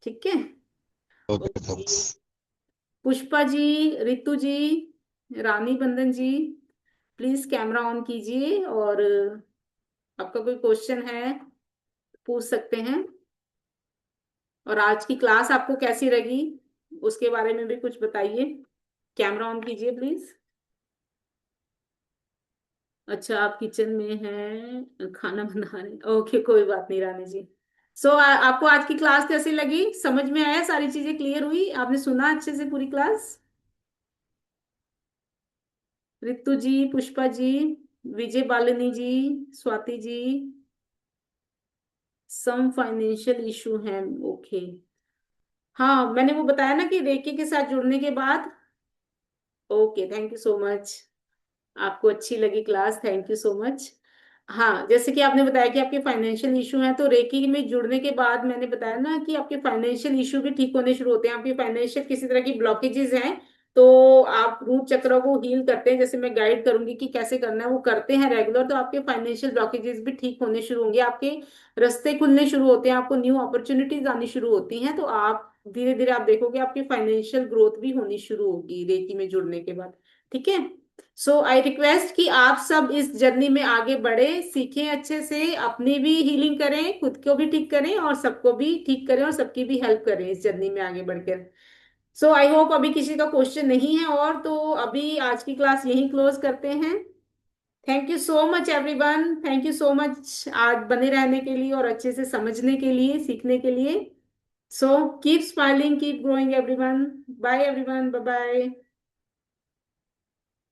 ठीक है। Okay okay. Thanks. Pushpa ji, Ritu जी, रानी बंदन जी, प्लीज कैमरा ऑन कीजिए और आपका कोई क्वेश्चन है पूछ सकते हैं। और आज की क्लास आपको कैसी लगी उसके बारे में भी कुछ बताइए। कैमरा ऑन कीजिए प्लीज। अच्छा, आप किचन में हैं, खाना बना रहे, ओके कोई बात नहीं रानी जी। सो आपको आज की क्लास कैसी लगी? समझ में आया? सारी चीजें क्लियर हुई? आपने सुना अच्छे से पूरी क्लास? रितु जी, पुष्पा जी, विजय बालिनी जी, Swati ji, some financial issue है, ओके। हाँ, मैंने वो बताया ना कि रेकी के साथ जुड़ने के बाद। Okay, thank you so much. आपको अच्छी लगी class, thank you so much. हाँ, जैसे कि आपने बताया कि आपके फाइनेंशियल इशू हैं, तो रेकी में जुड़ने के बाद मैंने बताया ना कि आपके फाइनेंशियल इशू भी ठीक होने शुरू होते हैं। आपके फाइनेंशियल किसी तरह की ब्लॉकेजेस हैं तो आप रूट चक्र को हील करते हैं, जैसे मैं गाइड करूंगी कि कैसे करना है, वो करते हैं रेगुलर, तो आपके फाइनेंशियल ब्लॉकेजेस भी ठीक होने शुरू होंगे। आपके रास्ते खुलने शुरू होते हैं, आपको न्यू अपॉर्चुनिटीज आनी शुरू होती हैं, तो आप धीरे धीरे आप देखोगे आपकी फाइनेंशियल ग्रोथ भी होनी शुरू होगी रेकी में जुड़ने के बाद। ठीक है। सो आई रिक्वेस्ट कि आप सब इस जर्नी में आगे बढ़े, सीखें अच्छे से, अपनी भी हीलिंग करें, खुद को भी ठीक करें और सबको भी ठीक करें और सबकी भी हेल्प करें इस जर्नी में आगे बढ़कर। सो आई होप अभी किसी का क्वेश्चन नहीं है, और तो अभी आज की क्लास यहीं क्लोज करते हैं। Thank you so much everyone, thank you so much आज बने रहने के लिए और अच्छे से समझने के लिए, सीखने के लिए। So keep smiling, keep growing everyone. Bye everyone, bye bye.